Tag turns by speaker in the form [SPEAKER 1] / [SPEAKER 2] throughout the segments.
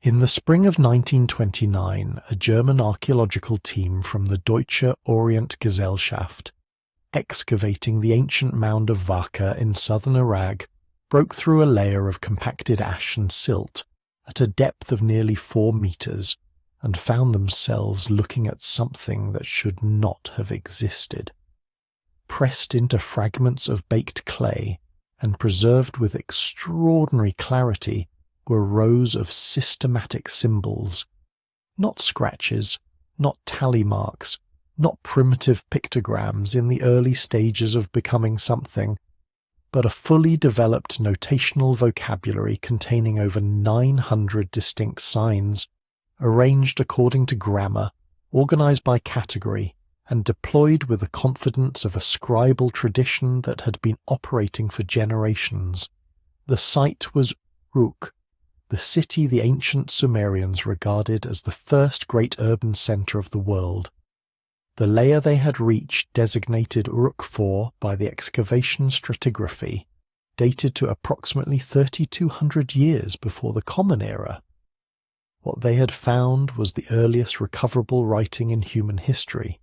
[SPEAKER 1] In the spring of 1929, a German archaeological team from the Deutsche Orientgesellschaft, excavating the ancient mound of Vaka in southern Iraq, broke through a layer of compacted ash and silt at a depth of nearly 4 meters and found themselves looking at something that should not have existed. Pressed into fragments of baked clay and preserved with extraordinary clarity were rows of systematic symbols, not scratches, not tally marks, not primitive pictograms in the early stages of becoming something, but a fully developed notational vocabulary containing over 900 distinct signs, arranged according to grammar, organized by category, and deployed with the confidence of a scribal tradition that had been operating for generations. The site was Uruk, the city the ancient Sumerians regarded as the first great urban center of the world. The layer they had reached, designated Uruk IV by the excavation stratigraphy, dated to approximately 3,200 years before the Common Era. What they had found was the earliest recoverable writing in human history.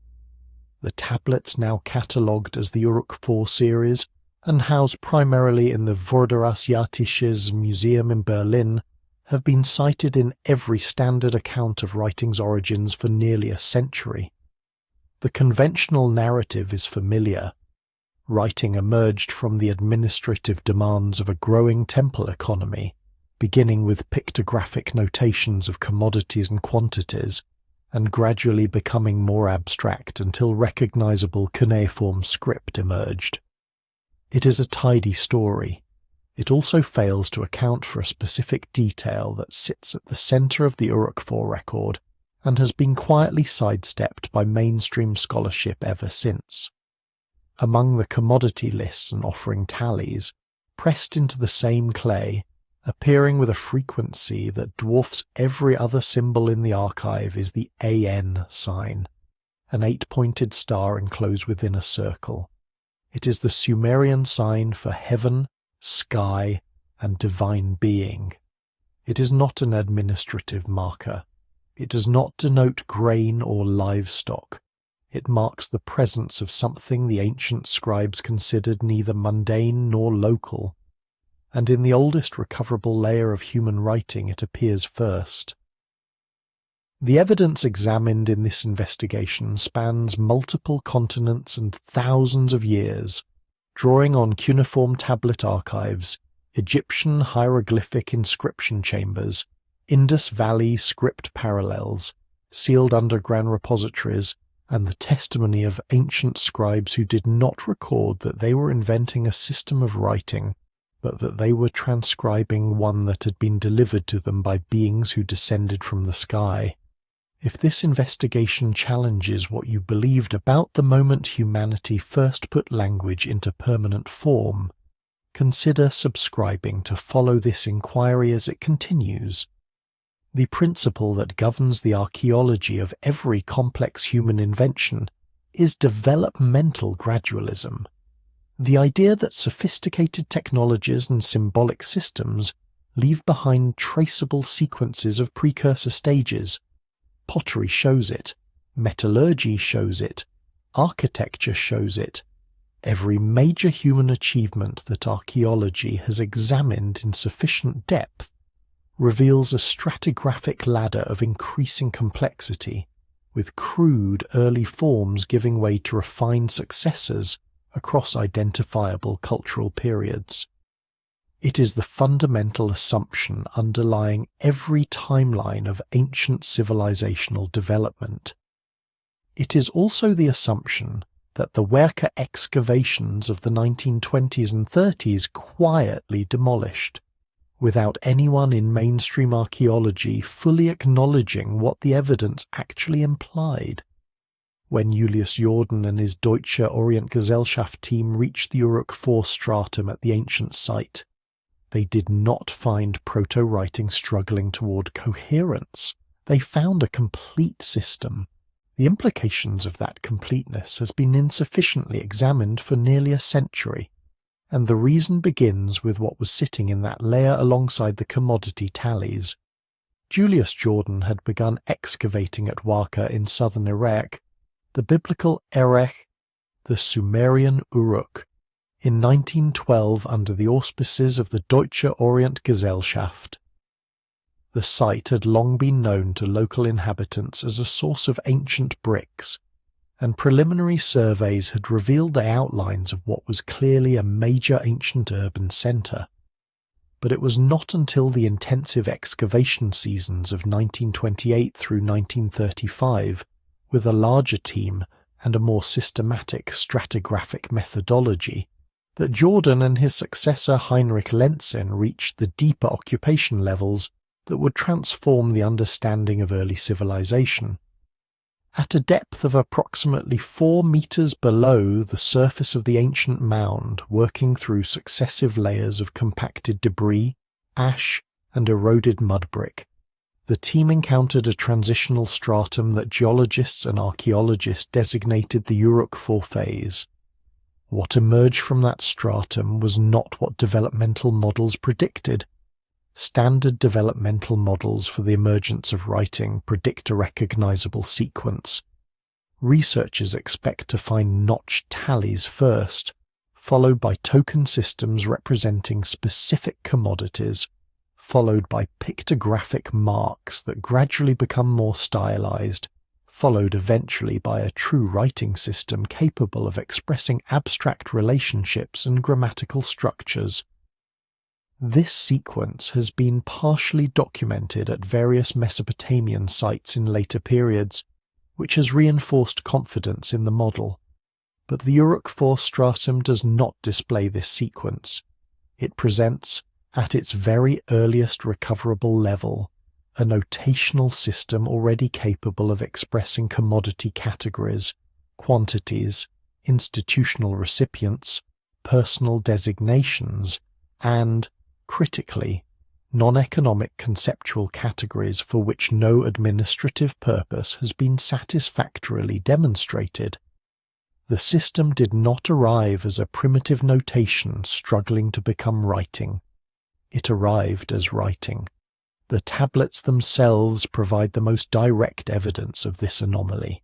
[SPEAKER 1] The tablets, now catalogued as the Uruk IV series and housed primarily in the Vorderasiatisches Museum in Berlin, have been cited in every standard account of writing's origins for nearly a century. The conventional narrative is familiar. Writing emerged from the administrative demands of a growing temple economy, beginning with pictographic notations of commodities and quantities, and gradually becoming more abstract until recognizable cuneiform script emerged. It is a tidy story. It also fails to account for a specific detail that sits at the center of the Uruk IV record and has been quietly sidestepped by mainstream scholarship ever since. Among the commodity lists and offering tallies, pressed into the same clay, appearing with a frequency that dwarfs every other symbol in the archive, is the AN sign, an 8-pointed star enclosed within a circle. It is the Sumerian sign for heaven, sky, and divine being. It is not an administrative marker. It does not denote grain or livestock. It marks the presence of something the ancient scribes considered neither mundane nor local, and in the oldest recoverable layer of human writing it appears first. The evidence examined in this investigation spans multiple continents and thousands of years, drawing on cuneiform tablet archives, Egyptian hieroglyphic inscription chambers, Indus Valley script parallels, sealed underground repositories, and the testimony of ancient scribes who did not record that they were inventing a system of writing, but that they were transcribing one that had been delivered to them by beings who descended from the sky. If this investigation challenges what you believed about the moment humanity first put language into permanent form, consider subscribing to follow this inquiry as it continues. The principle that governs the archaeology of every complex human invention is developmental gradualism. The idea that sophisticated technologies and symbolic systems leave behind traceable sequences of precursor stages. Pottery shows it, metallurgy shows it, architecture shows it. Every major human achievement that archaeology has examined in sufficient depth reveals a stratigraphic ladder of increasing complexity, with crude early forms giving way to refined successors across identifiable cultural periods. It is the fundamental assumption underlying every timeline of ancient civilizational development. It is also the assumption that the Werke excavations of the 1920s and 30s quietly demolished, without anyone in mainstream archaeology fully acknowledging what the evidence actually implied. When Julius Jordan and his Deutsche Orientgesellschaft team reached the Uruk IV stratum at the ancient site, they did not find proto-writing struggling toward coherence. They found a complete system. The implications of that completeness has been insufficiently examined for nearly a century, and the reason begins with what was sitting in that layer alongside the commodity tallies. Julius Jordan had begun excavating at Warka in southern Iraq the biblical Erech, the Sumerian Uruk, in 1912 under the auspices of the Deutsche Orientgesellschaft. The site had long been known to local inhabitants as a source of ancient bricks, and preliminary surveys had revealed the outlines of what was clearly a major ancient urban centre. But it was not until the intensive excavation seasons of 1928 through 1935, with a larger team and a more systematic stratigraphic methodology, that Jordan and his successor Heinrich Lentzin reached the deeper occupation levels that would transform the understanding of early civilization. At a depth of approximately 4 meters below the surface of the ancient mound, working through successive layers of compacted debris, ash, and eroded mud brick, the team encountered a transitional stratum that geologists and archaeologists designated the Uruk IV phase. What emerged from that stratum was not what developmental models predicted. Standard developmental models for the emergence of writing predict a recognizable sequence. Researchers expect to find notched tallies first, followed by token systems representing specific commodities, followed by pictographic marks that gradually become more stylized, followed eventually by a true writing system capable of expressing abstract relationships and grammatical structures. This sequence has been partially documented at various Mesopotamian sites in later periods, which has reinforced confidence in the model. But the Uruk IV stratum does not display this sequence. It presents, at its very earliest recoverable level, a notational system already capable of expressing commodity categories, quantities, institutional recipients, personal designations, and, critically, non-economic conceptual categories for which no administrative purpose has been satisfactorily demonstrated. The system did not arrive as a primitive notation struggling to become writing. It arrived as writing. The tablets themselves provide the most direct evidence of this anomaly.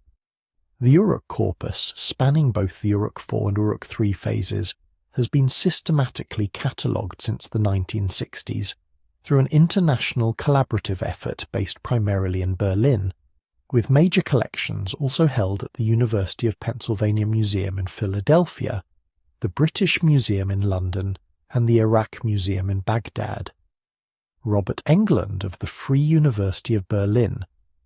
[SPEAKER 1] The Uruk corpus, spanning both the Uruk IV and Uruk III phases, has been systematically catalogued since the 1960s through an international collaborative effort based primarily in Berlin, with major collections also held at the University of Pennsylvania Museum in Philadelphia, the British Museum in London, and the Iraq Museum in Baghdad. Robert Englund of the Free University of Berlin,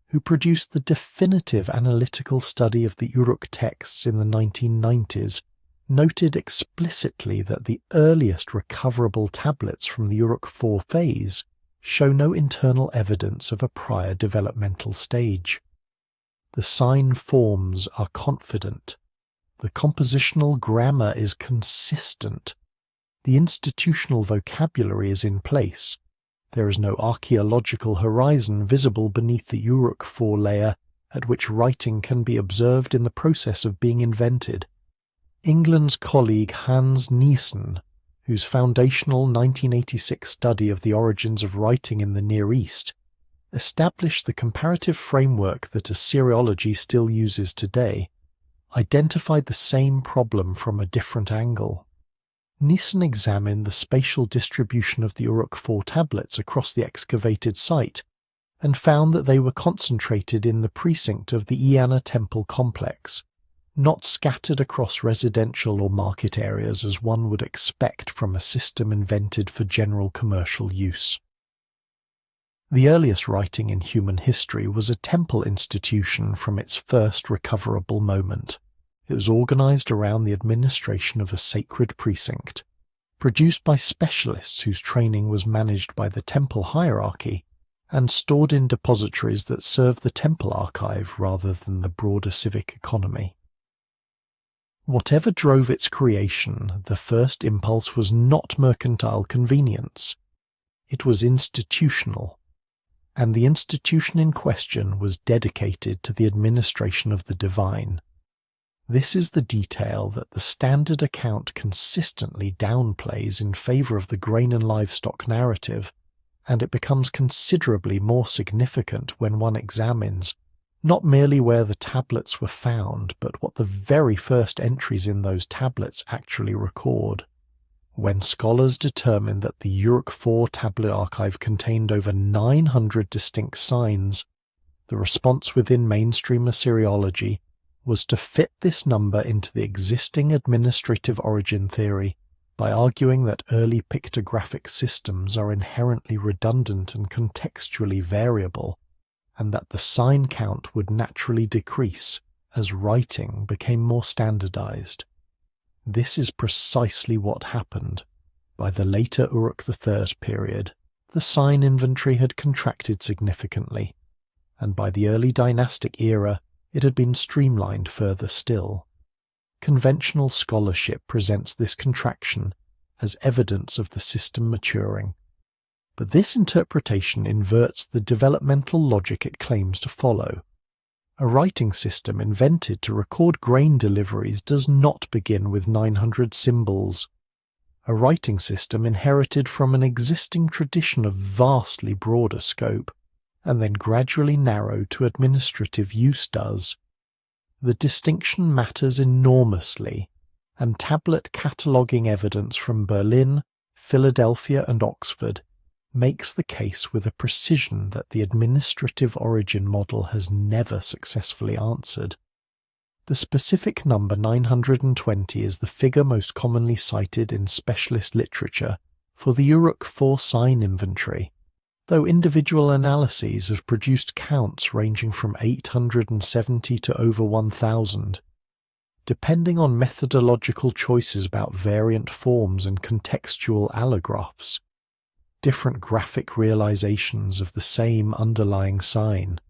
[SPEAKER 1] who produced the definitive analytical study of the Uruk texts in the 1990s, noted explicitly that the earliest recoverable tablets from the Uruk IV phase show no internal evidence of a prior developmental stage. The sign forms are confident. The compositional grammar is consistent. The institutional vocabulary is in place. There is no archaeological horizon visible beneath the Uruk IV layer at which writing can be observed in the process of being invented. England's colleague Hans Niessen, whose foundational 1986 study of the origins of writing in the Near East established the comparative framework that Assyriology still uses today, identified the same problem from a different angle. Niessen examined the spatial distribution of the Uruk IV tablets across the excavated site and found that they were concentrated in the precinct of the Eanna Temple complex, not scattered across residential or market areas as one would expect from a system invented for general commercial use. The earliest writing in human history was a temple institution from its first recoverable moment. It was organized around the administration of a sacred precinct, produced by specialists whose training was managed by the temple hierarchy, and stored in depositories that served the temple archive rather than the broader civic economy. Whatever drove its creation, the first impulse was not mercantile convenience. It was institutional, and the institution in question was dedicated to the administration of the divine. This is the detail that the standard account consistently downplays in favor of the grain and livestock narrative, and it becomes considerably more significant when one examines not merely where the tablets were found, but what the very first entries in those tablets actually record. When scholars determined that the Uruk IV tablet archive contained over 900 distinct signs, the response within mainstream Assyriology was to fit this number into the existing administrative origin theory by arguing that early pictographic systems are inherently redundant and contextually variable, and that the sign count would naturally decrease as writing became more standardized. This is precisely what happened. By the later Uruk III period, the sign inventory had contracted significantly, and by the early dynastic era, it had been streamlined further still. Conventional scholarship presents this contraction as evidence of the system maturing, but this interpretation inverts the developmental logic it claims to follow. A writing system invented to record grain deliveries does not begin with 900 symbols. A writing system inherited from an existing tradition of vastly broader scope, and then gradually narrowed to administrative use does. The distinction matters enormously, and tablet cataloguing evidence from Berlin, Philadelphia, and Oxford makes the case with a precision that the administrative origin model has never successfully answered. The specific number 920 is the figure most commonly cited in specialist literature for the Uruk IV sign inventory, though individual analyses have produced counts ranging from 870 to over 1,000. Depending on methodological choices about variant forms and contextual allographs, different graphic realizations of the same underlying sign.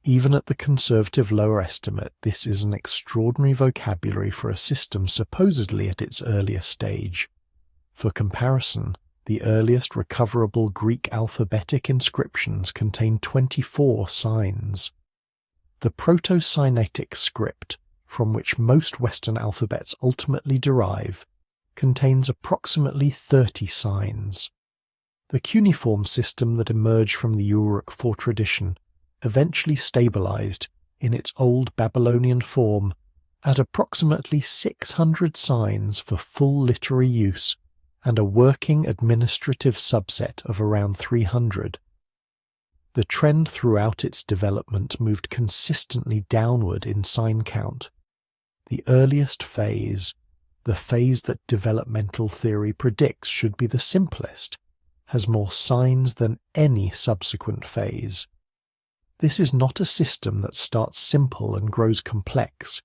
[SPEAKER 1] Even at the conservative lower estimate, this is an extraordinary vocabulary for a system supposedly at its earliest stage. For comparison, the earliest recoverable Greek alphabetic inscriptions contain 24 signs. The Proto-Sinaitic script, from which most Western alphabets ultimately derive, contains approximately 30 signs. The cuneiform system that emerged from the Uruk IV tradition eventually stabilized in its old Babylonian form at approximately 600 signs for full literary use and a working administrative subset of around 300. The trend throughout its development moved consistently downward in sign count. The earliest phase, the phase that developmental theory predicts should be the simplest, has more signs than any subsequent phase. This is not a system that starts simple and grows complex.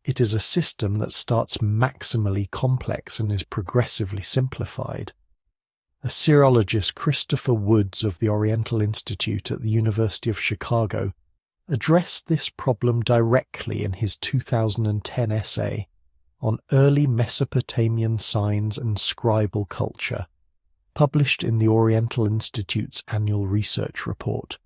[SPEAKER 1] It is a system that starts maximally complex and is progressively simplified. Assyriologist Christopher Woods of the Oriental Institute at the University of Chicago addressed this problem directly in his 2010 essay on early Mesopotamian signs and scribal culture, published in the Oriental Institute's annual research report.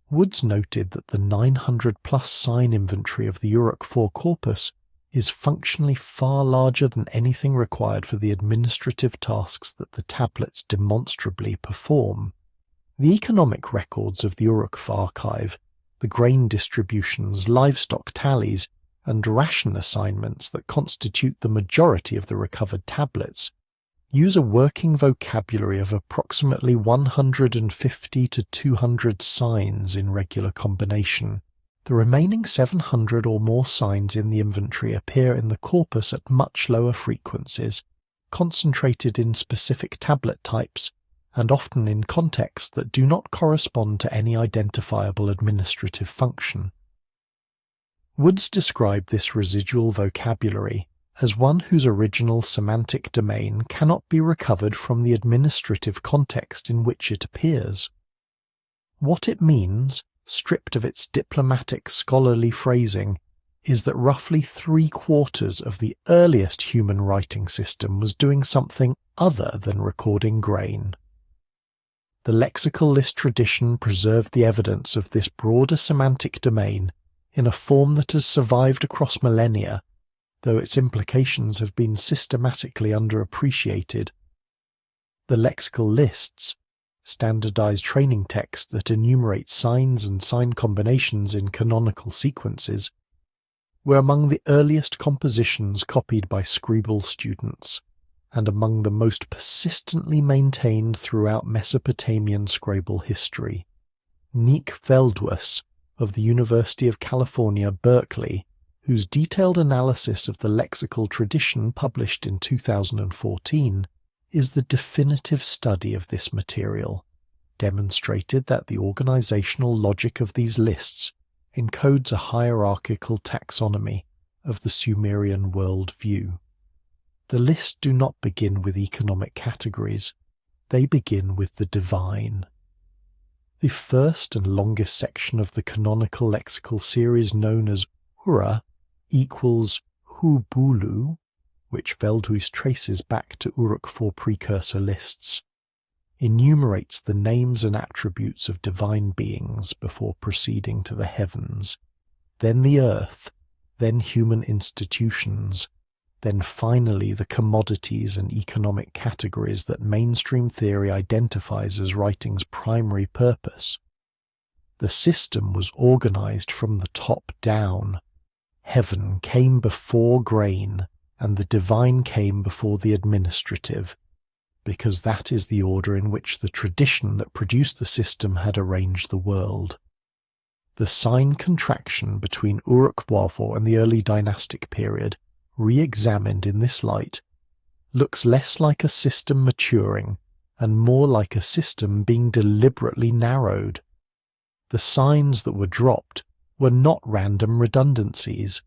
[SPEAKER 1] Woods noted that the 900-plus sign inventory of the Uruk IV corpus is functionally far larger than anything required for the administrative tasks that the tablets demonstrably perform. The economic records of the Uruk IV archive, the grain distributions, livestock tallies, and ration assignments that constitute the majority of the recovered tablets, use a working vocabulary of approximately 150 to 200 signs in regular combination. The remaining 700 or more signs in the inventory appear in the corpus at much lower frequencies, concentrated in specific tablet types, and often in contexts that do not correspond to any identifiable administrative function. Woods described this residual vocabulary as one whose original semantic domain cannot be recovered from the administrative context in which it appears. What it means, stripped of its diplomatic scholarly phrasing, is that roughly 3/4 of the earliest human writing system was doing something other than recording grain. The lexical list tradition preserved the evidence of this broader semantic domain in a form that has survived across millennia, though its implications have been systematically underappreciated. The lexical lists, standardized training text that enumerates signs and sign combinations in canonical sequences, were among the earliest compositions copied by Scribal students, and among the most persistently maintained throughout Mesopotamian scribal history. Nick Veldhuis of the University of California, Berkeley, whose detailed analysis of the lexical tradition published in 2014 is the definitive study of this material, demonstrated that the organizational logic of these lists encodes a hierarchical taxonomy of the Sumerian world view. The lists do not begin with economic categories, they begin with the divine. The first and longest section of the canonical lexical series known as Hura equals Hubulu, which Veldhuis traces back to Uruk IV precursor lists, enumerates the names and attributes of divine beings before proceeding to the heavens, then the earth, then human institutions, then finally the commodities and economic categories that mainstream theory identifies as writing's primary purpose. The system was organized from the top down. Heaven came before grain, and the divine came before the administrative, because that is the order in which the tradition that produced the system had arranged the world. The sign contraction between Uruk-Boivor and the early dynastic period, re-examined in this light, looks less like a system maturing and more like a system being deliberately narrowed. The signs that were dropped were not random redundancies.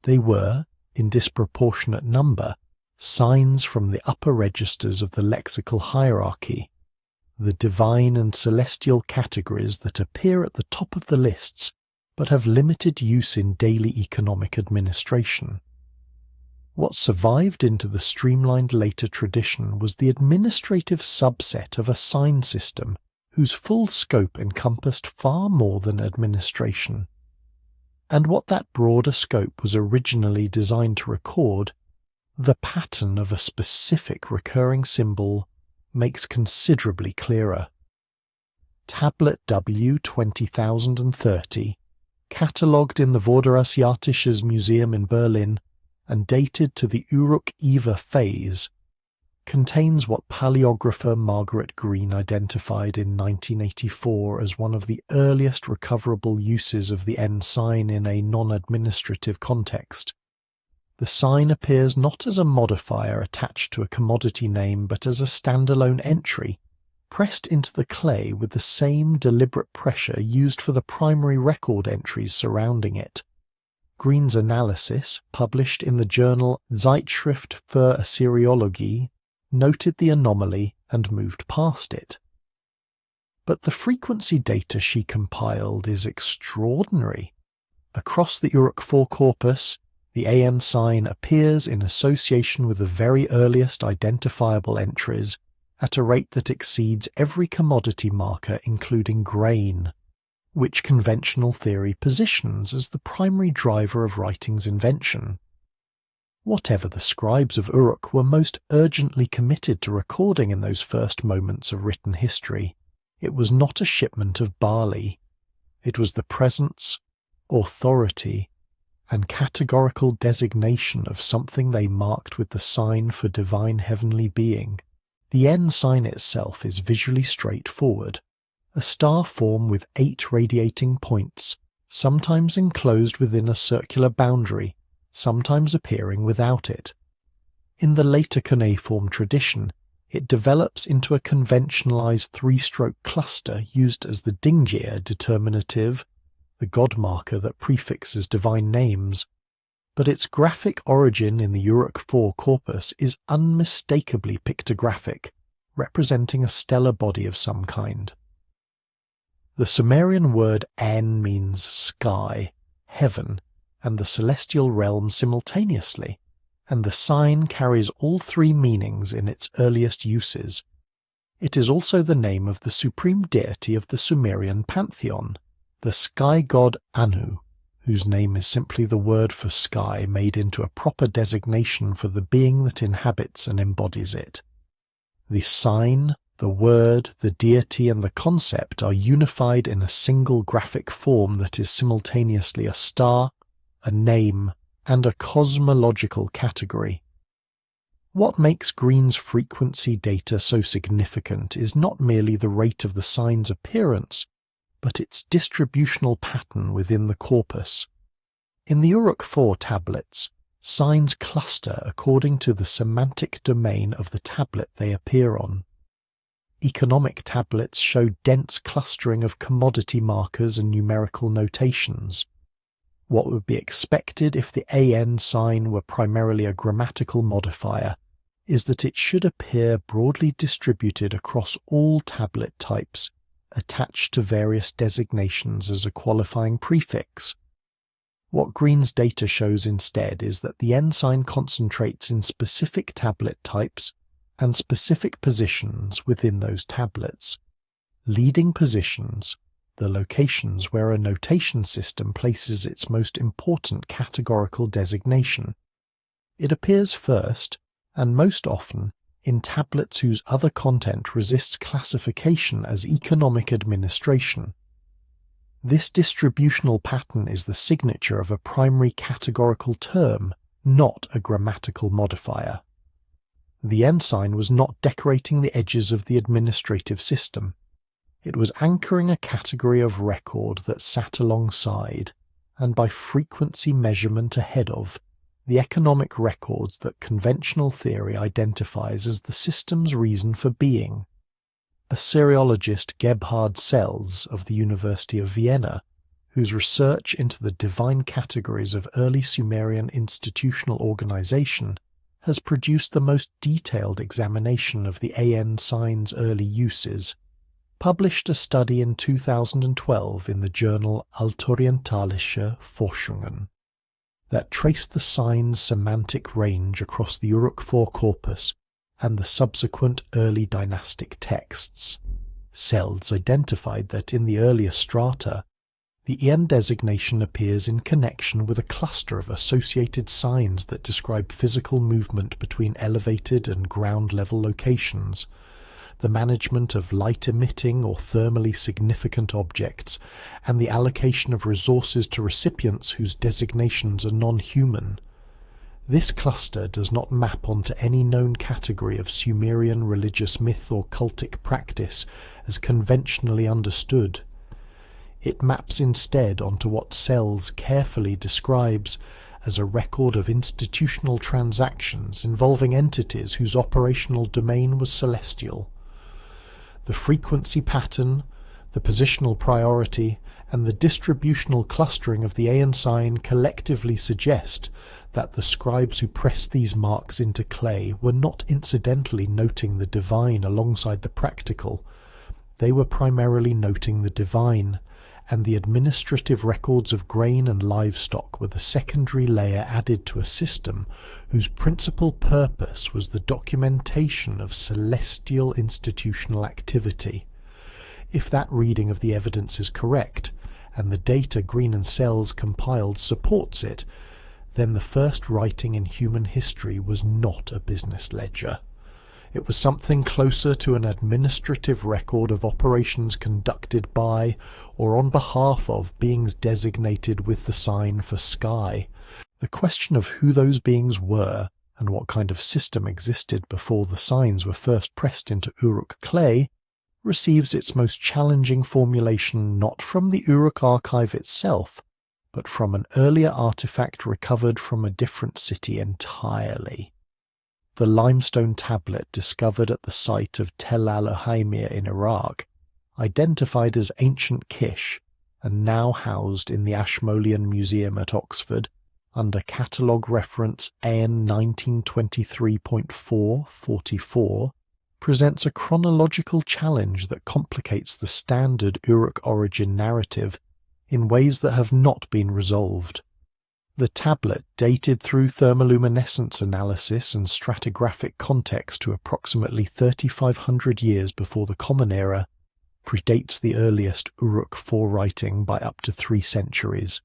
[SPEAKER 1] They were, in disproportionate number, signs from the upper registers of the lexical hierarchy, the divine and celestial categories that appear at the top of the lists but have limited use in daily economic administration. What survived into the streamlined later tradition was the administrative subset of a sign system whose full scope encompassed far more than administration. And what that broader scope was originally designed to record, the pattern of a specific recurring symbol, makes considerably clearer. Tablet W 20030, catalogued in the Vorderasiatisches Museum in Berlin, and dated to the Uruk-Eva phase, contains what paleographer Margaret Green identified in 1984 as one of the earliest recoverable uses of the N sign in a non-administrative context. The sign appears not as a modifier attached to a commodity name but as a standalone entry, pressed into the clay with the same deliberate pressure used for the primary record entries surrounding it. Green's analysis, published in the journal Zeitschrift für Assyriologie, noted the anomaly and moved past it. But the frequency data she compiled is extraordinary. Across the Uruk IV corpus, the AN sign appears in association with the very earliest identifiable entries at a rate that exceeds every commodity marker including grain, which conventional theory positions as the primary driver of writing's invention. Whatever the scribes of Uruk were most urgently committed to recording in those first moments of written history, it was not a shipment of barley. It was the presence, authority, and categorical designation of something they marked with the sign for divine heavenly being. The N sign itself is visually straightforward. A star form with 8 radiating points, sometimes enclosed within a circular boundary, sometimes appearing without it. In the later cuneiform tradition, it develops into a conventionalized 3-stroke cluster used as the Dingir determinative, the god marker that prefixes divine names, but its graphic origin in the Uruk IV corpus is unmistakably pictographic, representing a stellar body of some kind. The Sumerian word An means sky, heaven, and the celestial realm simultaneously, and the sign carries all 3 meanings in its earliest uses. It is also the name of the supreme deity of the Sumerian pantheon, the sky god Anu, whose name is simply the word for sky made into a proper designation for the being that inhabits and embodies it. The sign, The word, the deity, and the concept are unified in a single graphic form that is simultaneously a star, a name, and a cosmological category. What makes Green's frequency data so significant is not merely the rate of the sign's appearance, but its distributional pattern within the corpus. In the Uruk 4 tablets, signs cluster according to the semantic domain of the tablet they appear on. Economic tablets show dense clustering of commodity markers and numerical notations. What would be expected if the AN sign were primarily a grammatical modifier is that it should appear broadly distributed across all tablet types, attached to various designations as a qualifying prefix. What Green's data shows instead is that the N sign concentrates in specific tablet types and specific positions within those tablets. Leading positions, the locations where a notation system places its most important categorical designation. It appears first, and most often, in tablets whose other content resists classification as economic administration. This distributional pattern is the signature of a primary categorical term, not a grammatical modifier. The N sign was not decorating the edges of the administrative system. It was anchoring a category of record that sat alongside, and by frequency measurement ahead of, the economic records that conventional theory identifies as the system's reason for being. Assyriologist Gebhard Sells of the University of Vienna, whose research into the divine categories of early Sumerian institutional organization has produced the most detailed examination of the AN sign's early uses, published a study in 2012 in the journal Altorientalische Forschungen that traced the sign's semantic range across the Uruk 4 corpus and the subsequent early dynastic texts. Sells identified that in the earlier strata, the EN designation appears in connection with a cluster of associated signs that describe physical movement between elevated and ground-level locations, the management of light-emitting or thermally significant objects, and the allocation of resources to recipients whose designations are non-human. This cluster does not map onto any known category of Sumerian religious myth or cultic practice as conventionally understood. It maps instead onto what Sells carefully describes as a record of institutional transactions involving entities whose operational domain was celestial. The frequency pattern, the positional priority, and the distributional clustering of the Aeon sign collectively suggest that the scribes who pressed these marks into clay were not incidentally noting the divine alongside the practical. They were primarily noting the divine, and the administrative records of grain and livestock were the secondary layer added to a system whose principal purpose was the documentation of celestial institutional activity. If that reading of the evidence is correct, and the data Green and Sells compiled supports it, then the first writing in human history was not a business ledger. It was something closer to an administrative record of operations conducted by or on behalf of beings designated with the sign for sky. The question of who those beings were and what kind of system existed before the signs were first pressed into Uruk clay receives its most challenging formulation not from the Uruk archive itself, but from an earlier artifact recovered from a different city entirely. The limestone tablet discovered at the site of Tel al-Haimir in Iraq, identified as ancient Kish and now housed in the Ashmolean Museum at Oxford under catalogue reference AN 1923.444, presents a chronological challenge that complicates the standard Uruk origin narrative in ways that have not been resolved. The tablet, dated through thermoluminescence analysis and stratigraphic context to approximately 3,500 years before the Common Era, predates the earliest Uruk 4 writing by up to 3 centuries.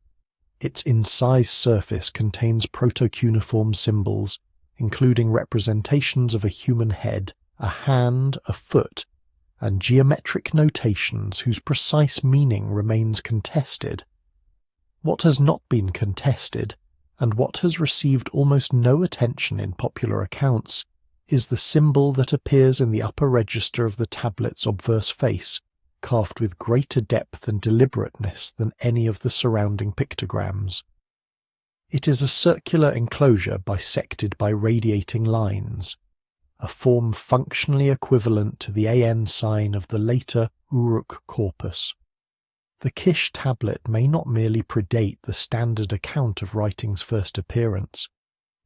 [SPEAKER 1] Its incised surface contains proto-cuneiform symbols, including representations of a human head, a hand, a foot, and geometric notations whose precise meaning remains contested. What has not been contested, and what has received almost no attention in popular accounts, is the symbol that appears in the upper register of the tablet's obverse face, carved with greater depth and deliberateness than any of the surrounding pictograms. It is a circular enclosure bisected by radiating lines, a form functionally equivalent to the AN sign of the later Uruk corpus. The Kish tablet may not merely predate the standard account of writing's first appearance.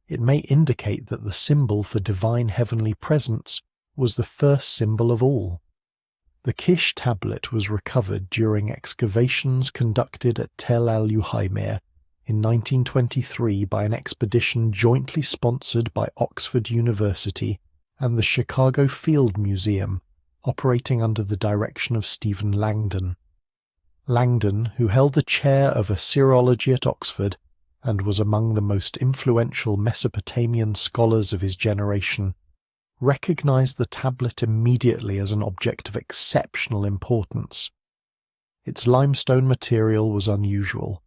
[SPEAKER 1] It may indicate that the symbol for divine heavenly presence was the first symbol of all. The Kish tablet was recovered during excavations conducted at Tel al-Uhaymir in 1923 by an expedition jointly sponsored by Oxford University and the Chicago Field Museum, operating under the direction of Stephen Langdon. Langdon, who held the chair of Assyriology at Oxford and was among the most influential Mesopotamian scholars of his generation, recognized the tablet immediately as an object of exceptional importance. Its limestone material was unusual.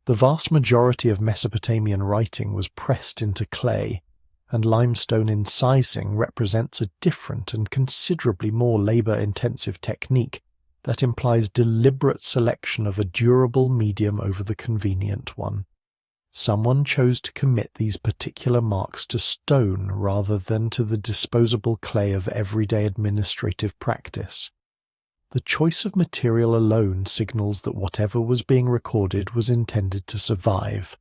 [SPEAKER 1] The vast majority of Mesopotamian writing was pressed into clay, and limestone incising represents a different and considerably more labor-intensive technique that implies deliberate selection of a durable medium over the convenient one. Someone chose to commit these particular marks to stone rather than to the disposable clay of everyday administrative practice. The choice of material alone signals that whatever was being recorded was intended to survive.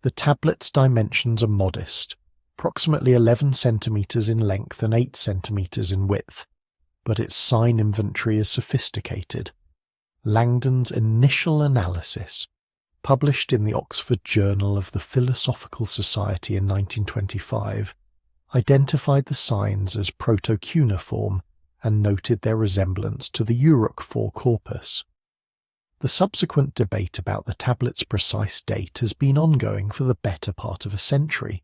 [SPEAKER 1] The tablet's dimensions are modest, approximately 11 centimeters in length and 8 centimeters in width, but its sign inventory is sophisticated. Langdon's initial analysis, published in the Oxford Journal of the Philosophical Society in 1925, identified the signs as proto-cuneiform and noted their resemblance to the Uruk IV corpus. The subsequent debate about the tablet's precise date has been ongoing for the better part of a century,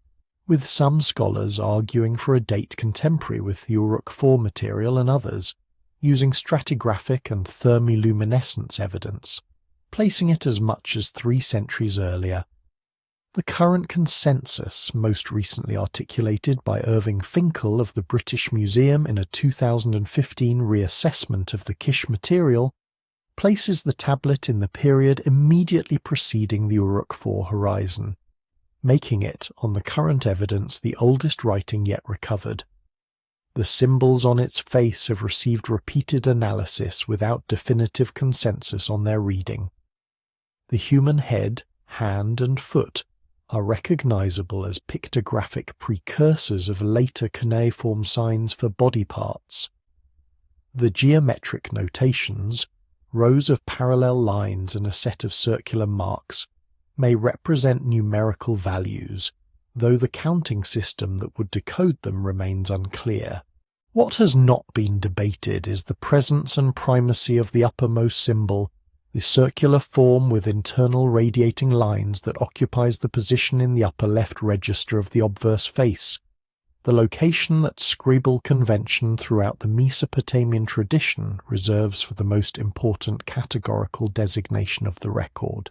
[SPEAKER 1] with some scholars arguing for a date contemporary with the Uruk IV material and others, using stratigraphic and thermoluminescence evidence, placing it as much as 3 centuries earlier. The current consensus, most recently articulated by Irving Finkel of the British Museum in a 2015 reassessment of the Kish material, places the tablet in the period immediately preceding the Uruk IV horizon, making it, on the current evidence, the oldest writing yet recovered. The symbols on its face have received repeated analysis without definitive consensus on their reading. The human head, hand, and foot are recognizable as pictographic precursors of later cuneiform signs for body parts. The geometric notations, rows of parallel lines and a set of circular marks, may represent numerical values, though the counting system that would decode them remains unclear. What has not been debated is the presence and primacy of the uppermost symbol, the circular form with internal radiating lines that occupies the position in the upper left register of the obverse face, the location that scribal convention throughout the Mesopotamian tradition reserves for the most important categorical designation of the record.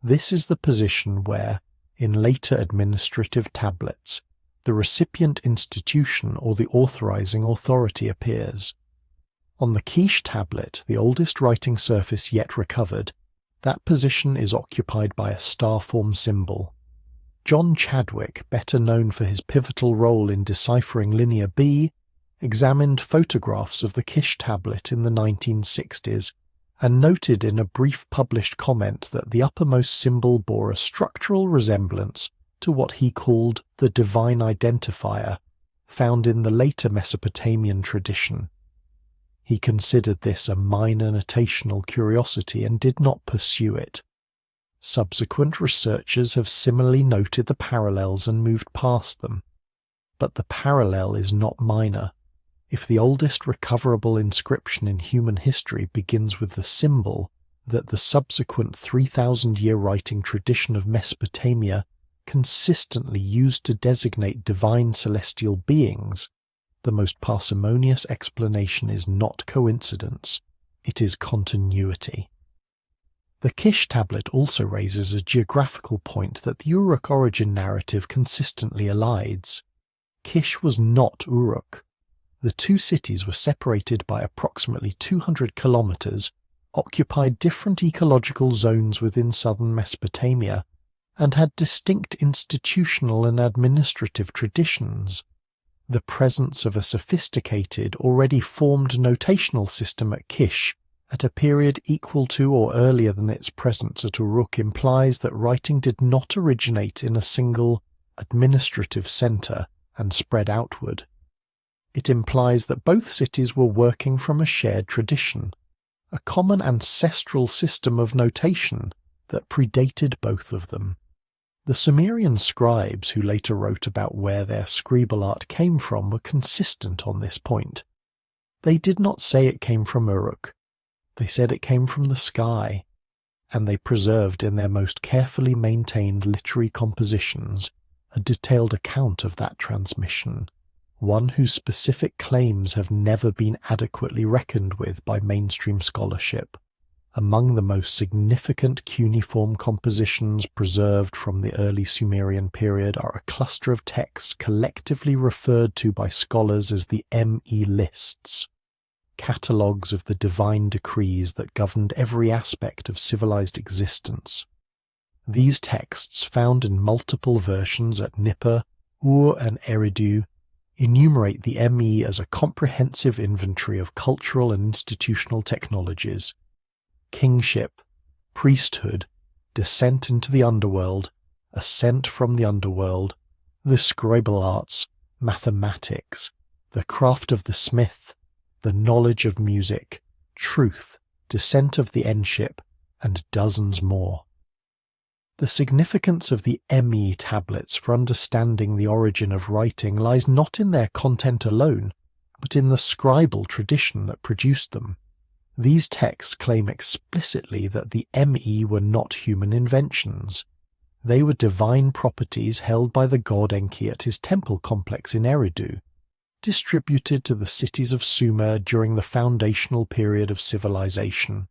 [SPEAKER 1] This is the position where, in later administrative tablets, the recipient institution or the authorizing authority appears. On the Kish tablet, the oldest writing surface yet recovered, that position is occupied by a star-form symbol. John Chadwick, better known for his pivotal role in deciphering Linear B, examined photographs of the Kish tablet in the 1960s and noted in a brief published comment that the uppermost symbol bore a structural resemblance to what he called the divine identifier, found in the later Mesopotamian tradition. He considered this a minor notational curiosity and did not pursue it. Subsequent researchers have similarly noted the parallels and moved past them. But the parallel is not minor. If the oldest recoverable inscription in human history begins with the symbol that the subsequent 3,000-year writing tradition of Mesopotamia consistently used to designate divine celestial beings, the most parsimonious explanation is not coincidence, it is continuity. The Kish tablet also raises a geographical point that the Uruk origin narrative consistently elides. Kish was not Uruk. The two cities were separated by approximately 200 kilometers, occupied different ecological zones within southern Mesopotamia, and had distinct institutional and administrative traditions. The presence of a sophisticated, already formed notational system at Kish at a period equal to or earlier than its presence at Uruk implies that writing did not originate in a single administrative centre and spread outward. It implies that both cities were working from a shared tradition, a common ancestral system of notation that predated both of them. The Sumerian scribes who later wrote about where their scribal art came from were consistent on this point. They did not say it came from Uruk. They said it came from the sky, and they preserved in their most carefully maintained literary compositions a detailed account of that transmission, one whose specific claims have never been adequately reckoned with by mainstream scholarship. Among the most significant cuneiform compositions preserved from the early Sumerian period are a cluster of texts collectively referred to by scholars as the Me lists, catalogues of the divine decrees that governed every aspect of civilized existence. These texts, found in multiple versions at Nippur, Ur, and Eridu, enumerate the Me as a comprehensive inventory of cultural and institutional technologies: kingship, priesthood, descent into the underworld, ascent from the underworld, the scribal arts, mathematics, the craft of the smith, the knowledge of music, truth, descent of the Enship, and dozens more. The significance of the Me tablets for understanding the origin of writing lies not in their content alone, but in the scribal tradition that produced them. These texts claim explicitly that the Me were not human inventions. They were divine properties held by the god Enki at his temple complex in Eridu, distributed to the cities of Sumer during the foundational period of civilization.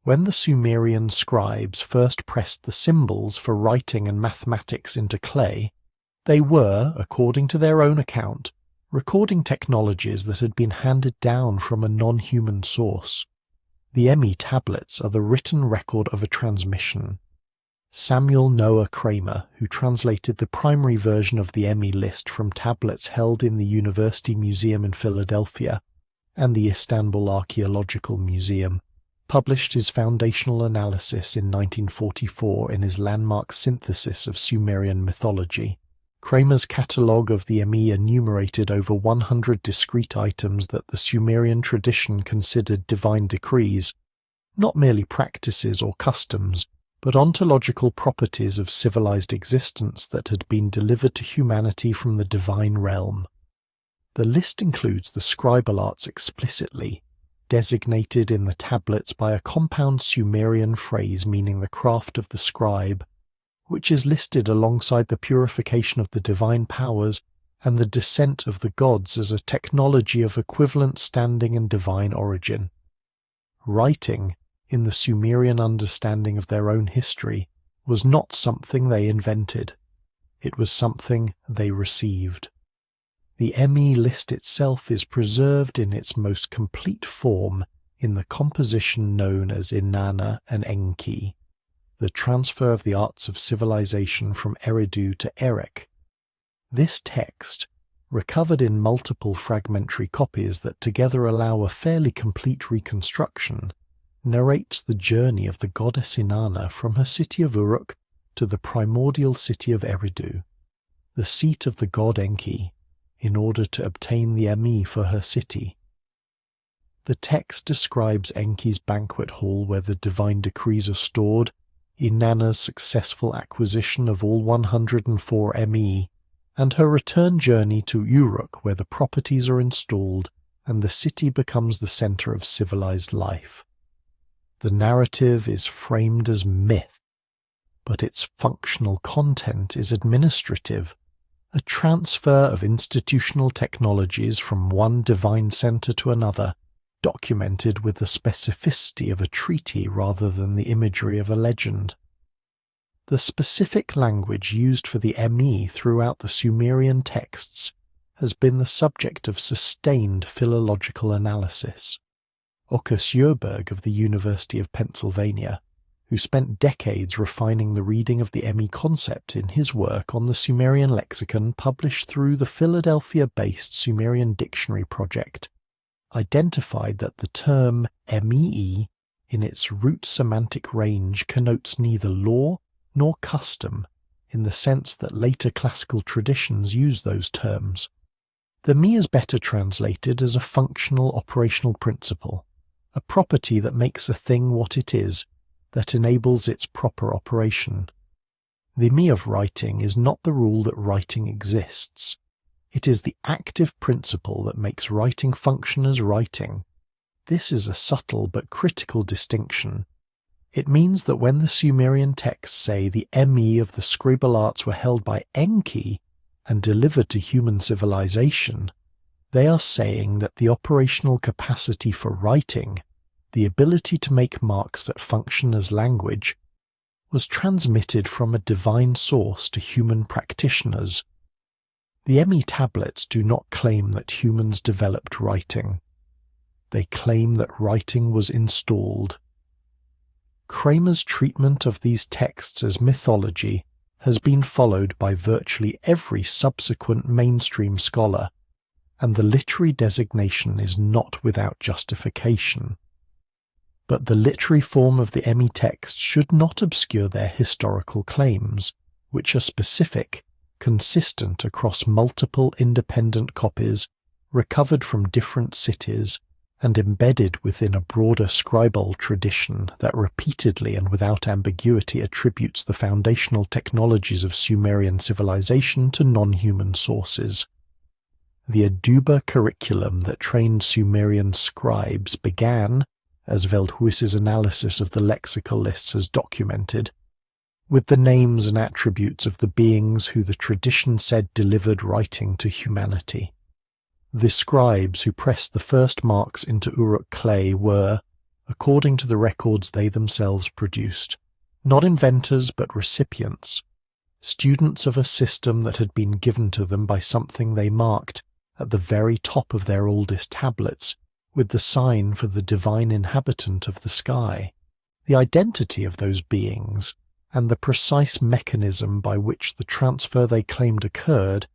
[SPEAKER 1] When the Sumerian scribes first pressed the symbols for writing and mathematics into clay, they were, according to their own account, recording technologies that had been handed down from a non-human source. The Me tablets are the written record of a transmission. Samuel Noah Kramer, who translated the primary version of the Me list from tablets held in the University Museum in Philadelphia and the Istanbul Archaeological Museum, published his foundational analysis in 1944 in his landmark synthesis of Sumerian mythology. Kramer's catalogue of the Me enumerated over 100 discrete items that the Sumerian tradition considered divine decrees, not merely practices or customs, but ontological properties of civilized existence that had been delivered to humanity from the divine realm. The list includes the scribal arts explicitly, designated in the tablets by a compound Sumerian phrase meaning the craft of the scribe, which is listed alongside the purification of the divine powers and the descent of the gods as a technology of equivalent standing and divine origin. Writing, in the Sumerian understanding of their own history, was not something they invented. It was something they received. The Me list itself is preserved in its most complete form in the composition known as Inanna and Enki, the transfer of the arts of civilization from Eridu to Erech. This text, recovered in multiple fragmentary copies that together allow a fairly complete reconstruction, narrates the journey of the goddess Inanna from her city of Uruk to the primordial city of Eridu, the seat of the god Enki, in order to obtain the Me for her city. The text describes Enki's banquet hall where the divine decrees are stored, Inanna's successful acquisition of all 104 Me, and her return journey to Uruk where the properties are installed and the city becomes the center of civilized life. The narrative is framed as myth, but its functional content is administrative. a transfer of institutional technologies from one divine center to another, documented with the specificity of a treaty rather than the imagery of a legend. The specific language used for the Emi throughout the Sumerian texts has been the subject of sustained philological analysis. Oke Sjöberg of the University of Pennsylvania, who spent decades refining the reading of the Emi concept in his work on the Sumerian lexicon published through the Philadelphia-based Sumerian Dictionary Project, identified that the term Emii in its root semantic range connotes neither law nor custom in the sense that later classical traditions use those terms. The Mi is better translated as a functional operational principle, a property that makes a thing what it is, that enables its proper operation. The Mi of writing is not the rule that writing exists. It is the active principle that makes writing function as writing. This is a subtle but critical distinction. It means that when the Sumerian texts say the Emi of the scribal arts were held by Enki and delivered to human civilization, they are saying that the operational capacity for writing, the ability to make marks that function as language, was transmitted from a divine source to human practitioners. The Emi tablets do not claim that humans developed writing. They claim that writing was installed. Kramer's treatment of these texts as mythology has been followed by virtually every subsequent mainstream scholar, and the literary designation is not without justification. But the literary form of the Emi text should not obscure their historical claims, which are specific, consistent across multiple independent copies, recovered from different cities, and embedded within a broader scribal tradition that repeatedly and without ambiguity attributes the foundational technologies of Sumerian civilization to non-human sources. The Aduba curriculum that trained Sumerian scribes began, as Veldhuis's analysis of the lexical lists has documented, with the names and attributes of the beings who the tradition said delivered writing to humanity. The scribes who pressed the first marks into Uruk clay were, according to the records they themselves produced, not inventors but recipients, students of a system that had been given to them by something they marked at the very top of their oldest tablets with the sign for the divine inhabitant of the sky. The identity of those beings and the precise mechanism by which the transfer they claimed occurred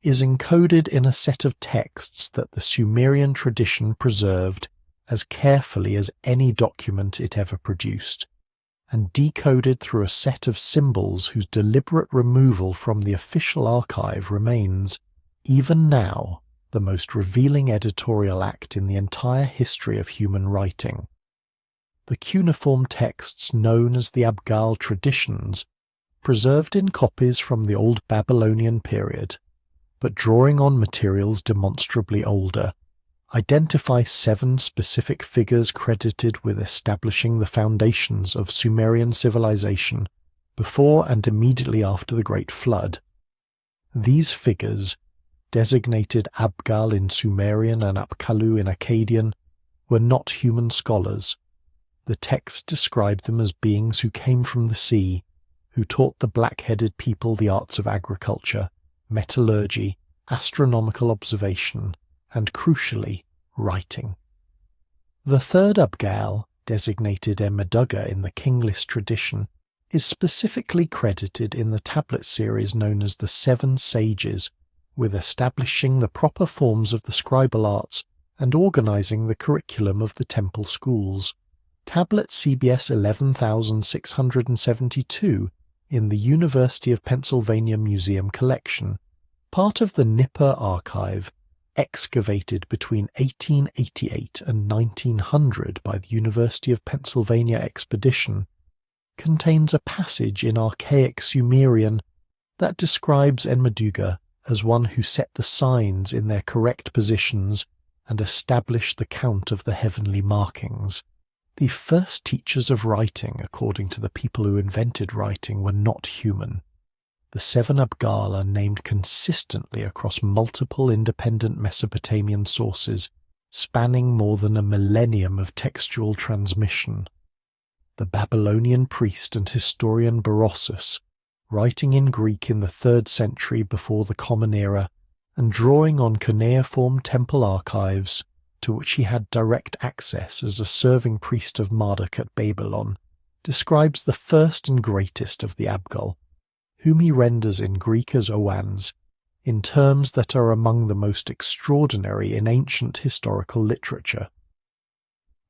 [SPEAKER 1] is encoded in a set of texts that the Sumerian tradition preserved as carefully as any document it ever produced, and decoded through a set of symbols whose deliberate removal from the official archive remains, even now, the most revealing editorial act in the entire history of human writing. The cuneiform texts known as the Abgal traditions, preserved in copies from the Old Babylonian period, but drawing on materials demonstrably older, identify 7 specific figures credited with establishing the foundations of Sumerian civilization before and immediately after the Great Flood. These figures, designated Abgal in Sumerian and Apkallu in Akkadian, were not human scholars. The text described them as beings who came from the sea, who taught the black-headed people the arts of agriculture, metallurgy, astronomical observation, and crucially, writing. The third Abgal, designated Emmeduga in the king list tradition, is specifically credited in the tablet series known as the Seven Sages with establishing the proper forms of the scribal arts and organizing the curriculum of the temple schools. Tablet CBS 11672 in the University of Pennsylvania Museum collection, part of the Nippur archive, excavated between 1888 and 1900 by the University of Pennsylvania expedition, contains a passage in archaic Sumerian that describes Enmeduga as one who set the signs in their correct positions and established the count of the heavenly markings. The first teachers of writing, according to the people who invented writing, were not human. The 7 Abgal are named consistently across multiple independent Mesopotamian sources, spanning more than a millennium of textual transmission. The Babylonian priest and historian Berossus, writing in Greek in the 3rd century before the Common Era and drawing on cuneiform temple archives, to which he had direct access as a serving priest of Marduk at Babylon, describes the first and greatest of the Abgal, whom he renders in Greek as Oannes, in terms that are among the most extraordinary in ancient historical literature.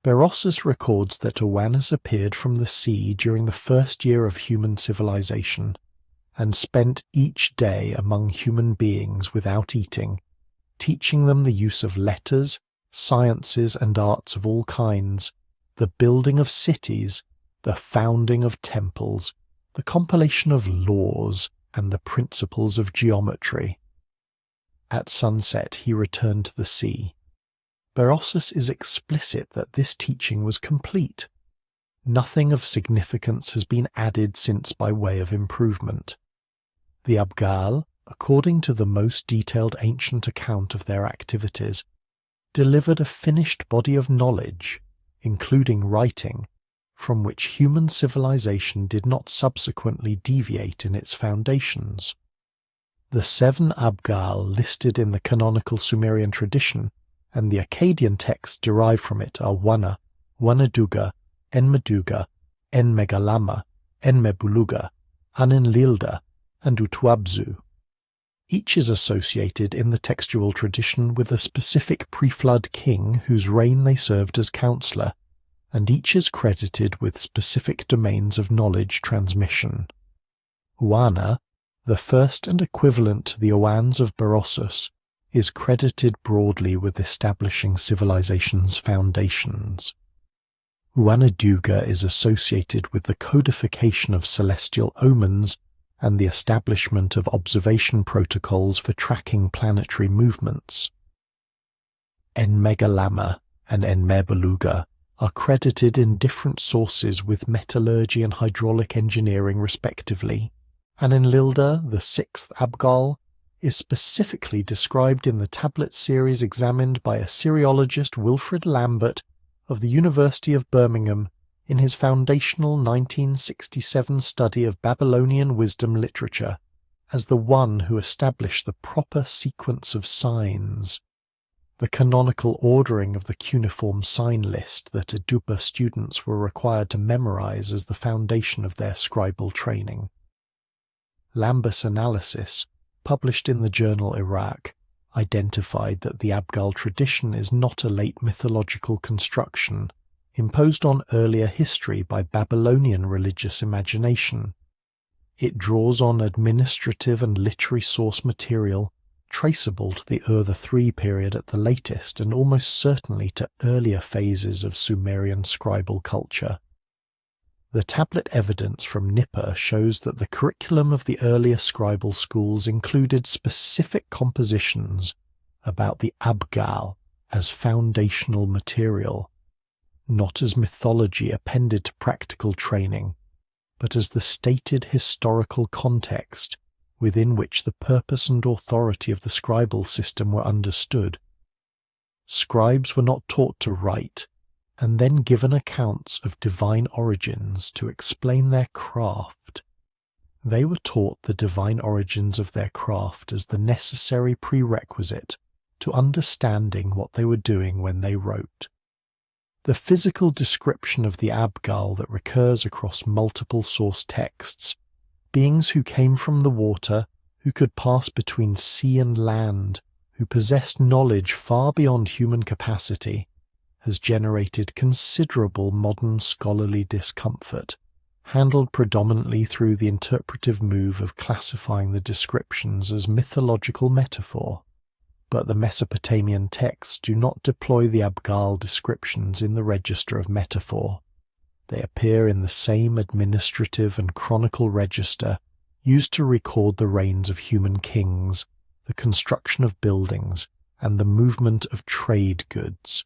[SPEAKER 1] Berossus records that Oannes appeared from the sea during the first year of human civilization, and spent each day among human beings without eating, teaching them the use of letters, sciences and arts of all kinds, the building of cities, the founding of temples, the compilation of laws, and the principles of geometry. At sunset he returned to the sea. Berossus is explicit that this teaching was complete. Nothing of significance has been added since by way of improvement. The Abgal, according to the most detailed ancient account of their activities, delivered a finished body of knowledge, including writing, from which human civilization did not subsequently deviate in its foundations. The 7 Abgal listed in the canonical Sumerian tradition and the Akkadian texts derived from it are Wana, Wanaduga, Enmeduga, Enmegalama, Enmebuluga, Anenlilda, and Utwabzu. Each is associated in the textual tradition with a specific pre-flood king whose reign they served as counselor, and each is credited with specific domains of knowledge transmission. Wana, the first and equivalent to the Oannes of Berossus, is credited broadly with establishing civilization's foundations. Wanaduga is associated with the codification of celestial omens and the establishment of observation protocols for tracking planetary movements. Enmegalama and Enmebeluga are credited in different sources with metallurgy and hydraulic engineering respectively, and Enlilda, the 6th Abgal, is specifically described in the tablet series examined by Assyriologist Wilfrid Lambert of the University of Birmingham in his foundational 1967 study of Babylonian wisdom literature as the one who established the proper sequence of signs, the canonical ordering of the cuneiform sign list that Adupa students were required to memorize as the foundation of their scribal training. Lambert's analysis, published in the journal Iraq, identified that the Abgal tradition is not a late mythological construction imposed on earlier history by Babylonian religious imagination. It draws on administrative and literary source material traceable to the Ur III period at the latest and almost certainly to earlier phases of Sumerian scribal culture. The tablet evidence from Nippur shows that the curriculum of the earlier scribal schools included specific compositions about the Abgal as foundational material, not as mythology appended to practical training, but as the stated historical context within which the purpose and authority of the scribal system were understood. Scribes were not taught to write, and then given accounts of divine origins to explain their craft. They were taught the divine origins of their craft as the necessary prerequisite to understanding what they were doing when they wrote. The physical description of the Abgal that recurs across multiple source texts, beings who came from the water, who could pass between sea and land, who possessed knowledge far beyond human capacity, has generated considerable modern scholarly discomfort, handled predominantly through the interpretive move of classifying the descriptions as mythological metaphor. But the Mesopotamian texts do not deploy the Abgal descriptions in the register of metaphor. They appear in the same administrative and chronicle register used to record the reigns of human kings, the construction of buildings, and the movement of trade goods.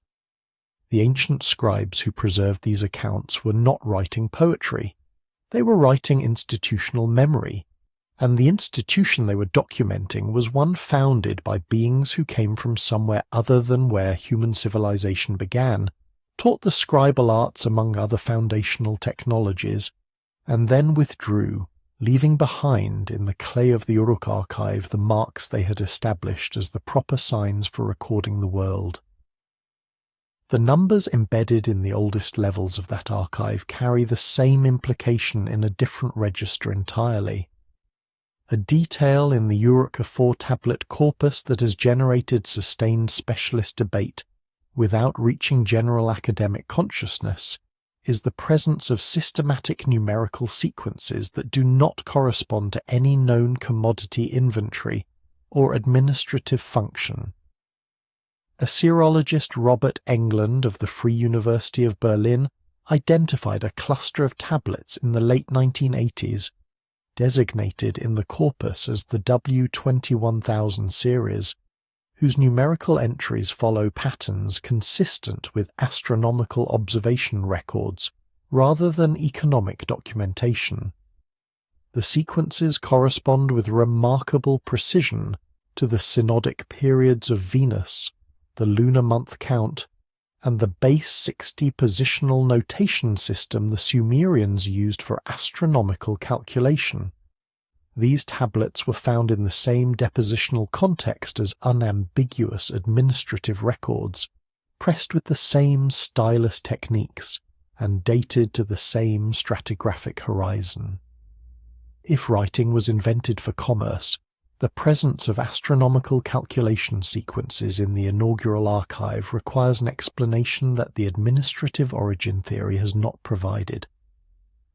[SPEAKER 1] The ancient scribes who preserved these accounts were not writing poetry. They were writing institutional memory, and the institution they were documenting was one founded by beings who came from somewhere other than where human civilization began, taught the scribal arts among other foundational technologies, and then withdrew, leaving behind in the clay of the Uruk archive the marks they had established as the proper signs for recording the world. The numbers embedded in the oldest levels of that archive carry the same implication in a different register entirely. A detail in the Uruk 4-tablet corpus that has generated sustained specialist debate without reaching general academic consciousness is the presence of systematic numerical sequences that do not correspond to any known commodity inventory or administrative function. Assyriologist Robert Englund of the Free University of Berlin identified a cluster of tablets in the late 1980s, designated in the corpus as the W21000 series, whose numerical entries follow patterns consistent with astronomical observation records rather than economic documentation. The sequences correspond with remarkable precision to the synodic periods of Venus, the lunar month count, and the base 60 positional notation system the Sumerians used for astronomical calculation. These tablets were found in the same depositional context as unambiguous administrative records, pressed with the same stylus techniques, and dated to the same stratigraphic horizon. If writing was invented for commerce, the presence of astronomical calculation sequences in the inaugural archive requires an explanation that the administrative origin theory has not provided.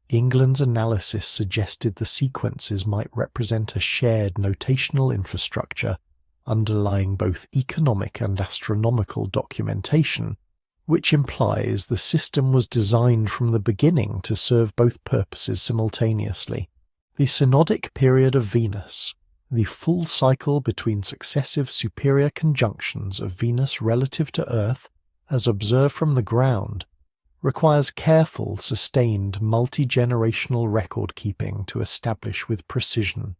[SPEAKER 1] Englund's analysis suggested the sequences might represent a shared notational infrastructure underlying both economic and astronomical documentation, which implies the system was designed from the beginning to serve both purposes simultaneously. The synodic period of Venus, the full cycle between successive superior conjunctions of Venus relative to Earth, as observed from the ground, requires careful, sustained, multi-generational record-keeping to establish with precision.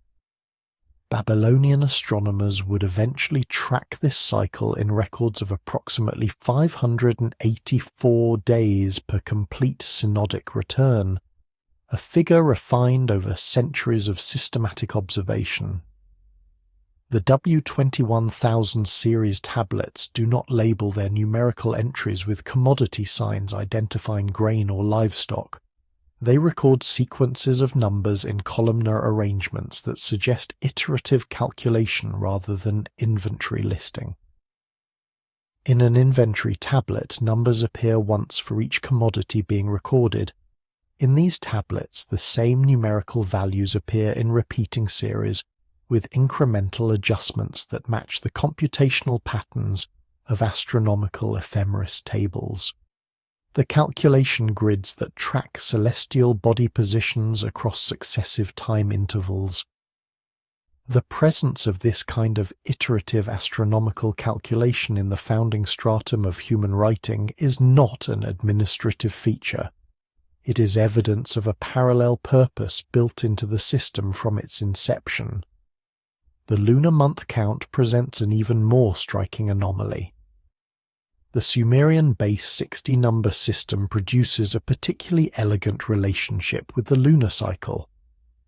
[SPEAKER 1] Babylonian astronomers would eventually track this cycle in records of approximately 584 days per complete synodic return, a figure refined over centuries of systematic observation. The W21000 series tablets do not label their numerical entries with commodity signs identifying grain or livestock. They record sequences of numbers in columnar arrangements that suggest iterative calculation rather than inventory listing. In an inventory tablet, numbers appear once for each commodity being recorded. In these tablets, the same numerical values appear in repeating series, with incremental adjustments that match the computational patterns of astronomical ephemeris tables. The calculation grids that track celestial body positions across successive time intervals. The presence of this kind of iterative astronomical calculation in the founding stratum of human writing is not an administrative feature. It is evidence of a parallel purpose built into the system from its inception. The lunar month count presents an even more striking anomaly. The Sumerian base 60 number system produces a particularly elegant relationship with the lunar cycle.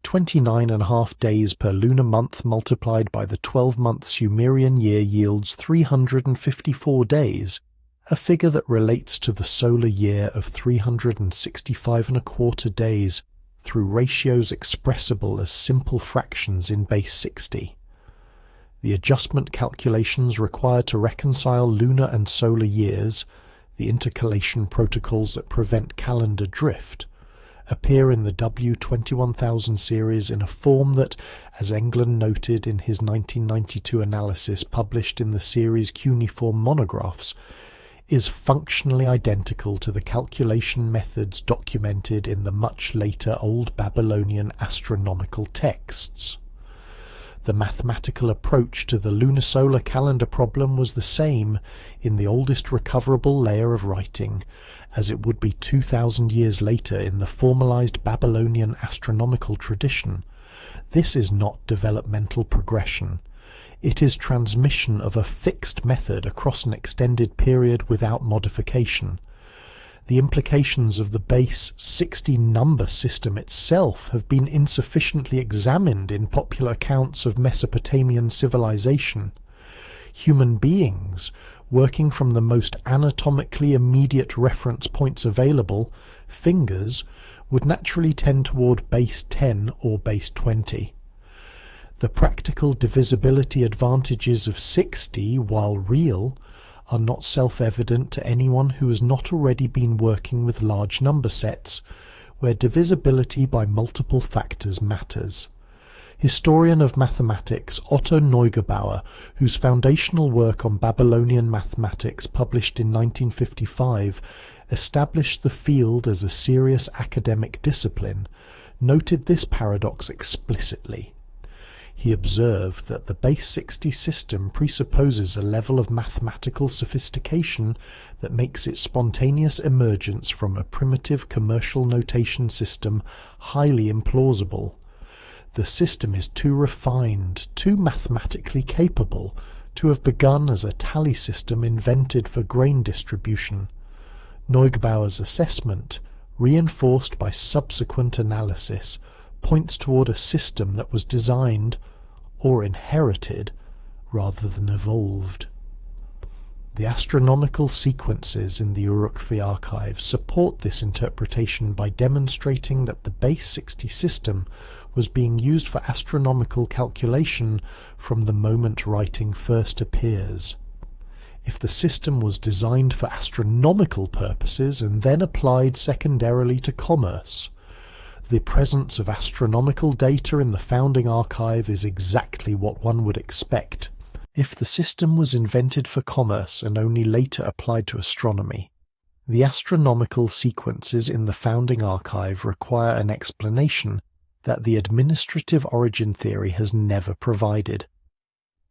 [SPEAKER 1] 29.5 days per lunar month multiplied by the 12-month Sumerian year yields 354 days, a figure that relates to the solar year of 365.25 days through ratios expressible as simple fractions in base 60. The adjustment calculations required to reconcile lunar and solar years, the intercalation protocols that prevent calendar drift, appear in the W21000 series in a form that, as Englund noted in his 1992 analysis published in the series Cuneiform Monographs, is functionally identical to the calculation methods documented in the much later Old Babylonian astronomical texts. The mathematical approach to the lunisolar calendar problem was the same in the oldest recoverable layer of writing as it would be 2,000 years later in the formalized Babylonian astronomical tradition, This is not developmental progression. It is transmission of a fixed method across an extended period without modification. The implications of the base 60 number system itself have been insufficiently examined in popular accounts of Mesopotamian civilization. Human beings, working from the most anatomically immediate reference points available, fingers, would naturally tend toward base 10 or base 20. The practical divisibility advantages of 60, while real, are not self-evident to anyone who has not already been working with large number sets, where divisibility by multiple factors matters. Historian of mathematics Otto Neugebauer, whose foundational work on Babylonian mathematics published in 1955 established the field as a serious academic discipline, noted this paradox explicitly. He observed that the base 60 system presupposes a level of mathematical sophistication that makes its spontaneous emergence from a primitive commercial notation system highly implausible. The system is too refined, too mathematically capable, to have begun as a tally system invented for grain distribution. Neugebauer's assessment, reinforced by subsequent analysis, points toward a system that was designed, or inherited, rather than evolved. The astronomical sequences in the Uruk-hai archive support this interpretation by demonstrating that the base 60 system was being used for astronomical calculation from the moment writing first appears. If the system was designed for astronomical purposes and then applied secondarily to commerce, the presence of astronomical data in the founding archive is exactly what one would expect. If the system was invented for commerce and only later applied to astronomy, the astronomical sequences in the founding archive require an explanation that the administrative origin theory has never provided.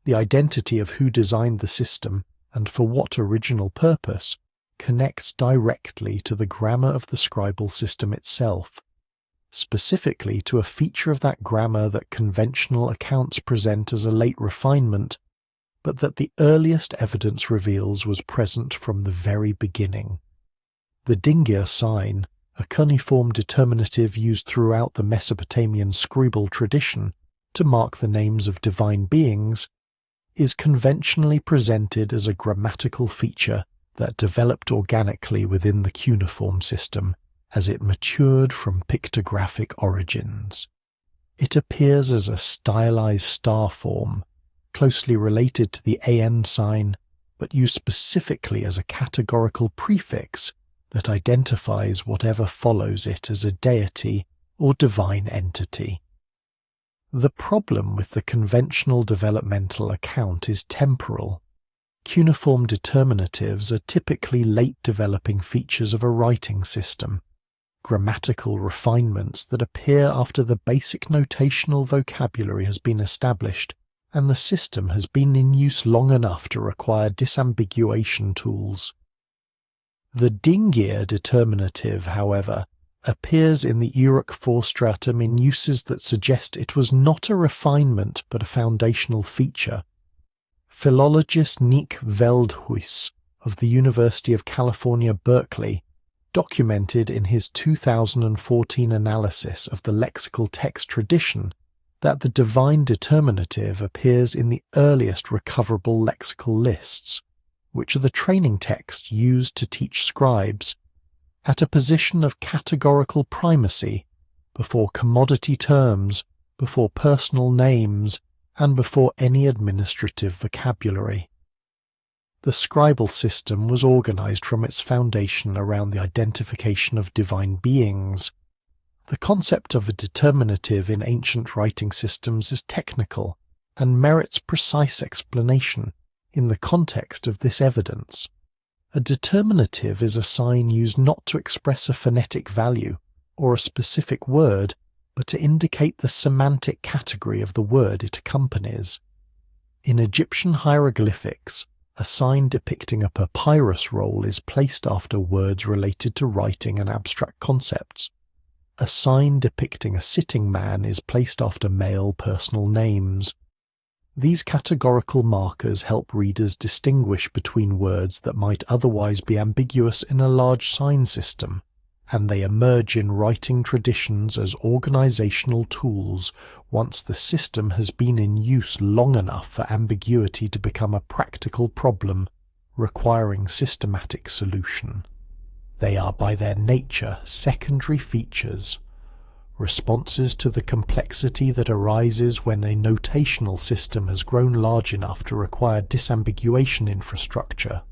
[SPEAKER 1] The identity of who designed the system and for what original purpose connects directly to the grammar of the scribal system itself, specifically to a feature of that grammar that conventional accounts present as a late refinement, but that the earliest evidence reveals was present from the very beginning. The Dingir sign, a cuneiform determinative used throughout the Mesopotamian scribal tradition to mark the names of divine beings, is conventionally presented as a grammatical feature that developed organically within the cuneiform system as it matured from pictographic origins. It appears as a stylized star form, closely related to the AN sign, but used specifically as a categorical prefix that identifies whatever follows it as a deity or divine entity. The problem with the conventional developmental account is temporal. Cuneiform determinatives are typically late-developing features of a writing system, grammatical refinements that appear after the basic notational vocabulary has been established and the system has been in use long enough to require disambiguation tools. The Dingir determinative, however, appears in the Uruk-IV stratum in uses that suggest it was not a refinement but a foundational feature. Philologist Nick Veldhuis of the University of California, Berkeley, documented in his 2014 analysis of the lexical text tradition that the divine determinative appears in the earliest recoverable lexical lists, which are the training texts used to teach scribes, at a position of categorical primacy, before commodity terms, before personal names, and before any administrative vocabulary. The scribal system was organized from its foundation around the identification of divine beings. The concept of a determinative in ancient writing systems is technical and merits precise explanation in the context of this evidence. A determinative is a sign used not to express a phonetic value or a specific word, but to indicate the semantic category of the word it accompanies. In Egyptian hieroglyphics, a sign depicting a papyrus roll is placed after words related to writing and abstract concepts. A sign depicting a sitting man is placed after male personal names. These categorical markers help readers distinguish between words that might otherwise be ambiguous in a large sign system, and they emerge in writing traditions as organizational tools once the system has been in use long enough for ambiguity to become a practical problem requiring systematic solution. They are by their nature secondary features, responses to the complexity that arises when a notational system has grown large enough to require disambiguation infrastructure.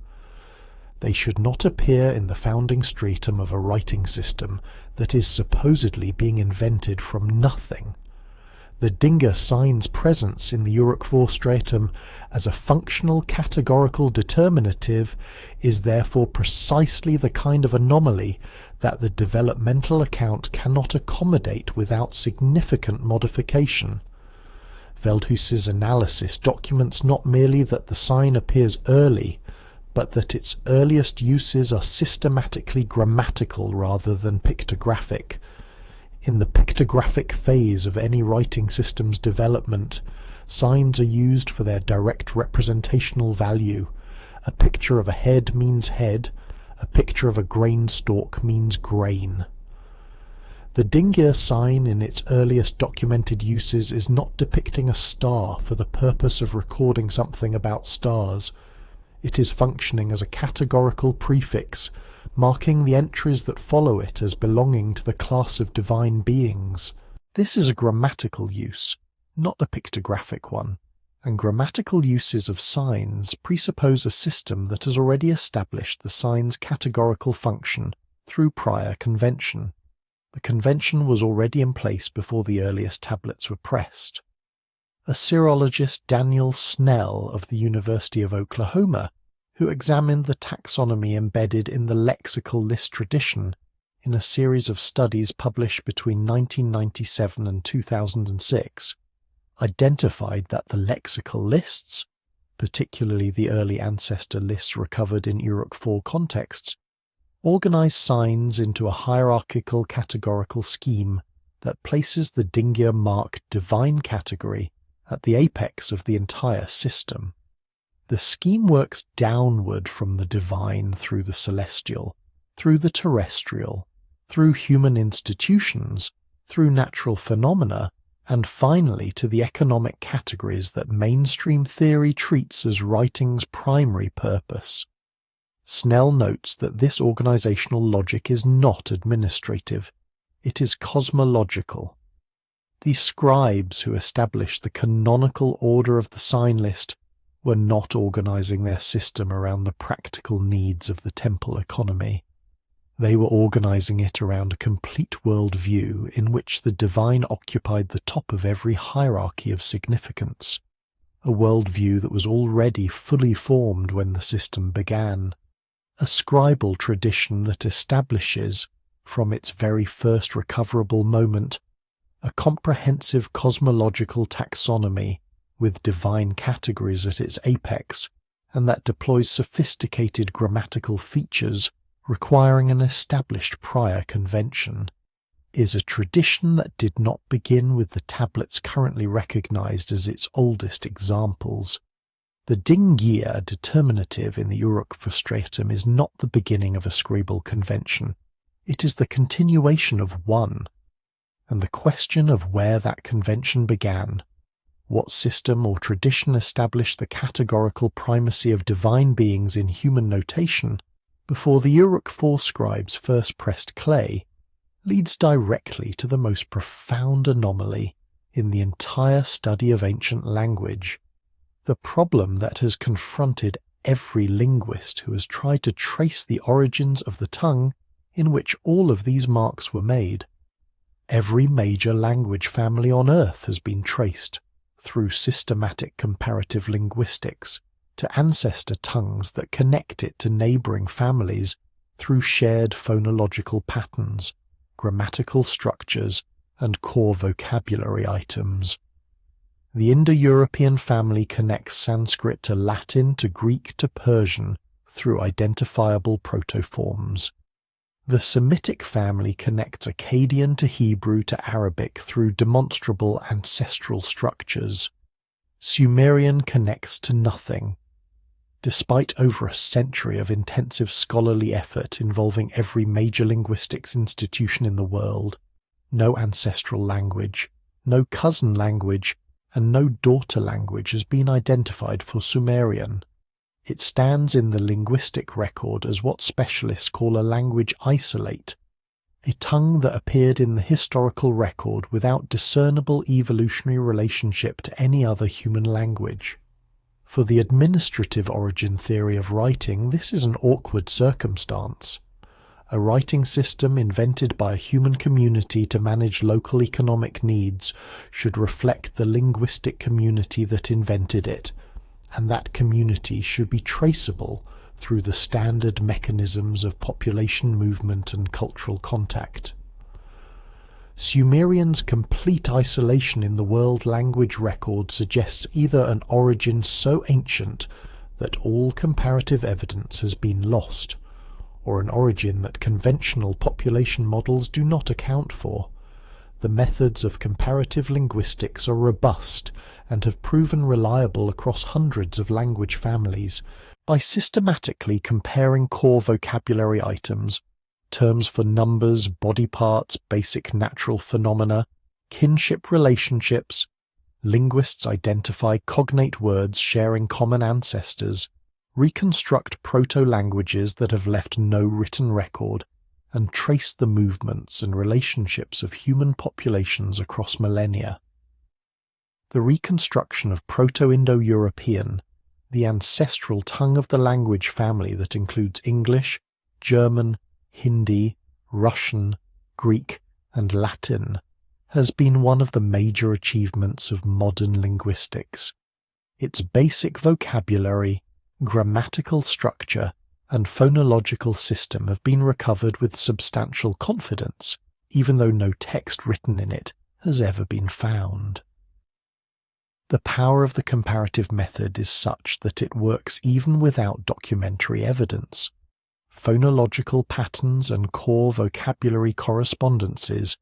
[SPEAKER 1] They should not appear in the founding stratum of a writing system that is supposedly being invented from nothing. The Dinge sign's presence in the Uruk-4 stratum as a functional categorical determinative is therefore precisely the kind of anomaly that the developmental account cannot accommodate without significant modification. Veldhuis's analysis documents not merely that the sign appears early, but that its earliest uses are systematically grammatical rather than pictographic. In the pictographic phase of any writing system's development, signs are used for their direct representational value. A picture of a head means head, a picture of a grain stalk means grain. The Dinge sign in its earliest documented uses is not depicting a star for the purpose of recording something about stars. It is functioning as a categorical prefix, marking the entries that follow it as belonging to the class of divine beings. This is a grammatical use, not a pictographic one, and grammatical uses of signs presuppose a system that has already established the sign's categorical function through prior convention. The convention was already in place before the earliest tablets were pressed. Assyrologist Daniel Snell of the University of Oklahoma, who examined the taxonomy embedded in the lexical list tradition in a series of studies published between 1997 and 2006, identified that the lexical lists, particularly the early ancestor lists recovered in Uruk-4 contexts, organize signs into a hierarchical categorical scheme that places the Dinge marked divine category at the apex of the entire system. The scheme works downward from the divine through the celestial, through the terrestrial, through human institutions, through natural phenomena, and finally to the economic categories that mainstream theory treats as writing's primary purpose. Snell notes that this organizational logic is not administrative, it is cosmological. The scribes who established the canonical order of the sign list were not organizing their system around the practical needs of the temple economy. They were organizing it around a complete worldview in which the divine occupied the top of every hierarchy of significance, a worldview that was already fully formed when the system began, a scribal tradition that establishes, from its very first recoverable moment, a comprehensive cosmological taxonomy with divine categories at its apex, and that deploys sophisticated grammatical features requiring an established prior convention, is a tradition that did not begin with the tablets currently recognized as its oldest examples. The Dingiya determinative in the Uruk-4 stratum is not the beginning of a scribal convention, it is the continuation of one, and the question of where that convention began, what system or tradition established the categorical primacy of divine beings in human notation before the Uruk-4 scribes first pressed clay, leads directly to the most profound anomaly in the entire study of ancient language, the problem that has confronted every linguist who has tried to trace the origins of the tongue in which all of these marks were made. Every major language family on Earth has been traced, through systematic comparative linguistics, to ancestor tongues that connect it to neighboring families through shared phonological patterns, grammatical structures, and core vocabulary items. The Indo-European family connects Sanskrit to Latin to Greek to Persian through identifiable protoforms. The Semitic family connects Akkadian to Hebrew to Arabic through demonstrable ancestral structures. Sumerian connects to nothing. Despite over a century of intensive scholarly effort involving every major linguistics institution in the world, no ancestral language, no cousin language, and no daughter language has been identified for Sumerian. It stands in the linguistic record as what specialists call a language isolate, a tongue that appeared in the historical record without discernible evolutionary relationship to any other human language. For the administrative origin theory of writing, this is an awkward circumstance. A writing system invented by a human community to manage local economic needs should reflect the linguistic community that invented it, and that community should be traceable through the standard mechanisms of population movement and cultural contact. Sumerian's complete isolation in the world language record suggests either an origin so ancient that all comparative evidence has been lost, or an origin that conventional population models do not account for. The methods of comparative linguistics are robust and have proven reliable across hundreds of language families by systematically comparing core vocabulary items, terms for numbers, body parts, basic natural phenomena, kinship relationships. Linguists identify cognate words sharing common ancestors, reconstruct proto-languages that have left no written record, and trace the movements and relationships of human populations across millennia. The reconstruction of Proto-Indo-European, the ancestral tongue of the language family that includes English, German, Hindi, Russian, Greek, and Latin, has been one of the major achievements of modern linguistics. Its basic vocabulary, grammatical structure, and phonological system have been recovered with substantial confidence, even though no text written in it has ever been found. The power of the comparative method is such that it works even without documentary evidence. Phonological patterns and core vocabulary correspondences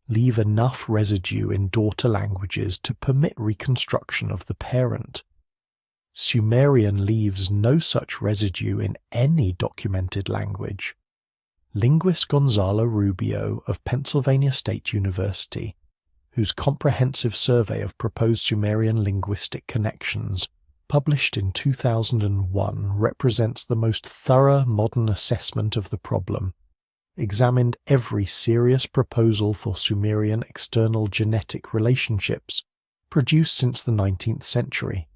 [SPEAKER 1] leave enough residue in daughter languages to permit reconstruction of the parent. Sumerian leaves no such residue in any documented language. Linguist Gonzalo Rubio of Pennsylvania State University, whose comprehensive survey of proposed Sumerian linguistic connections, published in 2001, represents the most thorough modern assessment of the problem, examined every serious proposal for Sumerian external genetic relationships produced since the 19th century.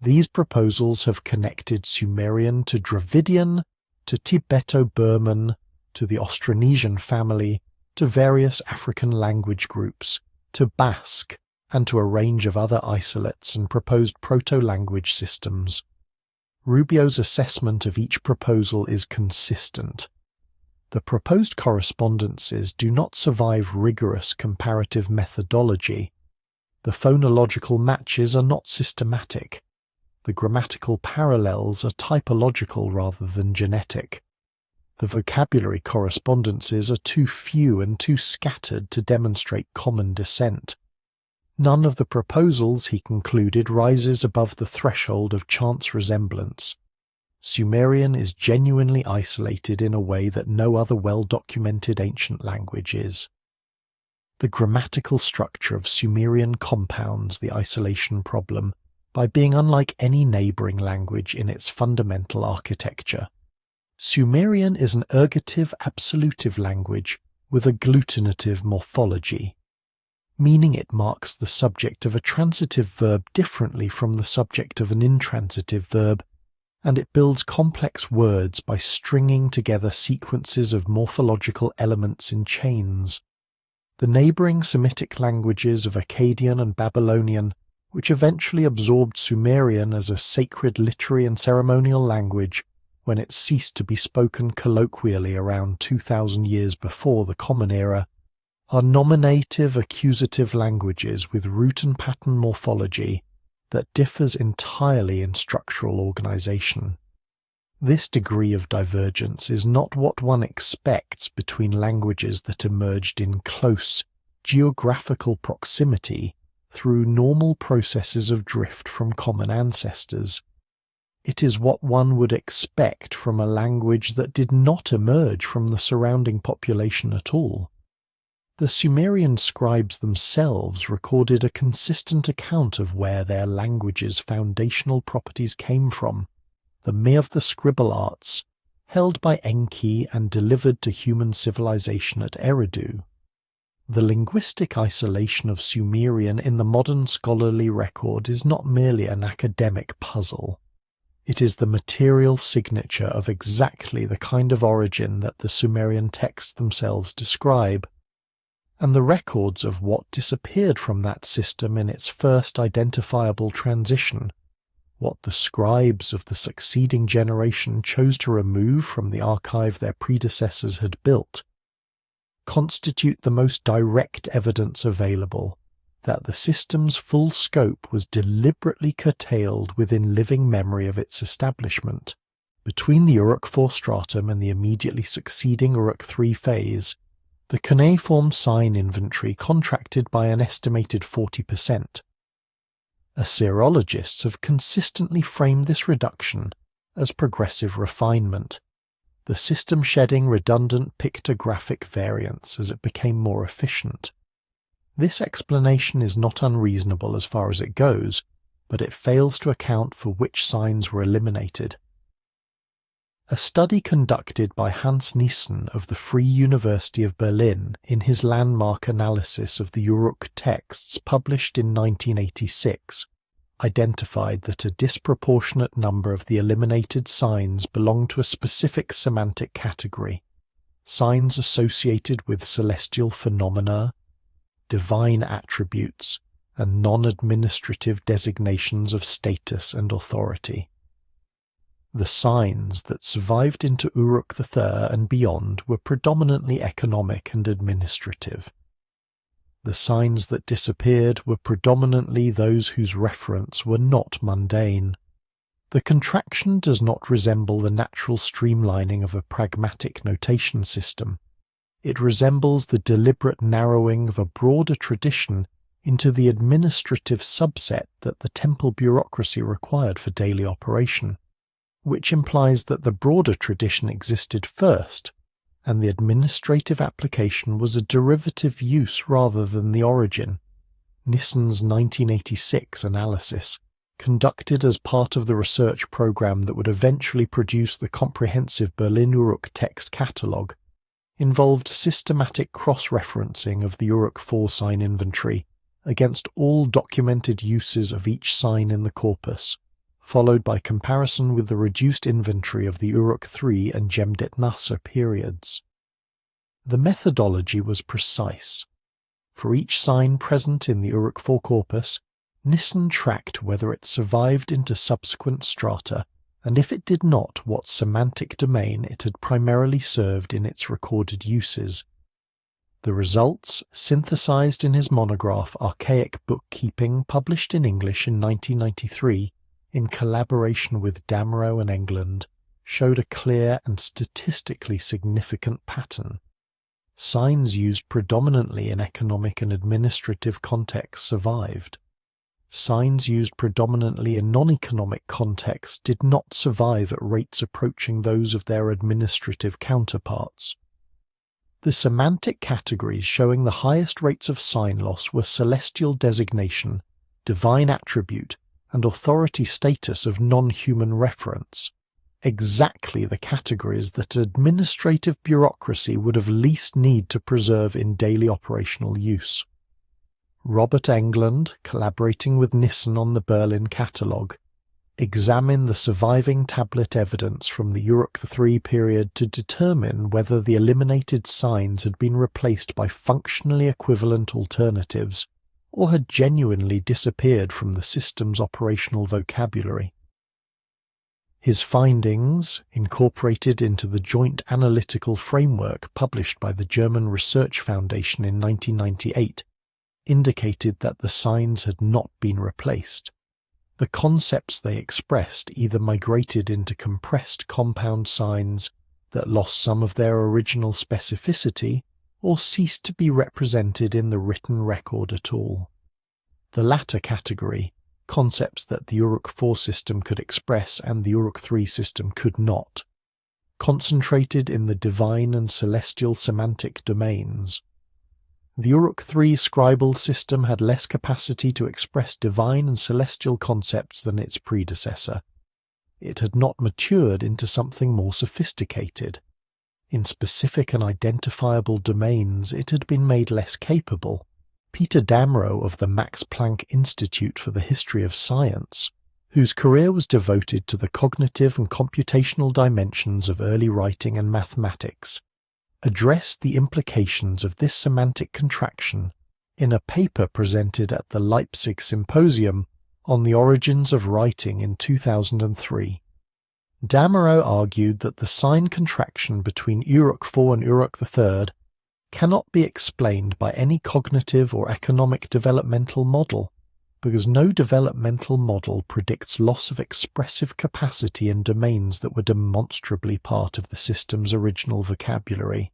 [SPEAKER 1] These proposals have connected Sumerian to Dravidian, to Tibeto-Burman, to the Austronesian family, to various African language groups, to Basque, and to a range of other isolates and proposed proto-language systems. Rubio's assessment of each proposal is consistent. The proposed correspondences do not survive rigorous comparative methodology. The phonological matches are not systematic. The grammatical parallels are typological rather than genetic. The vocabulary correspondences are too few and too scattered to demonstrate common descent. None of the proposals, he concluded, rises above the threshold of chance resemblance. Sumerian is genuinely isolated in a way that no other well-documented ancient language is. The grammatical structure of Sumerian compounds the isolation problem by being unlike any neighboring language in its fundamental architecture. Sumerian is an ergative absolutive language with a agglutinative morphology, meaning it marks the subject of a transitive verb differently from the subject of an intransitive verb, and it builds complex words by stringing together sequences of morphological elements in chains. The neighboring Semitic languages of Akkadian and Babylonian, which eventually absorbed Sumerian as a sacred literary and ceremonial language when it ceased to be spoken colloquially around 2,000 years before the Common Era, are nominative accusative languages with root and pattern morphology that differs entirely in structural organization. This degree of divergence is not what one expects between languages that emerged in close geographical proximity through normal processes of drift from common ancestors. It is what one would expect from a language that did not emerge from the surrounding population at all. The Sumerian scribes themselves recorded a consistent account of where their language's foundational properties came from, the me of the scribble arts, held by Enki and delivered to human civilization at Eridu. The linguistic isolation of Sumerian in the modern scholarly record is not merely an academic puzzle. It is the material signature of exactly the kind of origin that the Sumerian texts themselves describe, and the records of what disappeared from that system in its first identifiable transition, what the scribes of the succeeding generation chose to remove from the archive their predecessors had built, constitute the most direct evidence available that the system's full scope was deliberately curtailed within living memory of its establishment. Between the Uruk IV stratum and the immediately succeeding Uruk III phase, the cuneiform sign inventory contracted by an estimated 40%. Assyriologists have consistently framed this reduction as progressive refinement, the system shedding redundant pictographic variants as it became more efficient. This explanation is not unreasonable as far as it goes, but it fails to account for which signs were eliminated. A study conducted by Hans Nissen of the Free University of Berlin in his landmark analysis of the Uruk texts published in 1986 identified that a disproportionate number of the eliminated signs belong to a specific semantic category: signs associated with celestial phenomena, divine attributes, and non-administrative designations of status and authority. The signs that survived into Uruk III and beyond were predominantly economic and administrative. The signs that disappeared were predominantly those whose referents were not mundane. The contraction does not resemble the natural streamlining of a pragmatic notation system. It resembles the deliberate narrowing of a broader tradition into the administrative subset that the temple bureaucracy required for daily operation, which implies that the broader tradition existed first, and the administrative application was a derivative use rather than the origin. Nissen's 1986 analysis, conducted as part of the research program that would eventually produce the comprehensive Berlin Uruk text catalogue, involved systematic cross-referencing of the Uruk IV sign inventory against all documented uses of each sign in the corpus, followed by comparison with the reduced inventory of the Uruk III and Jemdet Nasr periods. The methodology was precise. For each sign present in the Uruk IV corpus, Nissen tracked whether it survived into subsequent strata, and if it did not, what semantic domain it had primarily served in its recorded uses. The results, synthesized in his monograph Archaic Bookkeeping, published in English in 1993, in collaboration with Damrow and England, showed a clear and statistically significant pattern. Signs used predominantly in economic and administrative contexts survived. Signs used predominantly in non-economic contexts did not survive at rates approaching those of their administrative counterparts. The semantic categories showing the highest rates of sign loss were celestial designation, divine attribute, and authority status of non-human reference, exactly the categories that administrative bureaucracy would have least need to preserve in daily operational use. Robert Englund, collaborating with Nissen on the Berlin catalogue, examined the surviving tablet evidence from the Uruk III period to determine whether the eliminated signs had been replaced by functionally equivalent alternatives or had genuinely disappeared from the system's operational vocabulary. His findings, incorporated into the Joint Analytical Framework published by the German Research Foundation in 1998, indicated that the signs had not been replaced. The concepts they expressed either migrated into compressed compound signs that lost some of their original specificity or ceased to be represented in the written record at all. The latter category, concepts that the Uruk 4 system could express and the Uruk 3 system could not, concentrated in the divine and celestial semantic domains. The Uruk 3 scribal system had less capacity to express divine and celestial concepts than its predecessor. It had not matured into something more sophisticated. In specific and identifiable domains, it had been made less capable. Peter Damerow of the Max Planck Institute for the History of Science, whose career was devoted to the cognitive and computational dimensions of early writing and mathematics, addressed the implications of this semantic contraction in a paper presented at the Leipzig Symposium on the Origins of Writing in 2003. Damerow argued that the sign contraction between Uruk 4 and Uruk III cannot be explained by any cognitive or economic developmental model, because no developmental model predicts loss of expressive capacity in domains that were demonstrably part of the system's original vocabulary.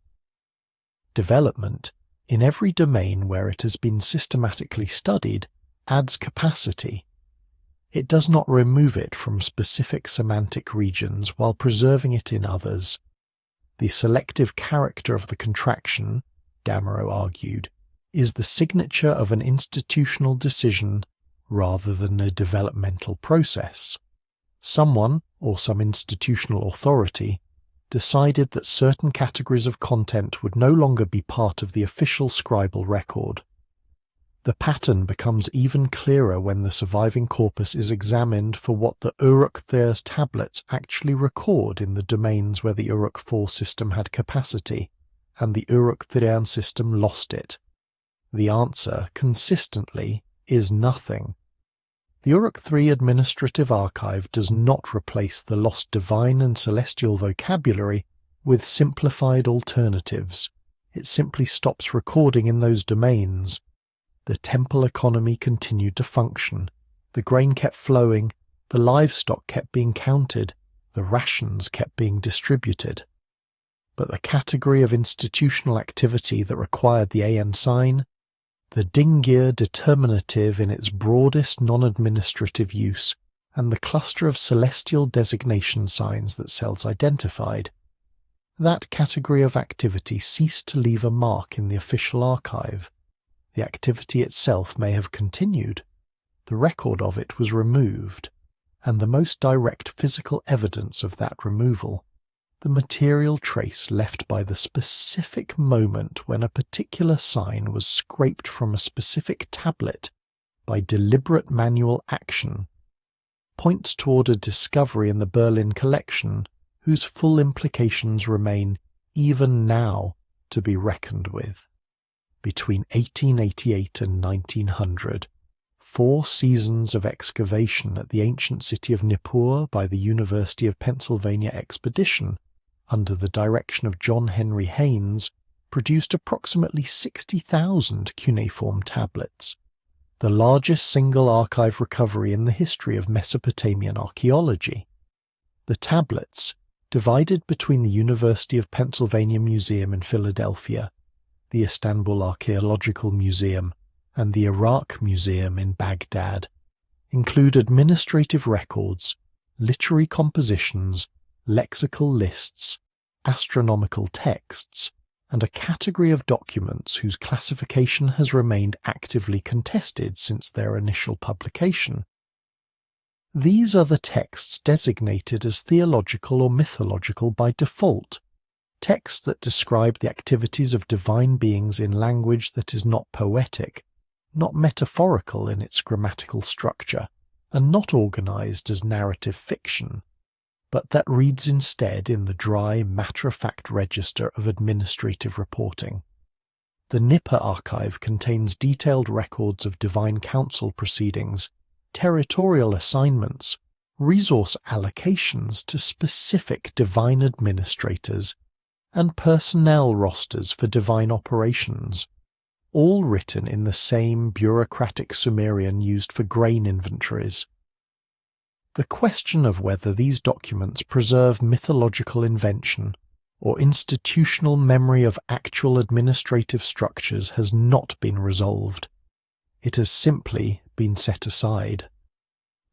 [SPEAKER 1] Development, in every domain where it has been systematically studied, adds capacity. It does not remove it from specific semantic regions while preserving it in others. The selective character of the contraction, Damerow argued, is the signature of an institutional decision rather than a developmental process. Someone, or some institutional authority, decided that certain categories of content would no longer be part of the official scribal record. The pattern becomes even clearer when the surviving corpus is examined for what the Uruk Thayer's tablets actually record in the domains where the Uruk 4 system had capacity, and the Uruk Thayan system lost it. The answer, consistently, is nothing. The Uruk 3 Administrative Archive does not replace the lost divine and celestial vocabulary with simplified alternatives. It simply stops recording in those domains. The temple economy continued to function. The grain kept flowing, the livestock kept being counted, the rations kept being distributed. But the category of institutional activity that required the AN sign, the Dingir determinative in its broadest non-administrative use, and the cluster of celestial designation signs that cells identified, that category of activity ceased to leave a mark in the official archive. The activity itself may have continued. The record of it was removed, and the most direct physical evidence of that removal, the material trace left by the specific moment when a particular sign was scraped from a specific tablet by deliberate manual action, points toward a discovery in the Berlin collection whose full implications remain even now to be reckoned with. Between 1888 and 1900, 4 seasons of excavation at the ancient city of Nippur by the University of Pennsylvania expedition, under the direction of John Henry Haynes, produced approximately 60,000 cuneiform tablets, the largest single archive recovery in the history of Mesopotamian archaeology. The tablets, divided between the University of Pennsylvania Museum in Philadelphia, the Istanbul Archaeological Museum, and the Iraq Museum in Baghdad, include administrative records, literary compositions, lexical lists, astronomical texts, and a category of documents whose classification has remained actively contested since their initial publication. These are the texts designated as theological or mythological by default, texts that describe the activities of divine beings in language that is not poetic, not metaphorical in its grammatical structure, and not organized as narrative fiction, but that reads instead in the dry, matter-of-fact register of administrative reporting. The Nippur archive contains detailed records of divine council proceedings, territorial assignments, resource allocations to specific divine administrators, and personnel rosters for divine operations, all written in the same bureaucratic Sumerian used for grain inventories. The question of whether these documents preserve mythological invention or institutional memory of actual administrative structures has not been resolved. It has simply been set aside.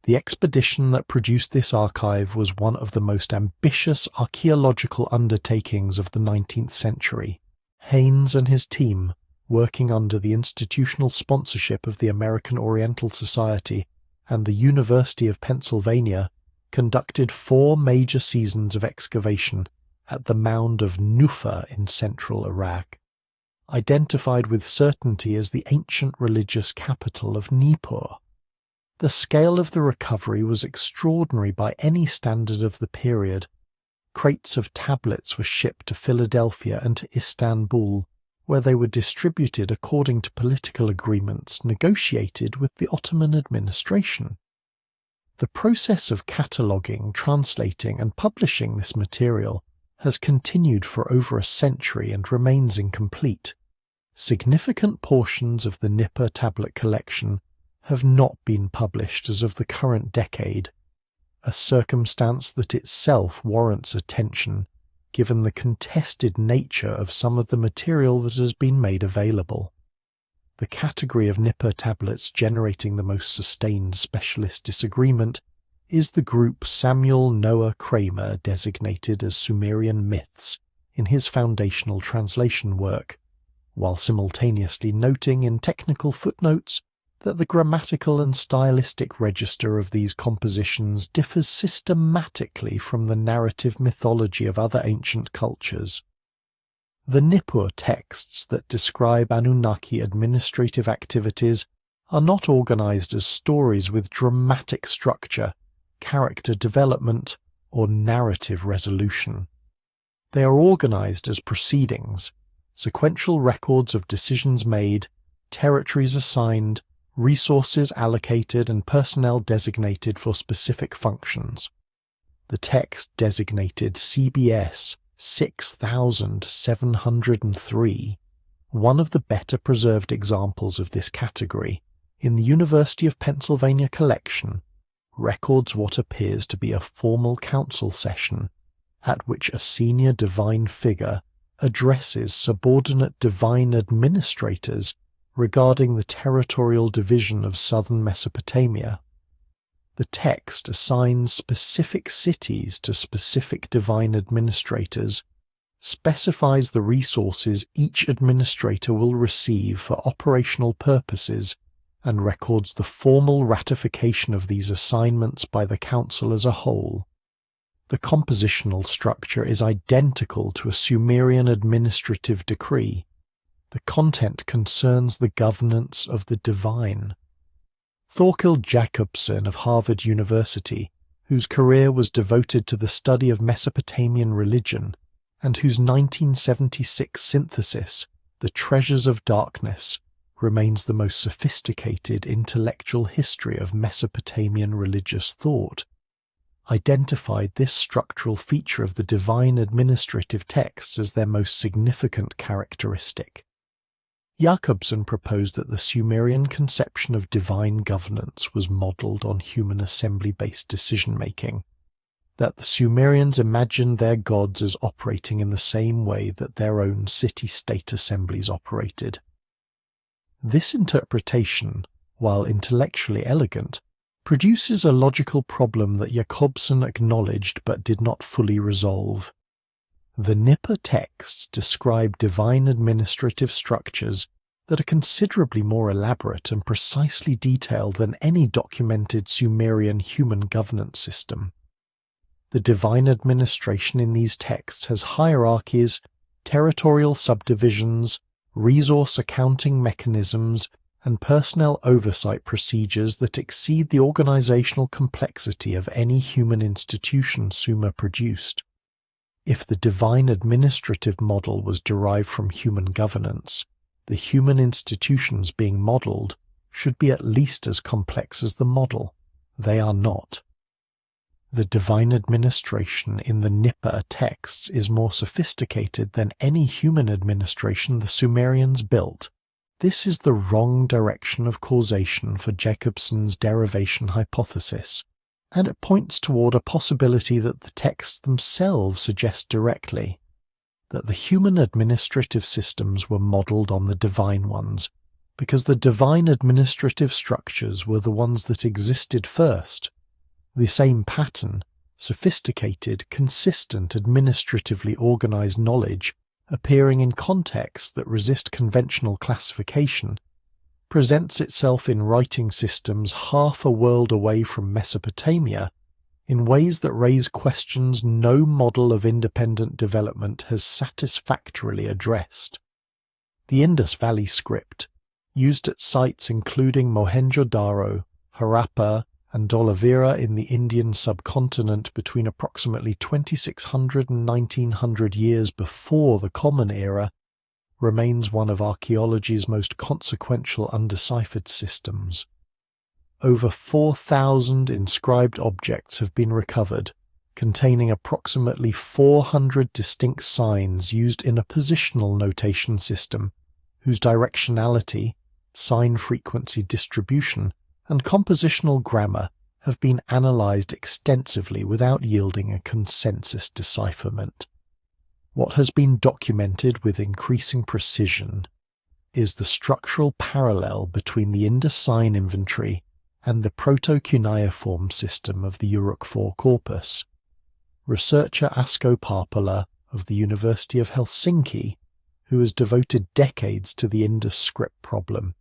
[SPEAKER 1] The expedition that produced this archive was one of the most ambitious archaeological undertakings of the 19th century. Haynes and his team, working under the institutional sponsorship of the American Oriental Society and the University of Pennsylvania, conducted 4 major seasons of excavation at the mound of Nufa in central Iraq, identified with certainty as the ancient religious capital of Nippur. The scale of the recovery was extraordinary by any standard of the period. Crates of tablets were shipped to Philadelphia and to Istanbul, where they were distributed according to political agreements negotiated with the Ottoman administration. The process of cataloguing, translating, and publishing this material has continued for over a century and remains incomplete. Significant portions of the Nippur tablet collection have not been published as of the current decade, a circumstance that itself warrants attention given the contested nature of some of the material that has been made available. The category of Nippur tablets generating the most sustained specialist disagreement is the group Samuel Noah Kramer designated as Sumerian myths in his foundational translation work, while simultaneously noting in technical footnotes that the grammatical and stylistic register of these compositions differs systematically from the narrative mythology of other ancient cultures. The Nippur texts that describe Anunnaki administrative activities are not organized as stories with dramatic structure, character development, or narrative resolution. They are organized as proceedings, sequential records of decisions made, territories assigned, resources allocated, and personnel designated for specific functions. The text designated CBS 6703, one of the better preserved examples of this category, in the University of Pennsylvania collection, records what appears to be a formal council session at which a senior divine figure addresses subordinate divine administrators regarding the territorial division of southern Mesopotamia. The text assigns specific cities to specific divine administrators, specifies the resources each administrator will receive for operational purposes, and records the formal ratification of these assignments by the council as a whole. The compositional structure is identical to a Sumerian administrative decree. The content concerns the governance of the divine. Thorkild Jacobson of Harvard University, whose career was devoted to the study of Mesopotamian religion, and whose 1976 synthesis, The Treasures of Darkness, remains the most sophisticated intellectual history of Mesopotamian religious thought, identified this structural feature of the divine administrative texts as their most significant characteristic. Jacobson proposed that the Sumerian conception of divine governance was modeled on human assembly-based decision-making, that the Sumerians imagined their gods as operating in the same way that their own city-state assemblies operated. This interpretation, while intellectually elegant, produces a logical problem that Jacobson acknowledged but did not fully resolve. The Nippur texts describe divine administrative structures that are considerably more elaborate and precisely detailed than any documented Sumerian human governance system. The divine administration in these texts has hierarchies, territorial subdivisions, resource accounting mechanisms, and personnel oversight procedures that exceed the organizational complexity of any human institution Sumer produced. If the divine administrative model was derived from human governance, the human institutions being modeled should be at least as complex as the model. They are not. The divine administration in the Nippur texts is more sophisticated than any human administration the Sumerians built. This is the wrong direction of causation for Jacobson's derivation hypothesis. and it points toward a possibility that the texts themselves suggest directly, that the human administrative systems were modelled on the divine ones, because the divine administrative structures were the ones that existed first. The same pattern, sophisticated, consistent, administratively organised knowledge appearing in contexts that resist conventional classification, presents itself in writing systems half a world away from Mesopotamia in ways that raise questions no model of independent development has satisfactorily addressed. The Indus Valley script, used at sites including Mohenjo-Daro, Harappa, and Dholavira in the Indian subcontinent between approximately 2600 and 1900 years before the Common Era, remains one of archaeology's most consequential undeciphered systems. Over 4,000 inscribed objects have been recovered, containing approximately 400 distinct signs used in a positional notation system, whose directionality, sign frequency distribution, and compositional grammar have been analysed extensively without yielding a consensus decipherment. What has been documented with increasing precision is the structural parallel between the Indus sign inventory and the proto-cuneiform system of the Uruk-4 corpus. Researcher Asko Parpola of the University of Helsinki, who has devoted decades to the Indus script problem,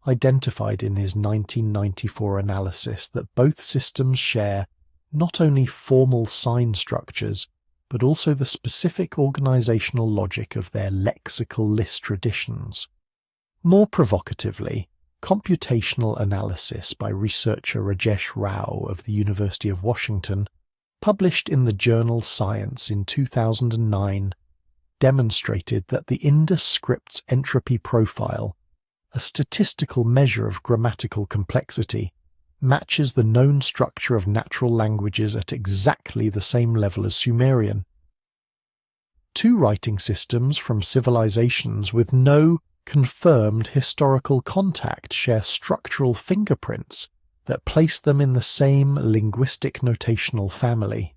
[SPEAKER 1] identified in his 1994 analysis that both systems share not only formal sign structures, but also the specific organizational logic of their lexical list traditions. More provocatively, computational analysis by researcher Rajesh Rao of the University of Washington, published in the journal Science in 2009, demonstrated that the Indus script's entropy profile, a statistical measure of grammatical complexity, matches the known structure of natural languages at exactly the same level as Sumerian. Two writing systems from civilizations with no confirmed historical contact share structural fingerprints that place them in the same linguistic notational family.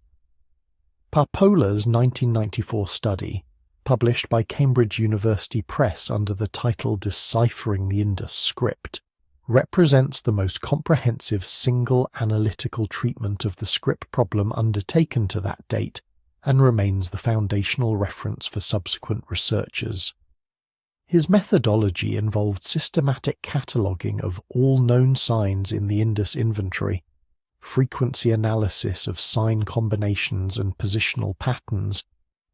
[SPEAKER 1] Parpola's 1994 study, published by Cambridge University Press under the title Deciphering the Indus Script, represents the most comprehensive single analytical treatment of the script problem undertaken to that date and remains the foundational reference for subsequent researchers. His methodology involved systematic cataloguing of all known signs in the Indus inventory, frequency analysis of sign combinations and positional patterns,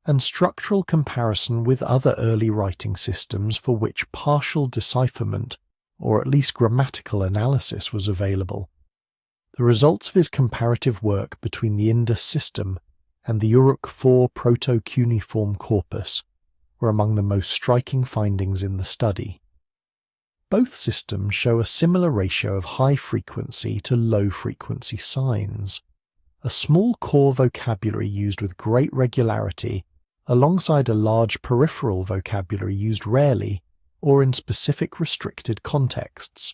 [SPEAKER 1] and structural comparison with other early writing systems for which partial decipherment, or at least grammatical analysis, was available. The results of his comparative work between the Indus system and the Uruk-4 proto-cuneiform corpus were among the most striking findings in the study. Both systems show a similar ratio of high-frequency to low-frequency signs, a small core vocabulary used with great regularity alongside a large peripheral vocabulary used rarely or in specific restricted contexts.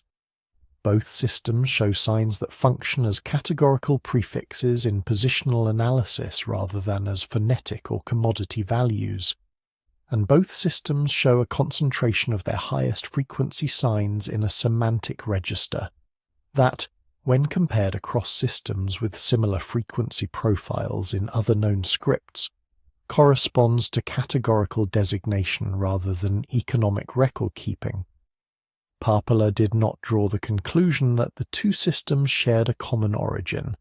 [SPEAKER 1] Both systems show signs that function as categorical prefixes in positional analysis rather than as phonetic or commodity values, and both systems show a concentration of their highest frequency signs in a semantic register that, when compared across systems with similar frequency profiles in other known scripts, corresponds to categorical designation rather than economic record-keeping. Parpola did not draw the conclusion that the two systems shared a common origin.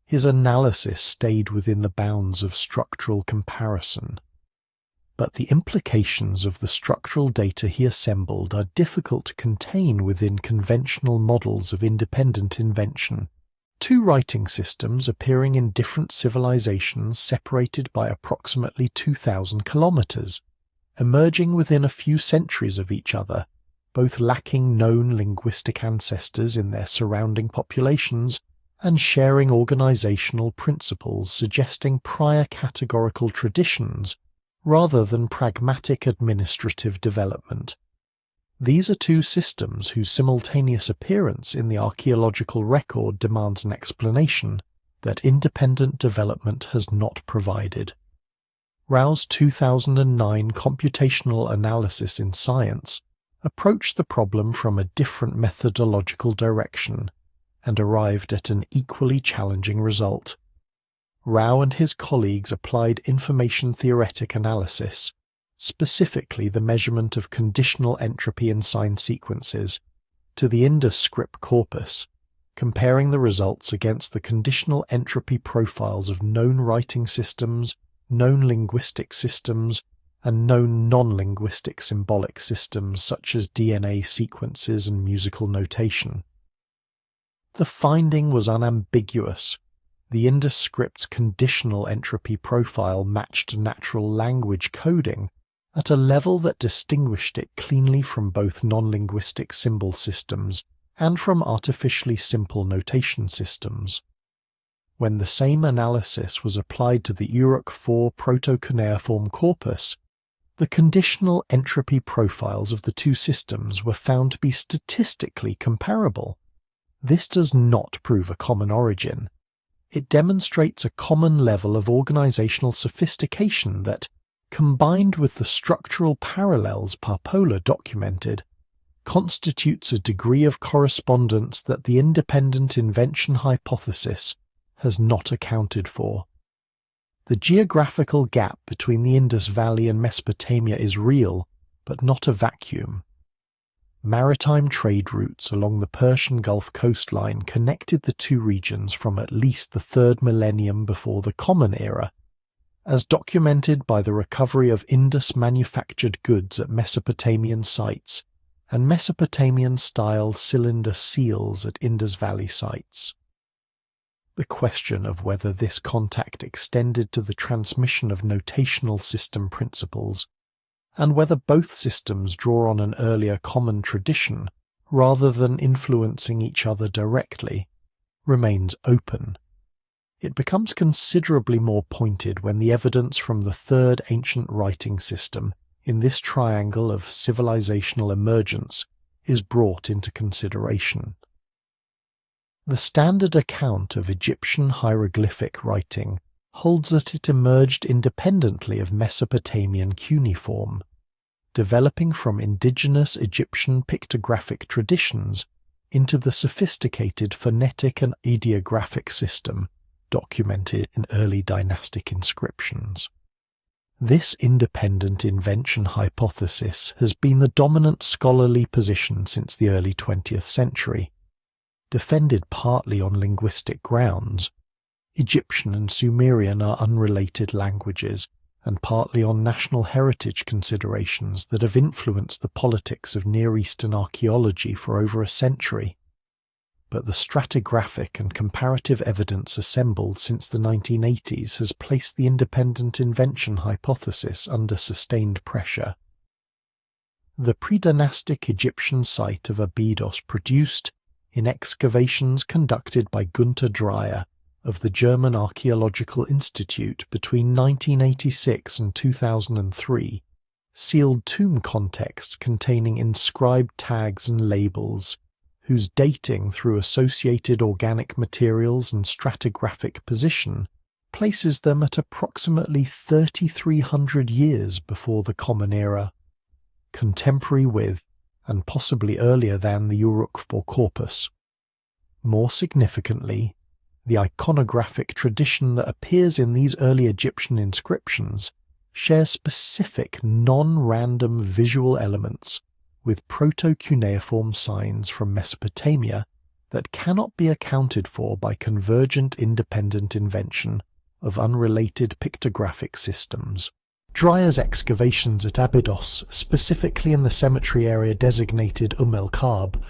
[SPEAKER 1] His analysis stayed within the bounds of structural comparison. But the implications of the structural data he assembled are difficult to contain within conventional models of independent invention. Two writing systems appearing in different civilizations separated by approximately 2,000 kilometers, emerging within a few centuries of each other, both lacking known linguistic ancestors in their surrounding populations and sharing organizational principles suggesting prior categorical traditions rather than pragmatic administrative development. These are two systems whose simultaneous appearance in the archaeological record demands an explanation, that independent development has not provided. Rao's 2009 computational analysis in science approached the problem from a different methodological direction and arrived at an equally challenging result. Rao and his colleagues applied information theoretic analysis, specifically the measurement of conditional entropy in sign sequences, to the Indus script corpus, comparing the results against the conditional entropy profiles of known writing systems, known linguistic systems, and known non-linguistic symbolic systems such as DNA sequences and musical notation. The finding was unambiguous. The Indus script's conditional entropy profile matched natural language coding at a level that distinguished it cleanly from both non-linguistic symbol systems and from artificially simple notation systems. When the same analysis was applied to the Uruk-4 proto-cuneiform corpus, the conditional entropy profiles of the two systems were found to be statistically comparable. This does not prove a common origin. It demonstrates a common level of organizational sophistication that, combined with the structural parallels Parpola documented, constitutes a degree of correspondence that the independent invention hypothesis has not accounted for. The geographical gap between the Indus Valley and Mesopotamia is real, but not a vacuum. Maritime trade routes along the Persian Gulf coastline connected the two regions from at least the 3rd millennium before the Common Era, as documented by the recovery of Indus-manufactured goods at Mesopotamian sites and Mesopotamian-style cylinder seals at Indus Valley sites. The question of whether this contact extended to the transmission of notational system principles, and whether both systems draw on an earlier common tradition rather than influencing each other directly, remains open. It becomes considerably more pointed when the evidence from the third ancient writing system in this triangle of civilizational emergence is brought into consideration. The standard account of Egyptian hieroglyphic writing holds that it emerged independently of Mesopotamian cuneiform, developing from indigenous Egyptian pictographic traditions into the sophisticated phonetic and ideographic system documented in early dynastic inscriptions. This independent invention hypothesis has been the dominant scholarly position since the early 20th century. Defended partly on linguistic grounds, Egyptian and Sumerian are unrelated languages, and partly on national heritage considerations that have influenced the politics of Near Eastern archaeology for over a century. But the stratigraphic and comparative evidence assembled since the 1980s has placed the independent invention hypothesis under sustained pressure. The pre-dynastic Egyptian site of Abydos produced, in excavations conducted by Günter Dreyer of the German Archaeological Institute between 1986 and 2003, sealed tomb contexts containing inscribed tags and labels, whose dating through associated organic materials and stratigraphic position places them at approximately 3,300 years before the Common Era, contemporary with and possibly earlier than the Uruk-4 corpus. More significantly, the iconographic tradition that appears in these early Egyptian inscriptions shares specific non-random visual elements with proto-cuneiform signs from Mesopotamia that cannot be accounted for by convergent independent invention of unrelated pictographic systems. Dreyer's excavations at Abydos, specifically in the cemetery area designated el-Kab,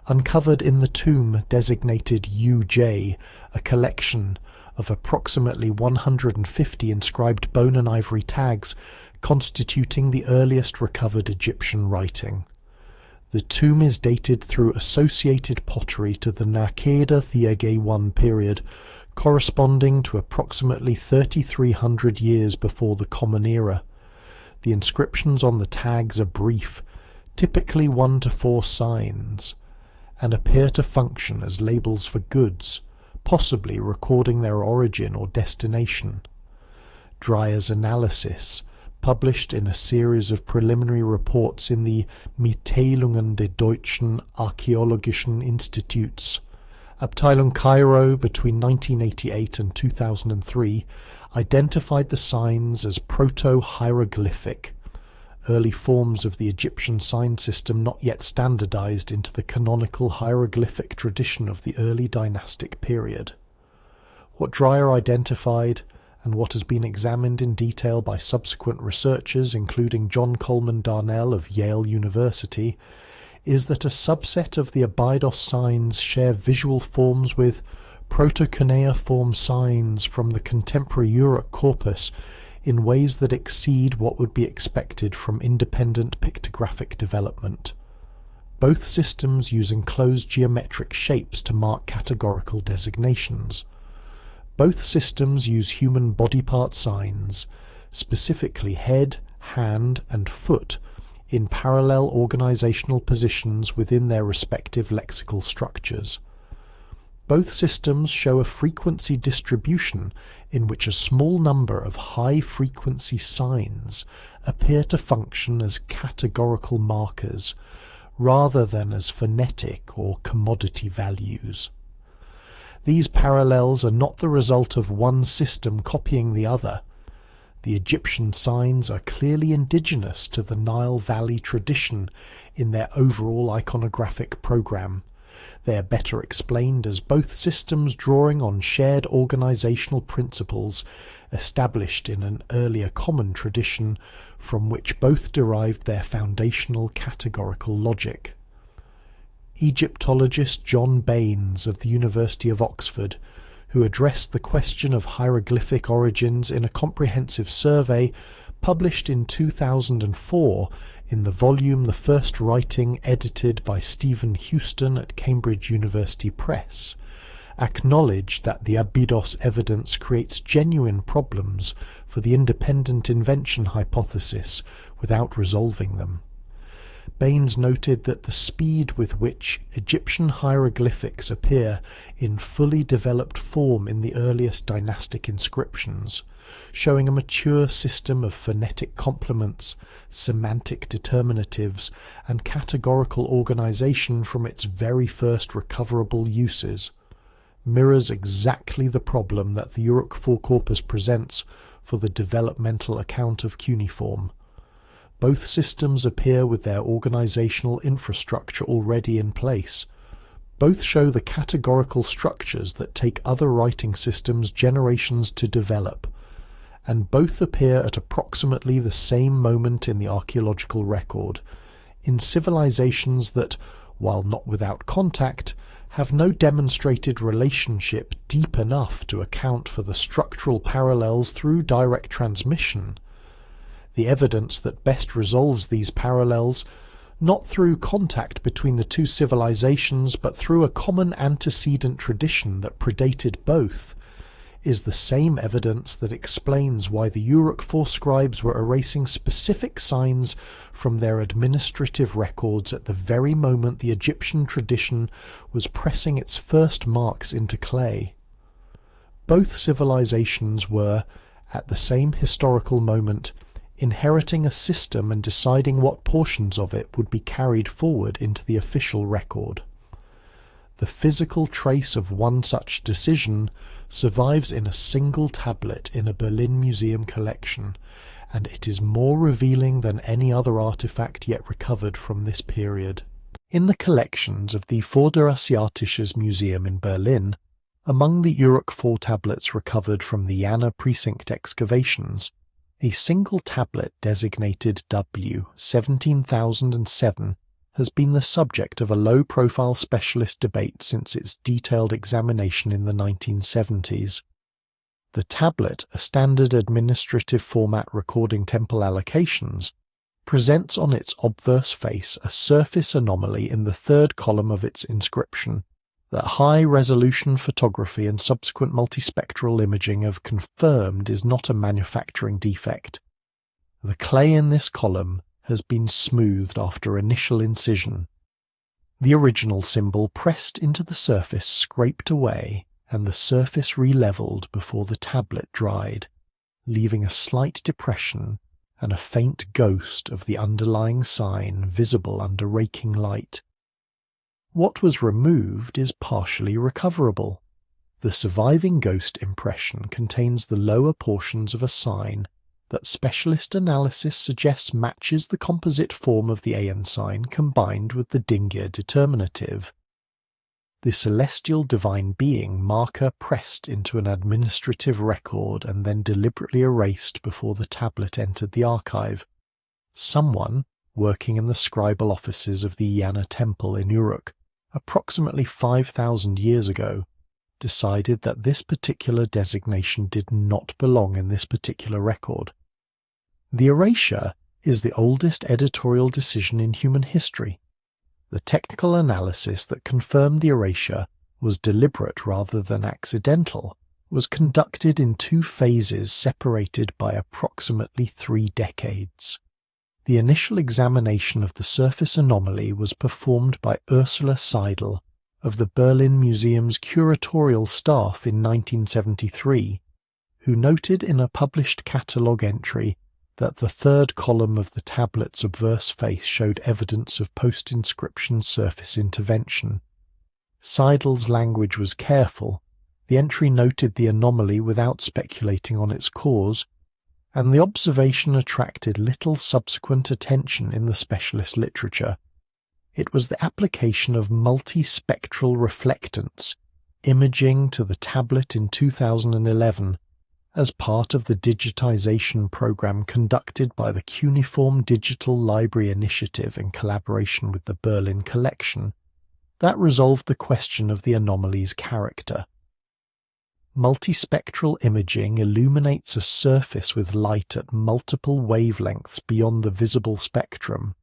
[SPEAKER 1] uncovered in the tomb designated UJ a collection of approximately 150 inscribed bone and ivory tags constituting the earliest recovered Egyptian writing. The tomb is dated through associated pottery to the Naqada Thiege I period, corresponding to approximately 3,300 years before the Common Era. The inscriptions on the tags are brief, typically 1 to 4 signs, and appear to function as labels for goods, possibly recording their origin or destination. Dreyer's analysis, published in a series of preliminary reports in the Mitteilungen des Deutschen Archäologischen Instituts, Abteilung Cairo, between 1988 and 2003, identified the signs as proto-hieroglyphic, early forms of the Egyptian sign system not yet standardized into the canonical hieroglyphic tradition of the early dynastic period. What Dreyer identified, and what has been examined in detail by subsequent researchers including John Coleman Darnell of Yale University, is that a subset of the Abydos signs share visual forms with proto-cuneiform signs from the contemporary Uruk corpus in ways that exceed what would be expected from independent pictographic development. Both systems use enclosed geometric shapes to mark categorical designations. Both systems use human body part signs, specifically head, hand, and foot, in parallel organizational positions within their respective lexical structures. Both systems show a frequency distribution in which a small number of high-frequency signs appear to function as categorical markers, rather than as phonetic or commodity values. These parallels are not the result of one system copying the other. The Egyptian signs are clearly indigenous to the Nile Valley tradition in their overall iconographic program. They are better explained as both systems drawing on shared organizational principles established in an earlier common tradition from which both derived their foundational categorical logic. Egyptologist John Baines of the University of Oxford, who addressed the question of hieroglyphic origins in a comprehensive survey published in 2004 in the volume The First Writing, edited by Stephen Houston at Cambridge University Press, acknowledged that the Abydos evidence creates genuine problems for the independent invention hypothesis without resolving them. Baines noted that the speed with which Egyptian hieroglyphics appear in fully developed form in the earliest dynastic inscriptions, showing a mature system of phonetic complements, semantic determinatives, and categorical organization from its very first recoverable uses, mirrors exactly the problem that the Uruk-4 corpus presents for the developmental account of cuneiform. Both systems appear with their organizational infrastructure already in place. Both show the categorical structures that take other writing systems generations to develop, and both appear at approximately the same moment in the archaeological record, in civilizations that, while not without contact, have no demonstrated relationship deep enough to account for the structural parallels through direct transmission. The evidence that best resolves these parallels, not through contact between the two civilizations but through a common antecedent tradition that predated both, is the same evidence that explains why the Uruk-4 scribes were erasing specific signs from their administrative records at the very moment the Egyptian tradition was pressing its first marks into clay. Both civilizations were, at the same historical moment, inheriting a system and deciding what portions of it would be carried forward into the official record. The physical trace of one such decision survives in a single tablet in a Berlin Museum collection, and it is more revealing than any other artifact yet recovered from this period. In the collections of the Vorderasiatisches Museum in Berlin, among the Uruk-4 tablets recovered from the Jana precinct excavations, a single tablet designated W 17007 has been the subject of a low-profile specialist debate since its detailed examination in the 1970s. The tablet, a standard administrative format recording temple allocations, presents on its obverse face a surface anomaly in the third column of its inscription that high-resolution photography and subsequent multispectral imaging have confirmed is not a manufacturing defect. The clay in this column has been smoothed after initial incision. The original symbol pressed into the surface scraped away, and the surface re-leveled before the tablet dried, leaving a slight depression and a faint ghost of the underlying sign visible under raking light. What was removed is partially recoverable. The surviving ghost impression contains the lower portions of a sign that specialist analysis suggests matches the composite form of the AN sign combined with the Dingir determinative. The celestial divine being marker pressed into an administrative record and then deliberately erased before the tablet entered the archive. Someone, working in the scribal offices of the Iana temple in Uruk, approximately 5,000 years ago, decided that this particular designation did not belong in this particular record. The erasure is the oldest editorial decision in human history. The technical analysis that confirmed the erasure was deliberate rather than accidental was conducted in 2 phases separated by approximately 3 decades. The initial examination of the surface anomaly was performed by Ursula Seidel of the Berlin Museum's curatorial staff in 1973, who noted in a published catalogue entry that the 3rd column of the tablet's obverse face showed evidence of post-inscription surface intervention. Seidel's language was careful. The entry noted the anomaly without speculating on its cause, and the observation attracted little subsequent attention in the specialist literature. It was the application of multispectral reflectance imaging to the tablet in 2011 as part of the digitization program conducted by the Cuneiform Digital Library Initiative in collaboration with the Berlin Collection that resolved the question of the anomaly's character. Multispectral imaging illuminates a surface with light at multiple wavelengths beyond the visible spectrum,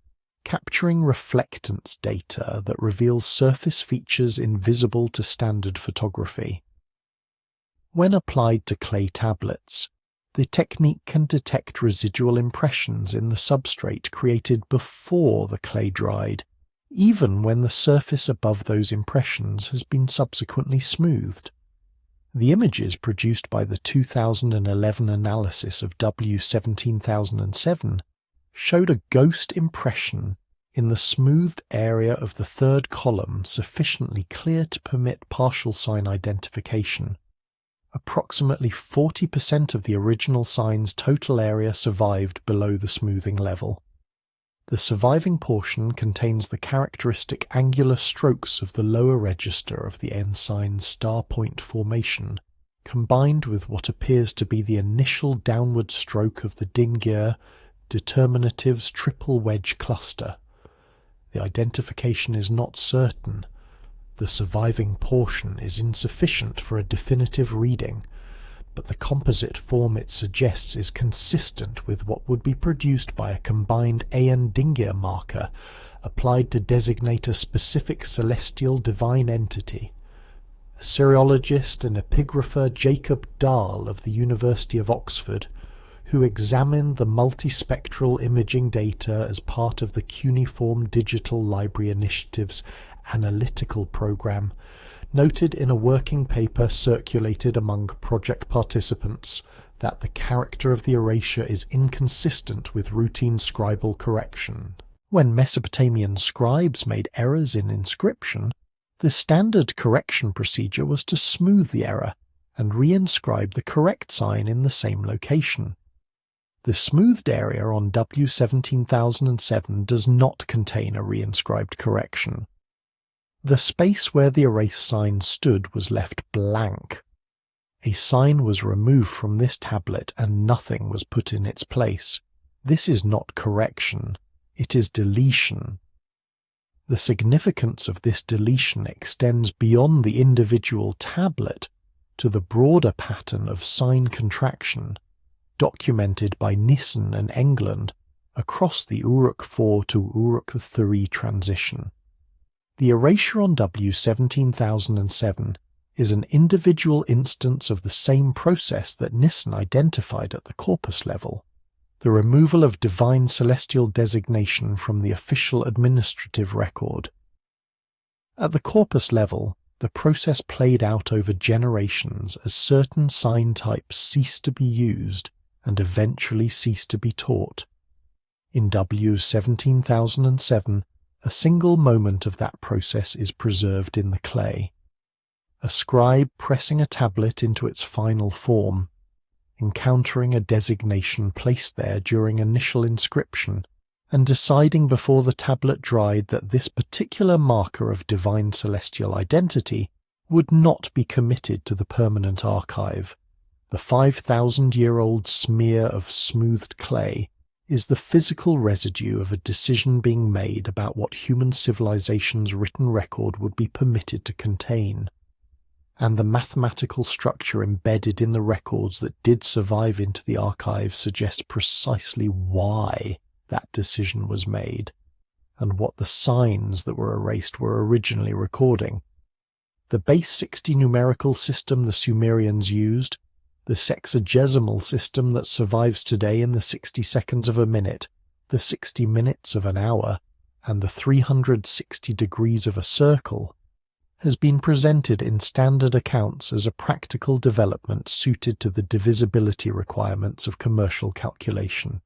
[SPEAKER 1] capturing reflectance data that reveals surface features invisible to standard photography. When applied to clay tablets, the technique can detect residual impressions in the substrate created before the clay dried, even when the surface above those impressions has been subsequently smoothed. The images produced by the 2011 analysis of W17007 showed a ghost impression in the smoothed area of the 3rd column sufficiently clear to permit partial sign identification. Approximately 40% of the original sign's total area survived below the smoothing level. The surviving portion contains the characteristic angular strokes of the lower register of the N sign's star point formation, combined with what appears to be the initial downward stroke of the Dingir determinative's triple wedge cluster. The identification is not certain. The surviving portion is insufficient for a definitive reading, but the composite form it suggests is consistent with what would be produced by a combined AN Dingir marker applied to designate a specific celestial divine entity. Assyriologist and epigrapher Jacob Dahl of the University of Oxford, who examined the multispectral imaging data as part of the Cuneiform Digital Library Initiative's analytical program, noted in a working paper circulated among project participants that the character of the erasure is inconsistent with routine scribal correction. When Mesopotamian scribes made errors in inscription, the standard correction procedure was to smooth the error and reinscribe the correct sign in the same location. The smoothed area on W17007 does not contain a reinscribed correction. The space where the erased sign stood was left blank. A sign was removed from this tablet and nothing was put in its place. This is not correction, it is deletion. The significance of this deletion extends beyond the individual tablet to the broader pattern of sign contraction, documented by Nissen and England across the Uruk IV to Uruk III transition. The erasure on W17007 is an individual instance of the same process that Nissen identified at the corpus level, the removal of divine celestial designation from the official administrative record. At the corpus level, the process played out over generations as certain sign types ceased to be used and eventually ceased to be taught. In W17007, a single moment of that process is preserved in the clay. A scribe pressing a tablet into its final form, encountering a designation placed there during initial inscription, and deciding before the tablet dried that this particular marker of divine celestial identity would not be committed to the permanent archive. The 5,000-year-old smear of smoothed clay is the physical residue of a decision being made about what human civilization's written record would be permitted to contain. And the mathematical structure embedded in the records that did survive into the archive suggests precisely why that decision was made, and what the signs that were erased were originally recording. The base 60 numerical system the Sumerians used, the sexagesimal system that survives today in the 60 seconds of a minute, the 60 minutes of an hour, and the 360 degrees of a circle, has been presented in standard accounts as a practical development suited to the divisibility requirements of commercial calculation.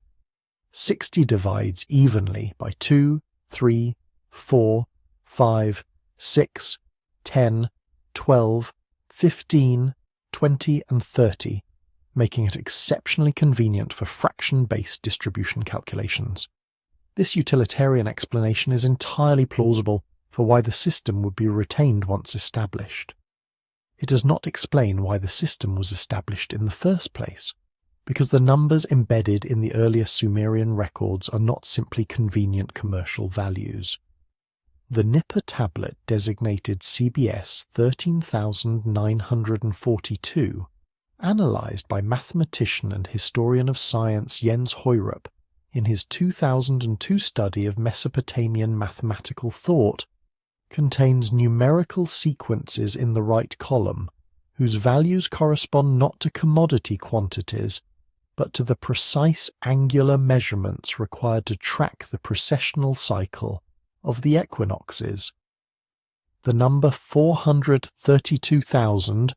[SPEAKER 1] 60 divides evenly by 2, 3, 4, 5, 6, 10, 12, 15, 20, and 30, making it exceptionally convenient for fraction-based distribution calculations. This utilitarian explanation is entirely plausible for why the system would be retained once established. It does not explain why the system was established in the first place, because the numbers embedded in the earlier Sumerian records are not simply convenient commercial values. The Nippur tablet designated CBS 13942, analyzed by mathematician and historian of science Jens Heurup in his 2002 study of Mesopotamian mathematical thought, contains numerical sequences in the right column, whose values correspond not to commodity quantities, but to the precise angular measurements required to track the precessional cycle of the equinoxes. The number 432,000,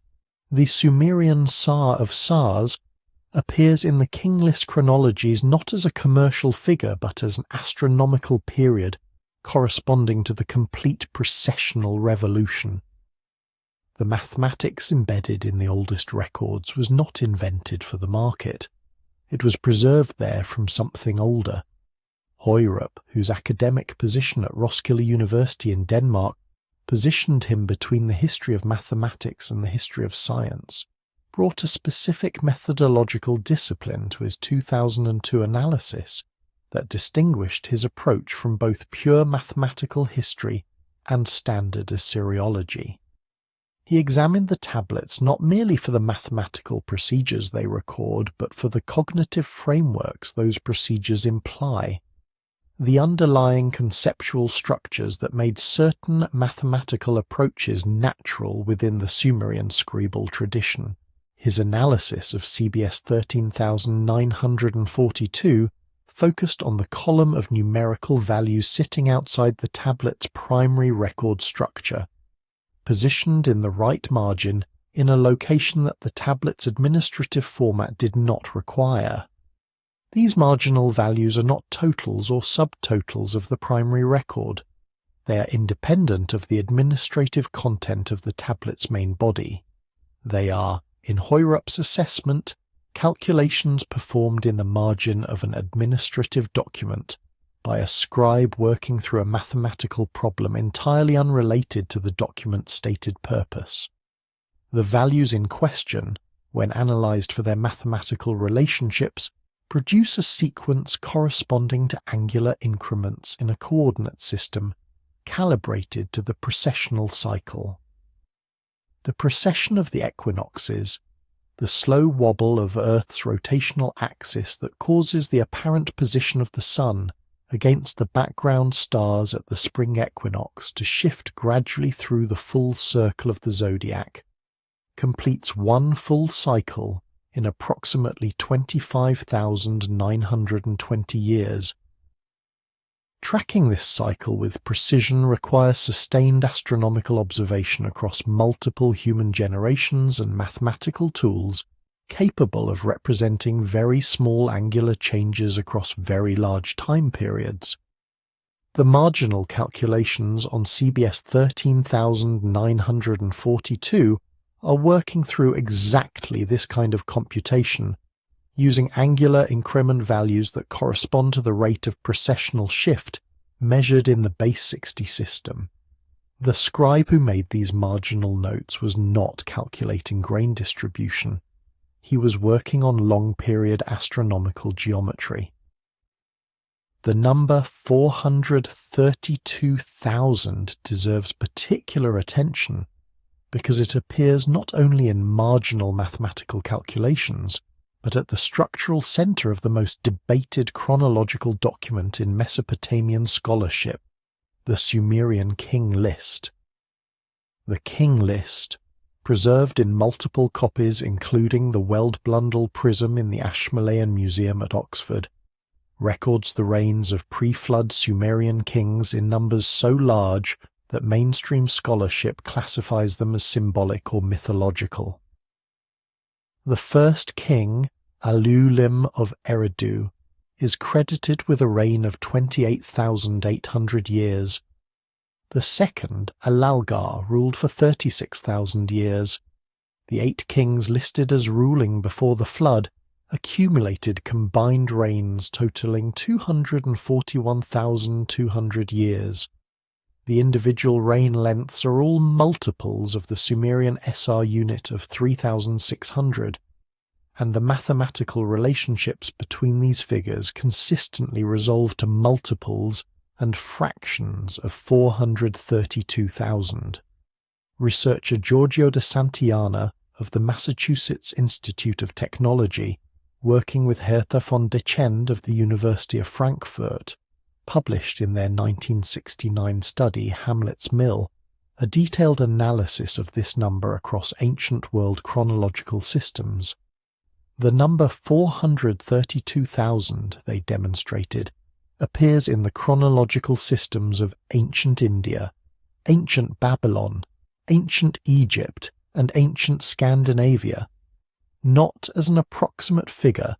[SPEAKER 1] the Sumerian Sar of Sars, appears in the king list chronologies not as a commercial figure but as an astronomical period corresponding to the complete precessional revolution. The mathematics embedded in the oldest records was not invented for the market. It was preserved there from something older. Heurup, whose academic position at Roskilde University in Denmark positioned him between the history of mathematics and the history of science, brought a specific methodological discipline to his 2002 analysis that distinguished his approach from both pure mathematical history and standard Assyriology. He examined the tablets not merely for the mathematical procedures they record, but for the cognitive frameworks those procedures imply, the underlying conceptual structures that made certain mathematical approaches natural within the Sumerian scribal tradition. His analysis of CBS 13942 focused on the column of numerical values sitting outside the tablet's primary record structure, positioned in the right margin in a location that the tablet's administrative format did not require. These marginal values are not totals or subtotals of the primary record. They are independent of the administrative content of the tablet's main body. They are, in Heurup's assessment, calculations performed in the margin of an administrative document by a scribe working through a mathematical problem entirely unrelated to the document's stated purpose. The values in question, when analyzed for their mathematical relationships, produce a sequence corresponding to angular increments in a coordinate system calibrated to the precessional cycle. The precession of the equinoxes, the slow wobble of Earth's rotational axis that causes the apparent position of the Sun against the background stars at the spring equinox to shift gradually through the full circle of the zodiac, completes one full cycle in approximately 25,920 years. Tracking this cycle with precision requires sustained astronomical observation across multiple human generations and mathematical tools capable of representing very small angular changes across very large time periods. The marginal calculations on CBS 13942 are working through exactly this kind of computation, using angular increment values that correspond to the rate of precessional shift measured in the base 60 system. The scribe who made these marginal notes was not calculating grain distribution. He was working on long-period astronomical geometry. The number 432,000 deserves particular attention because it appears not only in marginal mathematical calculations, but at the structural center of the most debated chronological document in Mesopotamian scholarship, the Sumerian King List. The King List, preserved in multiple copies including the Weld-Blundell Prism in the Ashmolean Museum at Oxford, records the reigns of pre-flood Sumerian kings in numbers so large that mainstream scholarship classifies them as symbolic or mythological. The first king, Alulim of Eridu, is credited with a reign of 28,800 years. The second, Alalgar, ruled for 36,000 years. The 8 kings listed as ruling before the flood accumulated combined reigns totaling 241,200 years. The individual reign lengths are all multiples of the Sumerian SR unit of 3,600, and the mathematical relationships between these figures consistently resolve to multiples and fractions of 432,000. Researcher Giorgio de Santillana of the Massachusetts Institute of Technology, working with Hertha von Dechend of the University of Frankfurt, published in their 1969 study Hamlet's Mill a detailed analysis of this number across ancient world chronological systems. The number 432,000, they demonstrated, appears in the chronological systems of ancient India, ancient Babylon, ancient Egypt, and ancient Scandinavia, not as an approximate figure,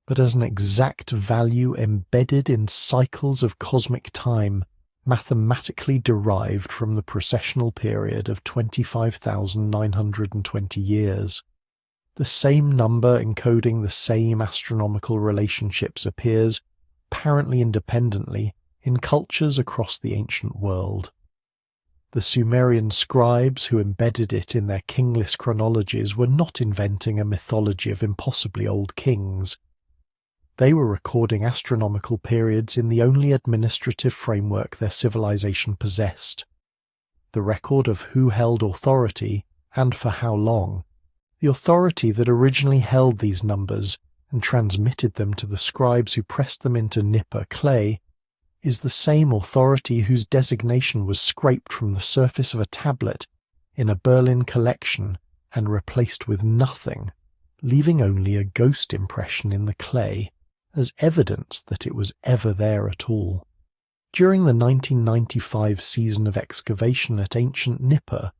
[SPEAKER 1] but as an exact value embedded in cycles of cosmic time, mathematically derived from the precessional period of 25,920 years. The same number encoding the same astronomical relationships appears, apparently independently, in cultures across the ancient world. The Sumerian scribes who embedded it in their kingless chronologies were not inventing a mythology of impossibly old kings. They were recording astronomical periods in the only administrative framework their civilization possessed: the record of who held authority and for how long. The authority that originally held these numbers and transmitted them to the scribes who pressed them into Nippur clay is the same authority whose designation was scraped from the surface of a tablet in a Berlin collection and replaced with nothing, leaving only a ghost impression in the clay as evidence that it was ever there at all. During the 1995 season of excavation at ancient Nippur,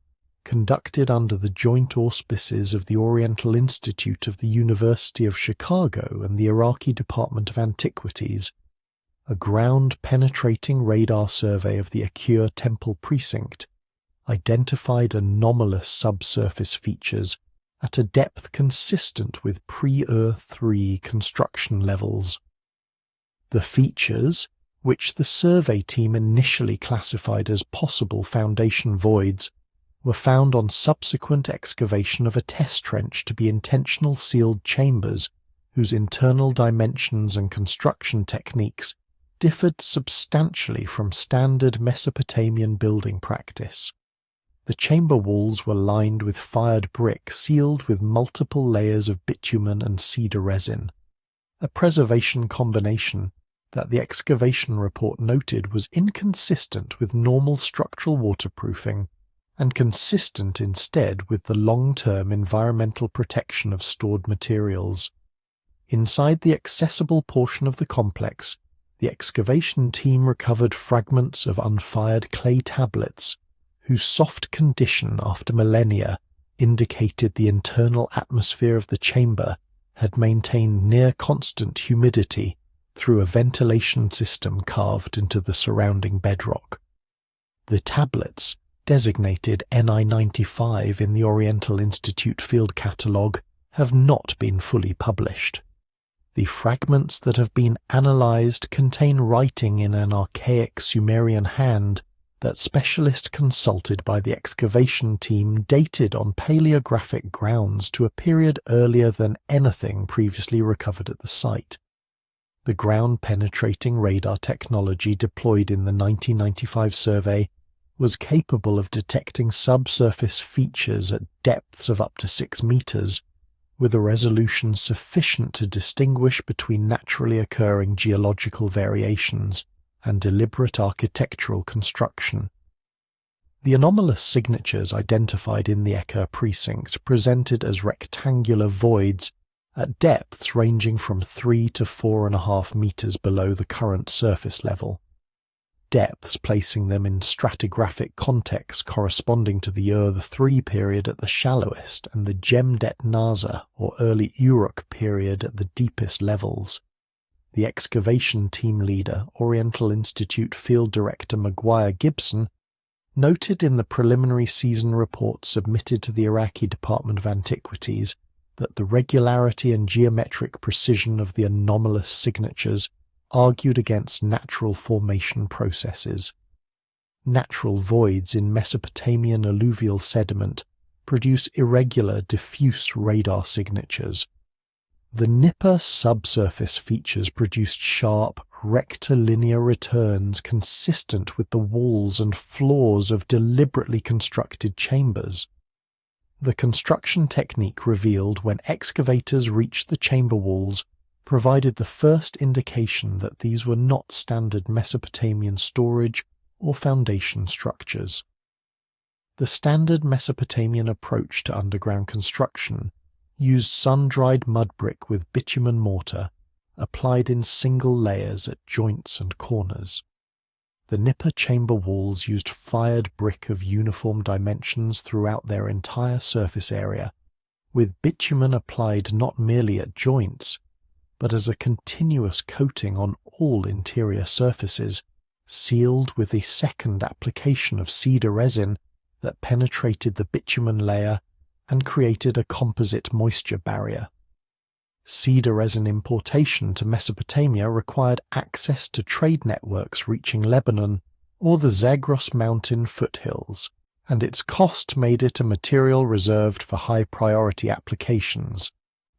[SPEAKER 1] conducted under the joint auspices of the Oriental Institute of the University of Chicago and the Iraqi Department of Antiquities, a ground-penetrating radar survey of the Akur Temple precinct identified anomalous subsurface features at a depth consistent with pre-Earth 3 construction levels. The features, which the survey team initially classified as possible foundation voids, were found on subsequent excavation of a test trench to be intentional sealed chambers whose internal dimensions and construction techniques differed substantially from standard Mesopotamian building practice. The chamber walls were lined with fired brick sealed with multiple layers of bitumen and cedar resin, a preservation combination that the excavation report noted was inconsistent with normal structural waterproofing and consistent instead with the long-term environmental protection of stored materials. Inside the accessible portion of the complex, the excavation team recovered fragments of unfired clay tablets whose soft condition after millennia indicated the internal atmosphere of the chamber had maintained near constant humidity through a ventilation system carved into the surrounding bedrock. The tablets, designated Ni-95 in the Oriental Institute Field Catalogue, have not been fully published. The fragments that have been analysed contain writing in an archaic Sumerian hand that specialists consulted by the excavation team dated on paleographic grounds to a period earlier than anything previously recovered at the site. The ground-penetrating radar technology deployed in the 1995 survey was capable of detecting subsurface features at depths of up to 6 meters, with a resolution sufficient to distinguish between naturally occurring geological variations and deliberate architectural construction. The anomalous signatures identified in the Ecker precinct presented as rectangular voids at depths ranging from 3 to 4.5 meters below the current surface level, depths placing them in stratigraphic context corresponding to the Ur III period at the shallowest and the Jemdet Nasa or early Uruk period at the deepest levels. The excavation team leader, Oriental Institute Field Director Maguire Gibson, noted in the preliminary season report submitted to the Iraqi Department of Antiquities that the regularity and geometric precision of the anomalous signatures argued against natural formation processes. Natural voids in Mesopotamian alluvial sediment produce irregular, diffuse radar signatures. The Nippur subsurface features produced sharp, rectilinear returns consistent with the walls and floors of deliberately constructed chambers. The construction technique revealed when excavators reached the chamber walls provided the first indication that these were not standard Mesopotamian storage or foundation structures. The standard Mesopotamian approach to underground construction used sun-dried mud brick with bitumen mortar, applied in single layers at joints and corners. The Nippur chamber walls used fired brick of uniform dimensions throughout their entire surface area, with bitumen applied not merely at joints, but as a continuous coating on all interior surfaces, sealed with a second application of cedar resin that penetrated the bitumen layer and created a composite moisture barrier. Cedar resin importation to Mesopotamia required access to trade networks reaching Lebanon or the Zagros mountain foothills, and its cost made it a material reserved for high-priority applications.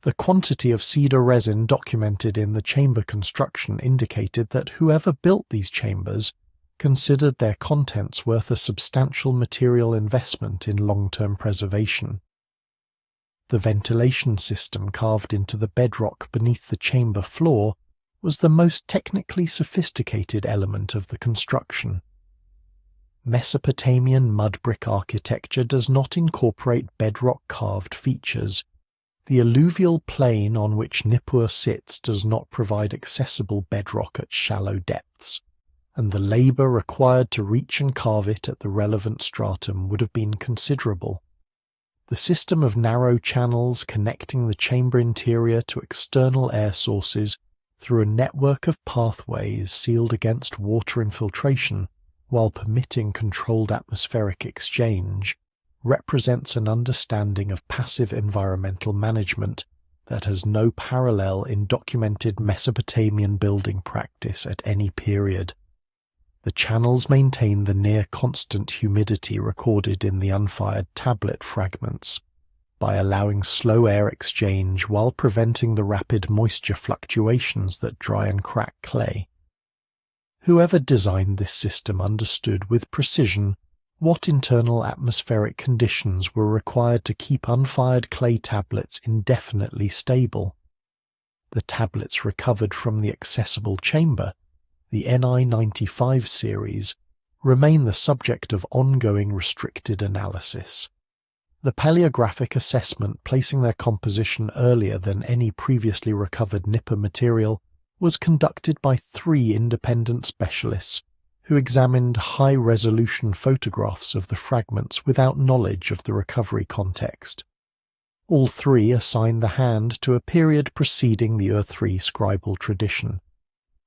[SPEAKER 1] The quantity of cedar resin documented in the chamber construction indicated that whoever built these chambers considered their contents worth a substantial material investment in long-term preservation. The ventilation system carved into the bedrock beneath the chamber floor was the most technically sophisticated element of the construction. Mesopotamian mud brick architecture does not incorporate bedrock-carved features. The alluvial plain on which Nippur sits does not provide accessible bedrock at shallow depths, and the labour required to reach and carve it at the relevant stratum would have been considerable. The system of narrow channels connecting the chamber interior to external air sources through a network of pathways sealed against water infiltration while permitting controlled atmospheric exchange represents an understanding of passive environmental management that has no parallel in documented Mesopotamian building practice at any period. The channels maintain the near-constant humidity recorded in the unfired tablet fragments by allowing slow air exchange while preventing the rapid moisture fluctuations that dry and crack clay. Whoever designed this system understood with precision what internal atmospheric conditions were required to keep unfired clay tablets indefinitely stable. The tablets recovered from the accessible chamber, the Ni-95 series, remain the subject of ongoing restricted analysis. The paleographic assessment placing their composition earlier than any previously recovered Nippur material was conducted by 3 independent specialists who examined high-resolution photographs of the fragments without knowledge of the recovery context. All 3 assigned the hand to a period preceding the Ur-3 scribal tradition,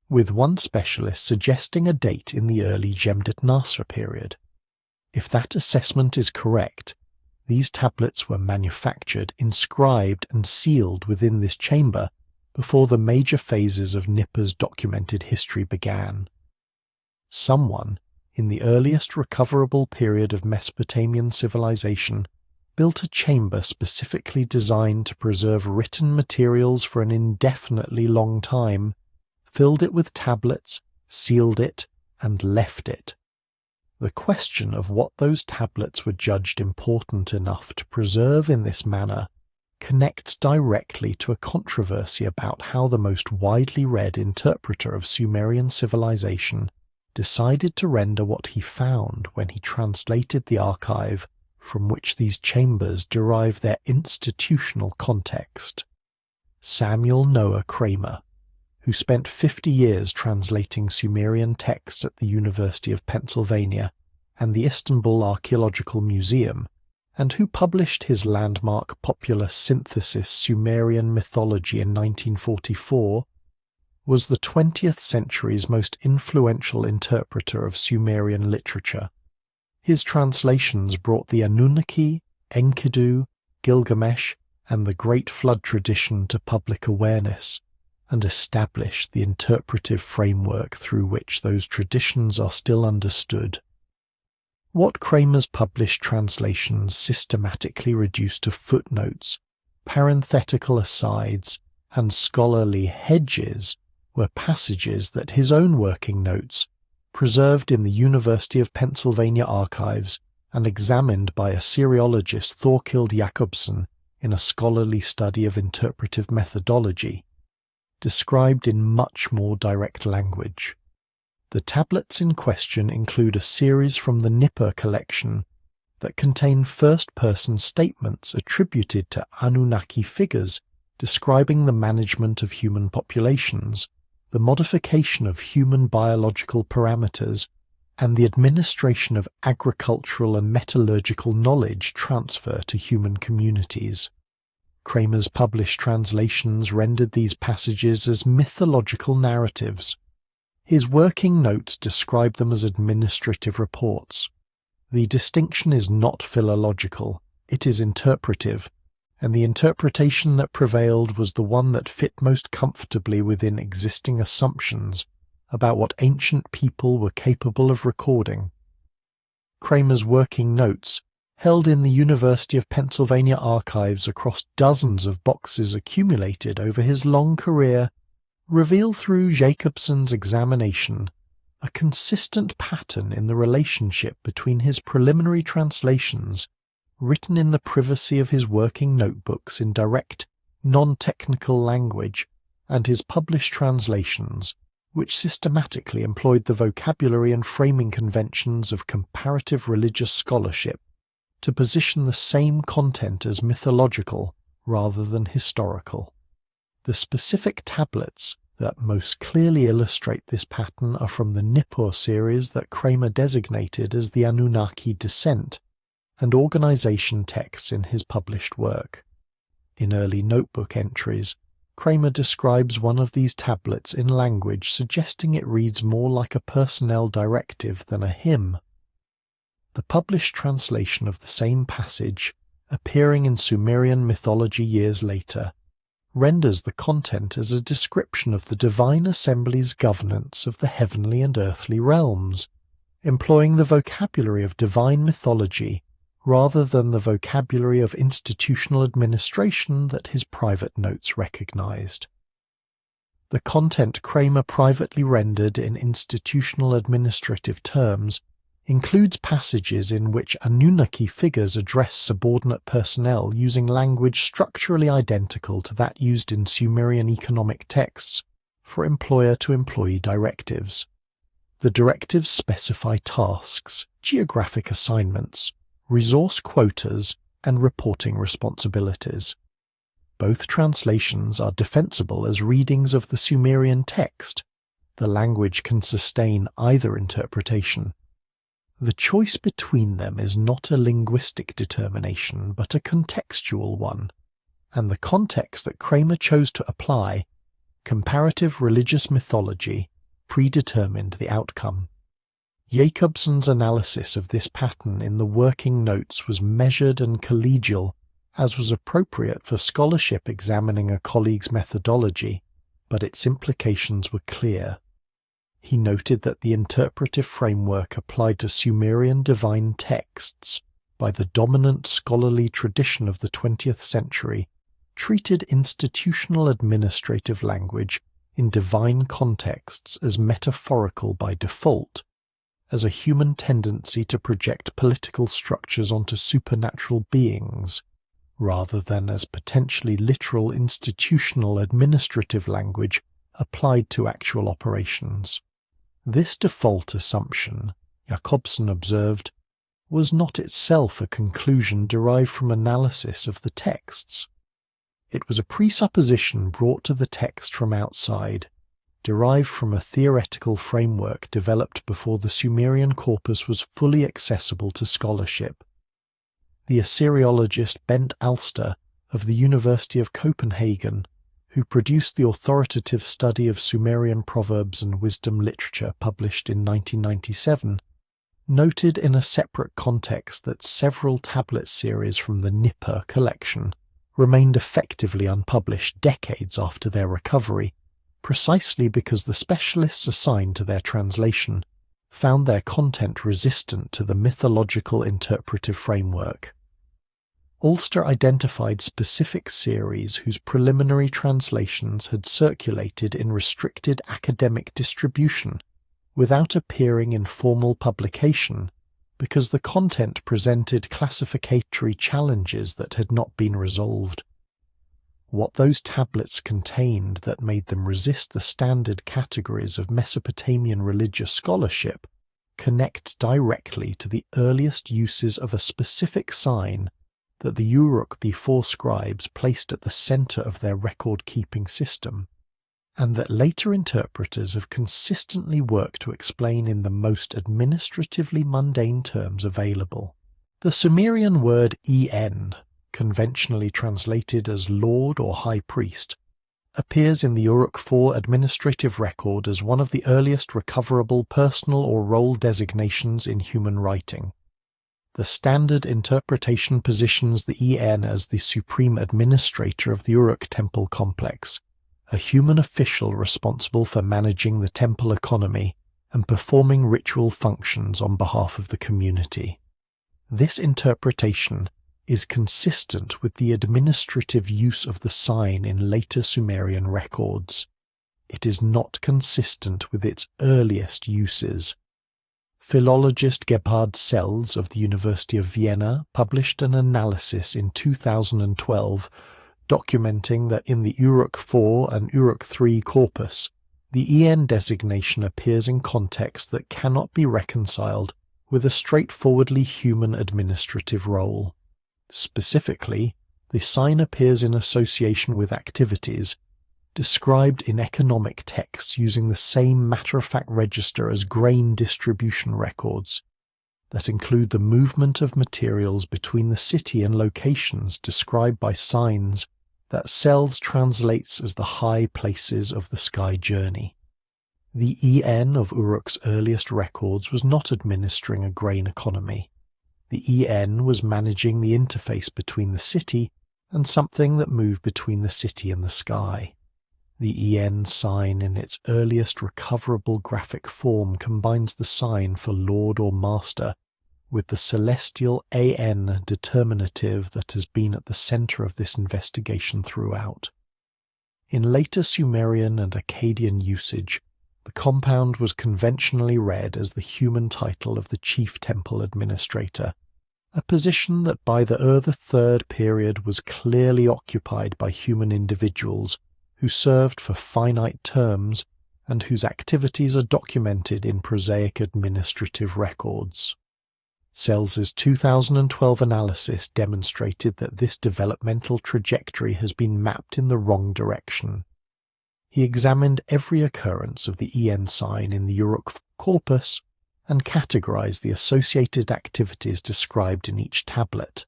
[SPEAKER 1] with one specialist suggesting a date in the early Jemdet Nasr period. If that assessment is correct, these tablets were manufactured, inscribed and sealed within this chamber before the major phases of Nippur's documented history began. Someone, in the earliest recoverable period of Mesopotamian civilization, built a chamber specifically designed to preserve written materials for an indefinitely long time, filled it with tablets, sealed it, and left it. The question of what those tablets were judged important enough to preserve in this manner connects directly to a controversy about how the most widely read interpreter of Sumerian civilization decided to render what he found when he translated the archive from which these chambers derive their institutional context. Samuel Noah Kramer, who spent 50 years translating Sumerian texts at the University of Pennsylvania and the Istanbul Archaeological Museum, and who published his landmark popular synthesis Sumerian Mythology in 1944, was the 20th century's most influential interpreter of Sumerian literature. His translations brought the Anunnaki, Enkidu, Gilgamesh, and the Great Flood tradition to public awareness, and established the interpretive framework through which those traditions are still understood. What Kramer's published translations systematically reduced to footnotes, parenthetical asides, and scholarly hedges were passages that his own working notes, preserved in the University of Pennsylvania archives and examined by Assyriologist Thorkild Jakobsen in a scholarly study of interpretive methodology, described in much more direct language. The tablets in question include a series from the Nippur collection that contain first-person statements attributed to Anunnaki figures describing the management of human populations, the modification of human biological parameters, and the administration of agricultural and metallurgical knowledge transfer to human communities. Kramer's published translations rendered these passages as mythological narratives. His working notes describe them as administrative reports. The distinction is not philological, it is interpretive, and the interpretation that prevailed was the one that fit most comfortably within existing assumptions about what ancient people were capable of recording. Kramer's working notes, held in the University of Pennsylvania archives across dozens of boxes accumulated over his long career, reveal through Jakobsen's examination a consistent pattern in the relationship between his preliminary translations, written in the privacy of his working notebooks in direct, non-technical language, and his published translations, which systematically employed the vocabulary and framing conventions of comparative religious scholarship to position the same content as mythological rather than historical. The specific tablets that most clearly illustrate this pattern are from the Nippur series that Kramer designated as the Anunnaki Descent, and organization texts in his published work. In early notebook entries, Kramer describes one of these tablets in language suggesting it reads more like a personnel directive than a hymn. The published translation of the same passage, appearing in Sumerian mythology years later, renders the content as a description of the divine assembly's governance of the heavenly and earthly realms, employing the vocabulary of divine mythology rather than the vocabulary of institutional administration that his private notes recognized. The content Kramer privately rendered in institutional administrative terms includes passages in which Anunnaki figures address subordinate personnel using language structurally identical to that used in Sumerian economic texts for employer-to-employee directives. The directives specify tasks, geographic assignments, resource quotas, and reporting responsibilities. Both translations are defensible as readings of the Sumerian text. The language can sustain either interpretation. The choice between them is not a linguistic determination, but a contextual one, and the context that Kramer chose to apply, comparative religious mythology, predetermined the outcome. Jacobson's analysis of this pattern in the working notes was measured and collegial, as was appropriate for scholarship examining a colleague's methodology, but its implications were clear. He noted that the interpretive framework applied to Sumerian divine texts by the dominant scholarly tradition of the 20th century treated institutional administrative language in divine contexts as metaphorical by default, as a human tendency to project political structures onto supernatural beings, rather than as potentially literal institutional administrative language applied to actual operations. This default assumption, Jacobson observed, was not itself a conclusion derived from analysis of the texts. It was a presupposition brought to the text from outside, derived from a theoretical framework developed before the Sumerian corpus was fully accessible to scholarship. The Assyriologist Bent Alster of the University of Copenhagen, who produced the authoritative study of Sumerian proverbs and wisdom literature published in 1997, noted in a separate context that several tablet series from the Nippur collection remained effectively unpublished decades after their recovery, precisely because the specialists assigned to their translation found their content resistant to the mythological interpretive framework. Ulster identified specific series whose preliminary translations had circulated in restricted academic distribution without appearing in formal publication because the content presented classificatory challenges that had not been resolved. What those tablets contained that made them resist the standard categories of Mesopotamian religious scholarship connect directly to the earliest uses of a specific sign that the Uruk-before scribes placed at the center of their record-keeping system, and that later interpreters have consistently worked to explain in the most administratively mundane terms available. The Sumerian word En, conventionally translated as Lord or High Priest, appears in the Uruk-4 administrative record as one of the earliest recoverable personal or role designations in human writing. The standard interpretation positions the En as the supreme administrator of the Uruk temple complex, a human official responsible for managing the temple economy and performing ritual functions on behalf of the community. This interpretation is consistent with the administrative use of the sign in later Sumerian records. It is not consistent with its earliest uses. Philologist Gebhard Sells of the University of Vienna published an analysis in 2012 documenting that in the Uruk-4 and Uruk-3 corpus, the En designation appears in contexts that cannot be reconciled with a straightforwardly human administrative role. Specifically, the sign appears in association with activities described in economic texts using the same matter-of-fact register as grain distribution records that include the movement of materials between the city and locations described by signs that Sells translates as the high places of the sky journey. The En of Uruk's earliest records was not administering a grain economy. The En was managing the interface between the city and something that moved between the city and the sky. The En sign in its earliest recoverable graphic form combines the sign for Lord or Master with the celestial An determinative that has been at the center of this investigation throughout. In later Sumerian and Akkadian usage, the compound was conventionally read as the human title of the chief temple administrator, a position that by the Third period was clearly occupied by human individuals who served for finite terms and whose activities are documented in prosaic administrative records. Sells's 2012 analysis demonstrated that this developmental trajectory has been mapped in the wrong direction. He examined every occurrence of the EN sign in the Uruk corpus and categorized the associated activities described in each tablet.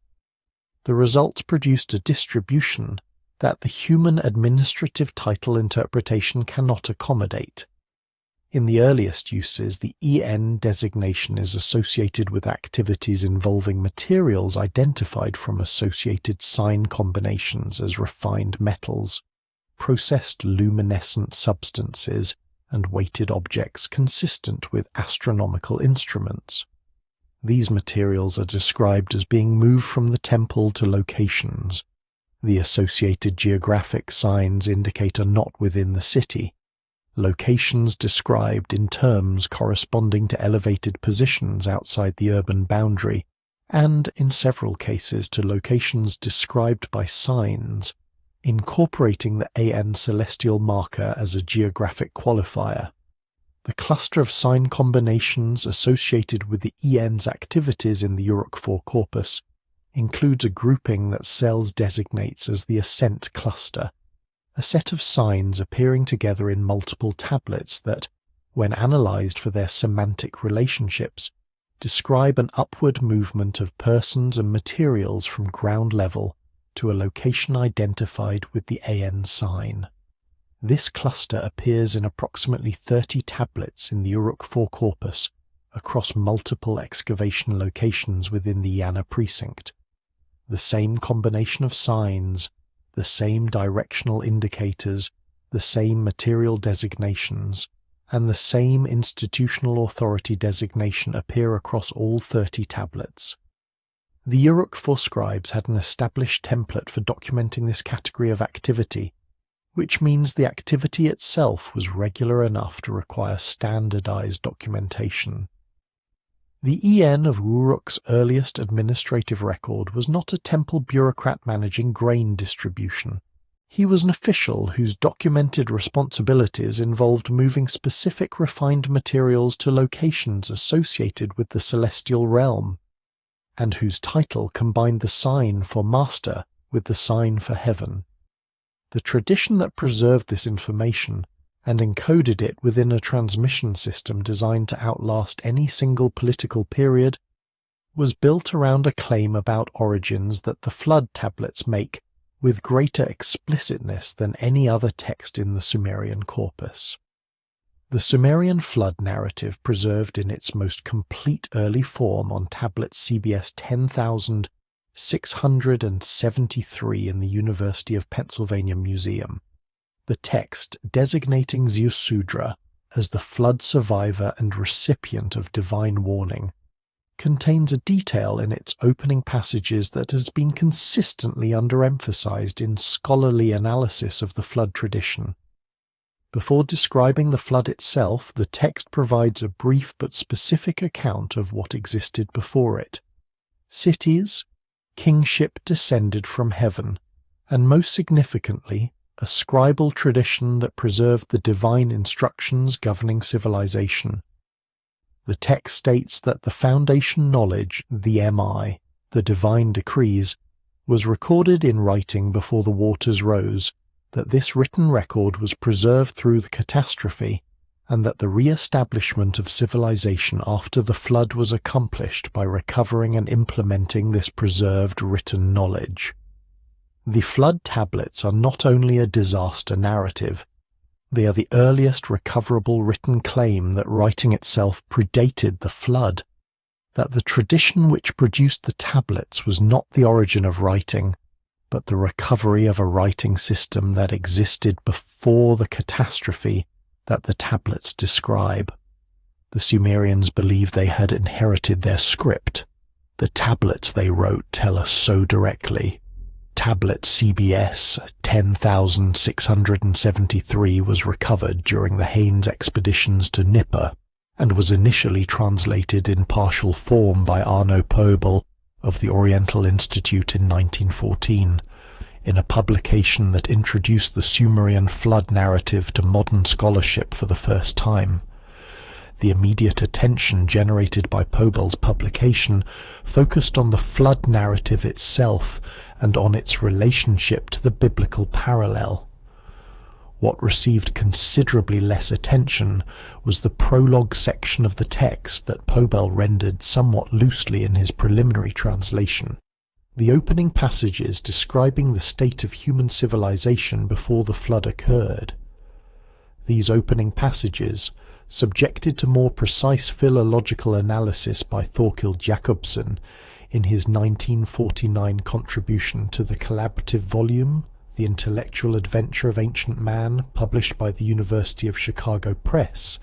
[SPEAKER 1] The results produced a distribution that the human administrative title interpretation cannot accommodate. In the earliest uses, the EN designation is associated with activities involving materials identified from associated sign combinations as refined metals, processed luminescent substances, and weighted objects consistent with astronomical instruments. These materials are described as being moved from the temple to locations. The associated geographic signs indicate are not within the city. Locations described in terms corresponding to elevated positions outside the urban boundary, and in several cases to locations described by signs, incorporating the AN celestial marker as a geographic qualifier. The cluster of sign combinations associated with the EN's activities in the Uruk-4 corpus includes a grouping that Sells designates as the ascent cluster, a set of signs appearing together in multiple tablets that, when analyzed for their semantic relationships, describe an upward movement of persons and materials from ground level to a location identified with the AN sign. This cluster appears in approximately 30 tablets in the Uruk-4 corpus across multiple excavation locations within the Yana precinct. The same combination of signs, the same directional indicators, the same material designations, and the same institutional authority designation appear across all 30 tablets. The Uruk-4 scribes had an established template for documenting this category of activity, which means the activity itself was regular enough to require standardized documentation. The EN of Uruk's earliest administrative record was not a temple bureaucrat managing grain distribution. He was an official whose documented responsibilities involved moving specific refined materials to locations associated with the celestial realm, and whose title combined the sign for master with the sign for heaven. The tradition that preserved this information and encoded it within a transmission system designed to outlast any single political period was built around a claim about origins that the flood tablets make with greater explicitness than any other text in the Sumerian corpus. The Sumerian flood narrative preserved in its most complete early form on tablet CBS 10,673 in the University of Pennsylvania Museum. The text designating Ziusudra as the flood survivor and recipient of divine warning contains a detail in its opening passages that has been consistently underemphasized in scholarly analysis of the flood tradition. Before describing the flood itself, the text provides a brief but specific account of what existed before it. Cities, kingship descended from heaven, and most significantly, a scribal tradition that preserved the divine instructions governing civilization. The text states that the foundation knowledge, the MI, the divine decrees, was recorded in writing before the waters rose, that this written record was preserved through the catastrophe, and that the re-establishment of civilization after the flood was accomplished by recovering and implementing this preserved written knowledge. The flood tablets are not only a disaster narrative, they are the earliest recoverable written claim that writing itself predated the flood, that the tradition which produced the tablets was not the origin of writing, but the recovery of a writing system that existed before the catastrophe that the tablets describe. The Sumerians believed they had inherited their script. The tablets they wrote tell us so directly. Tablet CBS 10,673 was recovered during the Haynes expeditions to Nippur and was initially translated in partial form by Arno Pobel of the Oriental Institute in 1914, in a publication that introduced the Sumerian flood narrative to modern scholarship for the first time. The immediate attention generated by Pobel's publication focused on the flood narrative itself and on its relationship to the biblical parallel. What received considerably less attention was the prologue section of the text that Pobel rendered somewhat loosely in his preliminary translation. The opening passages describing the state of human civilization before the flood occurred. These opening passages, subjected to more precise philological analysis by Thorkild Jacobsen in his 1949 contribution to the collaborative volume The Intellectual Adventure of Ancient Man, published by the University of Chicago Press,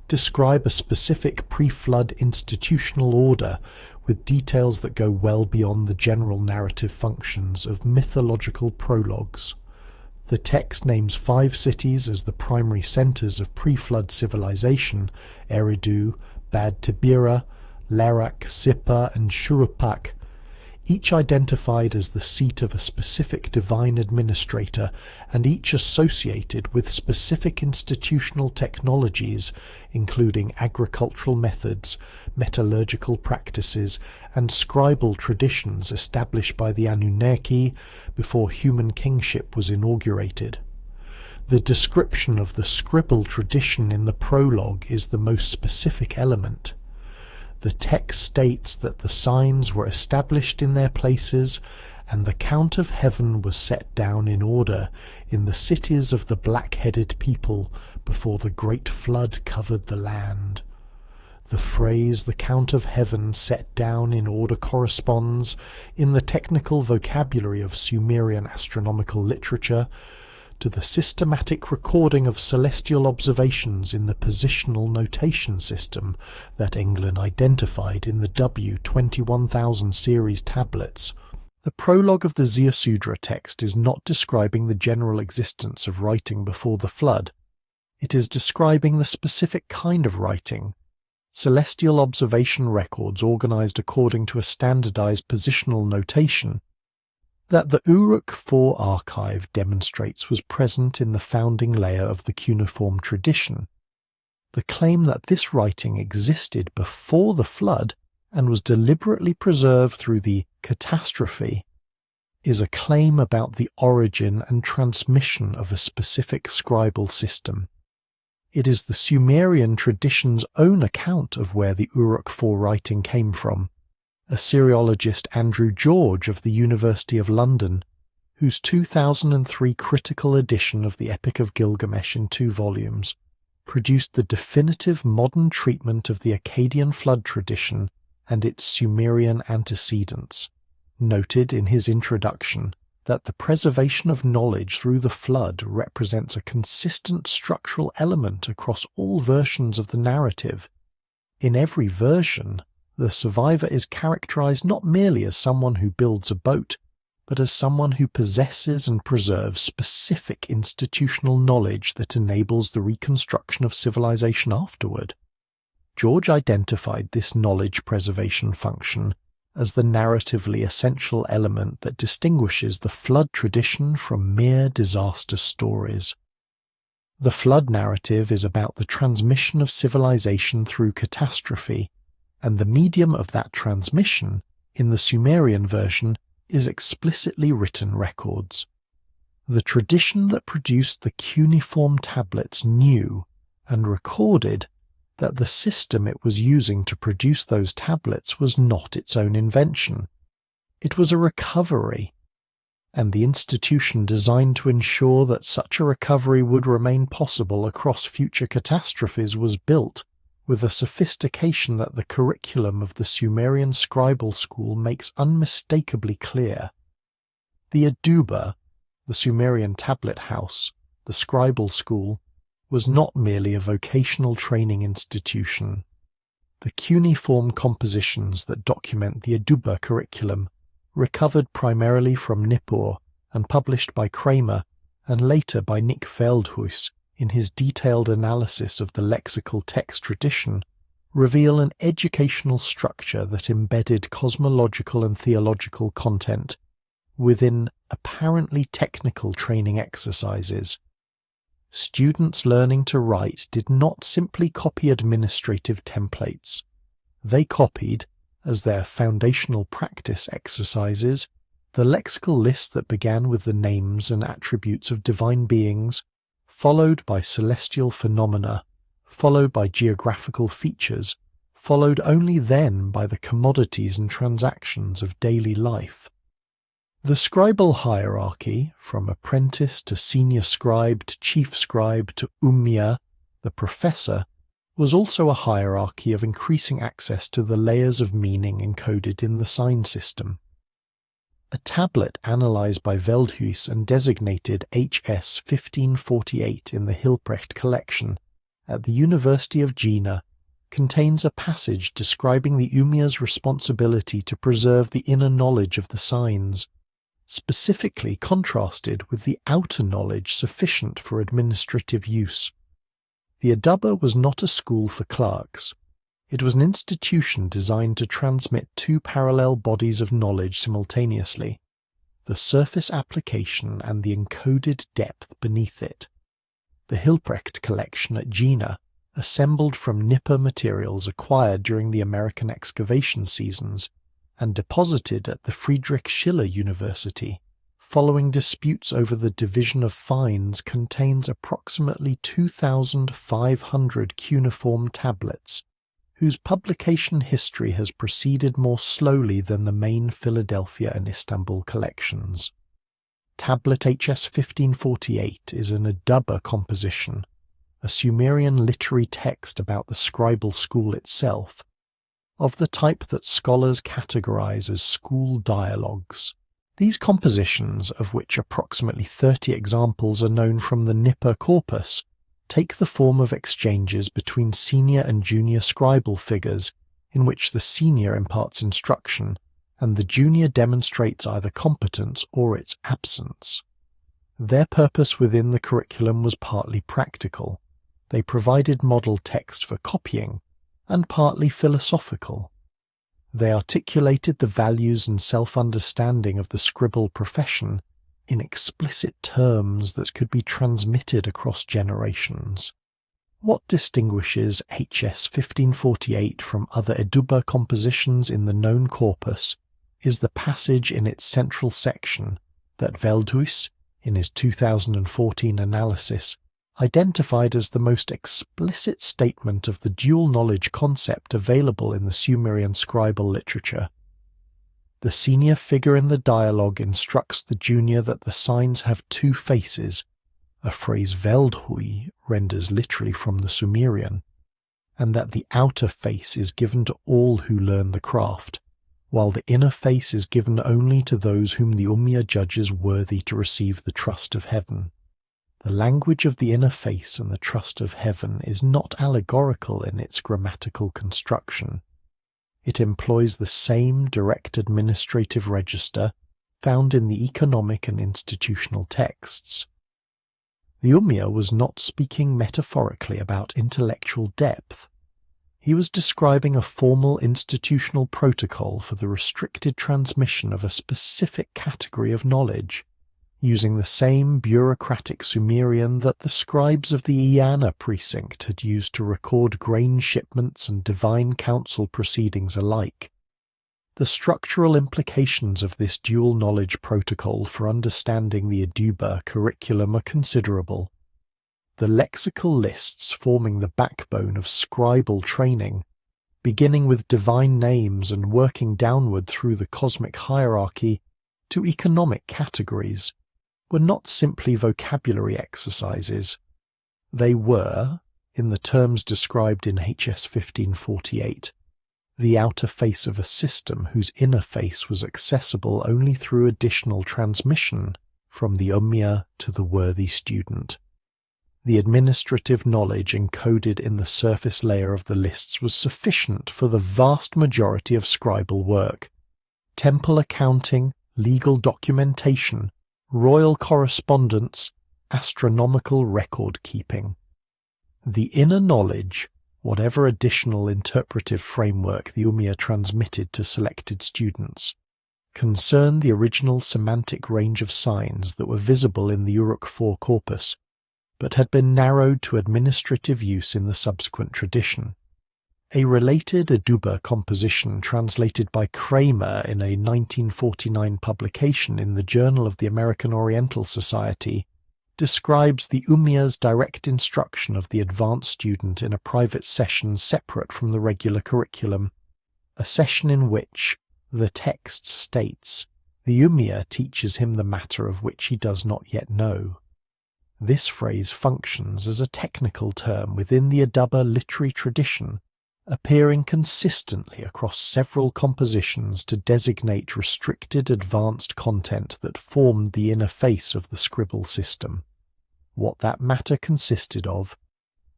[SPEAKER 1] describe a specific pre-flood institutional order with details that go well beyond the general narrative functions of mythological prologues. The text names 5 cities as the primary centres of pre-flood civilization: Eridu, Bad Tibira, Larak, Sippar and Shurupak, each identified as the seat of a specific divine administrator and each associated with specific institutional technologies, including agricultural methods, metallurgical practices, and scribal traditions established by the Anunnaki before human kingship was inaugurated. The description of the scribal tradition in the prologue is the most specific element. The text states that the signs were established in their places and the count of heaven was set down in order in the cities of the black-headed people before the great flood covered the land. The phrase "the count of heaven set down in order" corresponds, in the technical vocabulary of Sumerian astronomical literature, to the systematic recording of celestial observations in the positional notation system that England identified in the W21000 series tablets. The prologue of the Ziusudra text is not describing the general existence of writing before the flood. It is describing the specific kind of writing, celestial observation records organized according to a standardized positional notation, that the Uruk-4 archive demonstrates was present in the founding layer of the cuneiform tradition. The claim that this writing existed before the flood and was deliberately preserved through the catastrophe is a claim about the origin and transmission of a specific scribal system. It is the Sumerian tradition's own account of where the Uruk-4 writing came from. Assyriologist Andrew George of the University of London, whose 2003 critical edition of the Epic of Gilgamesh in 2 volumes produced the definitive modern treatment of the Akkadian flood tradition and its Sumerian antecedents, noted in his introduction that the preservation of knowledge through the flood represents a consistent structural element across all versions of the narrative. In every version, the survivor is characterized not merely as someone who builds a boat, but as someone who possesses and preserves specific institutional knowledge that enables the reconstruction of civilization afterward. George identified this knowledge preservation function as the narratively essential element that distinguishes the flood tradition from mere disaster stories. The flood narrative is about the transmission of civilization through catastrophe, and the medium of that transmission, in the Sumerian version, is explicitly written records. The tradition that produced the cuneiform tablets knew and recorded that the system it was using to produce those tablets was not its own invention. It was a recovery, and the institution designed to ensure that such a recovery would remain possible across future catastrophes was built with a sophistication that the curriculum of the Sumerian scribal school makes unmistakably clear. The Aduba, the Sumerian tablet house, the scribal school, was not merely a vocational training institution. The cuneiform compositions that document the Aduba curriculum, recovered primarily from Nippur and published by Kramer and later by Nick Veldhuis in his detailed analysis of the lexical text tradition, reveal an educational structure that embedded cosmological and theological content within apparently technical training exercises. Students learning to write did not simply copy administrative templates. They copied, as their foundational practice exercises, the lexical list that began with the names and attributes of divine beings, followed by celestial phenomena, followed by geographical features, followed only then by the commodities and transactions of daily life. The scribal hierarchy, from apprentice to senior scribe to chief scribe to Ummiyah, the professor, was also a hierarchy of increasing access to the layers of meaning encoded in the sign system. A tablet analysed by Veldhuis and designated HS 1548 in the Hilprecht collection at the University of Jena contains a passage describing the Ummiyah's responsibility to preserve the inner knowledge of the signs, specifically contrasted with the outer knowledge sufficient for administrative use. The Adubba was not a school for clerks. It was an institution designed to transmit two parallel bodies of knowledge simultaneously, the surface application and the encoded depth beneath it. The Hilprecht collection at Jena, assembled from Nipper materials acquired during the American excavation seasons and deposited at the Friedrich Schiller University, following disputes over the division of finds, contains approximately 2,500 cuneiform tablets, whose publication history has proceeded more slowly than the main Philadelphia and Istanbul collections. Tablet HS 1548 is an Adubba composition, a Sumerian literary text about the scribal school itself, of the type that scholars categorize as school dialogues. These compositions, of which approximately 30 examples are known from the Nipper corpus, take the form of exchanges between senior and junior scribal figures in which the senior imparts instruction and the junior demonstrates either competence or its absence. Their purpose within the curriculum was partly practical. They provided model text for copying, and partly philosophical. They articulated the values and self-understanding of the scribal profession in explicit terms that could be transmitted across generations. What distinguishes HS 1548 from other Adubba compositions in the known corpus is the passage in its central section that Veldhuis, in his 2014 analysis, identified as the most explicit statement of the dual knowledge concept available in the Sumerian scribal literature. The senior figure in the dialogue instructs the junior that the signs have two faces, a phrase Veldhui renders literally from the Sumerian, and that the outer face is given to all who learn the craft, while the inner face is given only to those whom the Ummiyah judges worthy to receive the trust of heaven. The language of the inner face and the trust of heaven is not allegorical in its grammatical construction. It employs the same direct administrative register found in the economic and institutional texts. The Ummiyah was not speaking metaphorically about intellectual depth. He was describing a formal institutional protocol for the restricted transmission of a specific category of knowledge, using the same bureaucratic Sumerian that the scribes of the Eanna precinct had used to record grain shipments and divine council proceedings alike. The structural implications of this dual knowledge protocol for understanding the Adubba curriculum are considerable. The lexical lists forming the backbone of scribal training, beginning with divine names and working downward through the cosmic hierarchy to economic categories, were not simply vocabulary exercises. They were, in the terms described in HS 1548, the outer face of a system whose inner face was accessible only through additional transmission from the Ummiyah to the worthy student. The administrative knowledge encoded in the surface layer of the lists was sufficient for the vast majority of scribal work. Temple accounting, legal documentation, royal correspondence, astronomical record-keeping. The inner knowledge, whatever additional interpretive framework the Ummiyah transmitted to selected students, concerned the original semantic range of signs that were visible in the Uruk IV corpus, but had been narrowed to administrative use in the subsequent tradition. A related Aduba composition translated by Kramer in a 1949 publication in the Journal of the American Oriental Society describes the Ummiyah's direct instruction of the advanced student in a private session separate from the regular curriculum, a session in which, the text states, the Ummiyah teaches him the matter of which he does not yet know. This phrase functions as a technical term within the Aduba literary tradition, appearing consistently across several compositions to designate restricted advanced content that formed the inner face of the scribble system. What that matter consisted of,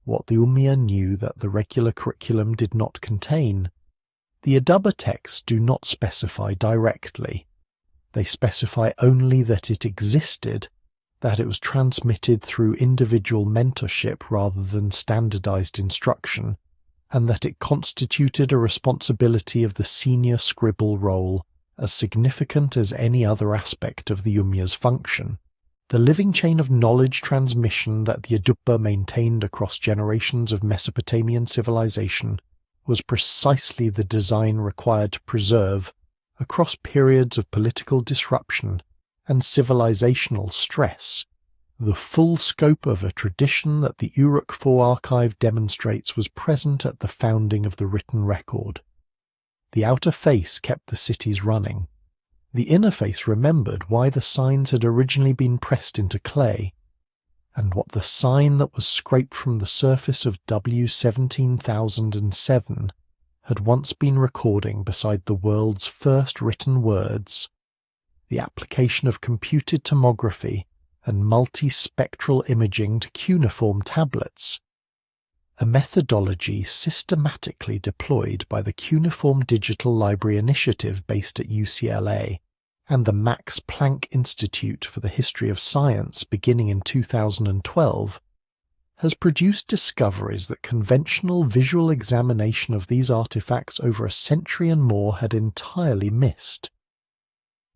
[SPEAKER 1] what the Ummiyah knew that the regular curriculum did not contain. The Aduba texts do not specify directly. They specify only that it existed, that it was transmitted through individual mentorship rather than standardized instruction, and that it constituted a responsibility of the senior scribble role as significant as any other aspect of the Ummiyah's function. The living chain of knowledge transmission that the Aduba maintained across generations of Mesopotamian civilization was precisely the design required to preserve, across periods of political disruption and civilizational stress, the full scope of a tradition that the Uruk 4 archive demonstrates was present at the founding of the written record. The outer face kept the cities running. The inner face remembered why the signs had originally been pressed into clay, and what the sign that was scraped from the surface of W17007 had once been recording beside the world's first written words. The application of computed tomography and multispectral imaging to cuneiform tablets, a methodology systematically deployed by the Cuneiform Digital Library Initiative based at UCLA and the Max Planck Institute for the History of Science beginning in 2012, has produced discoveries that conventional visual examination of these artifacts over a century and more had entirely missed.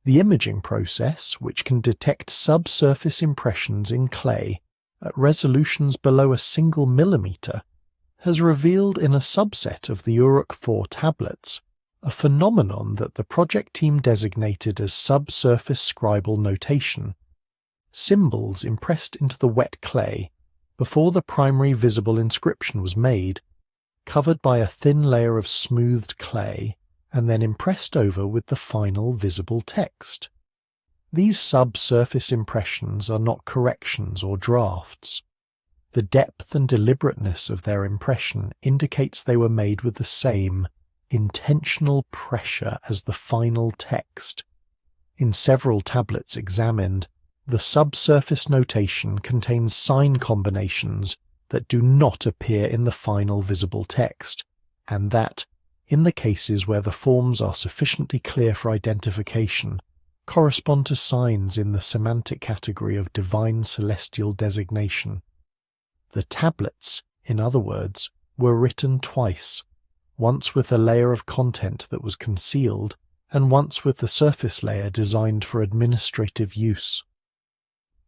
[SPEAKER 1] The imaging process, which can detect subsurface impressions in clay at resolutions below a single millimeter, has revealed in a subset of the Uruk 4 tablets a phenomenon that the project team designated as subsurface scribal notation, symbols impressed into the wet clay before the primary visible inscription was made, covered by a thin layer of smoothed clay, and then impressed over with the final visible text. These subsurface impressions are not corrections or drafts. The depth and deliberateness of their impression indicates they were made with the same intentional pressure as the final text. In several tablets examined, the subsurface notation contains sign combinations that do not appear in the final visible text, and that, in the cases where the forms are sufficiently clear for identification, correspond to signs in the semantic category of divine celestial designation. The tablets, in other words, were written twice, once with a layer of content that was concealed, and once with the surface layer designed for administrative use.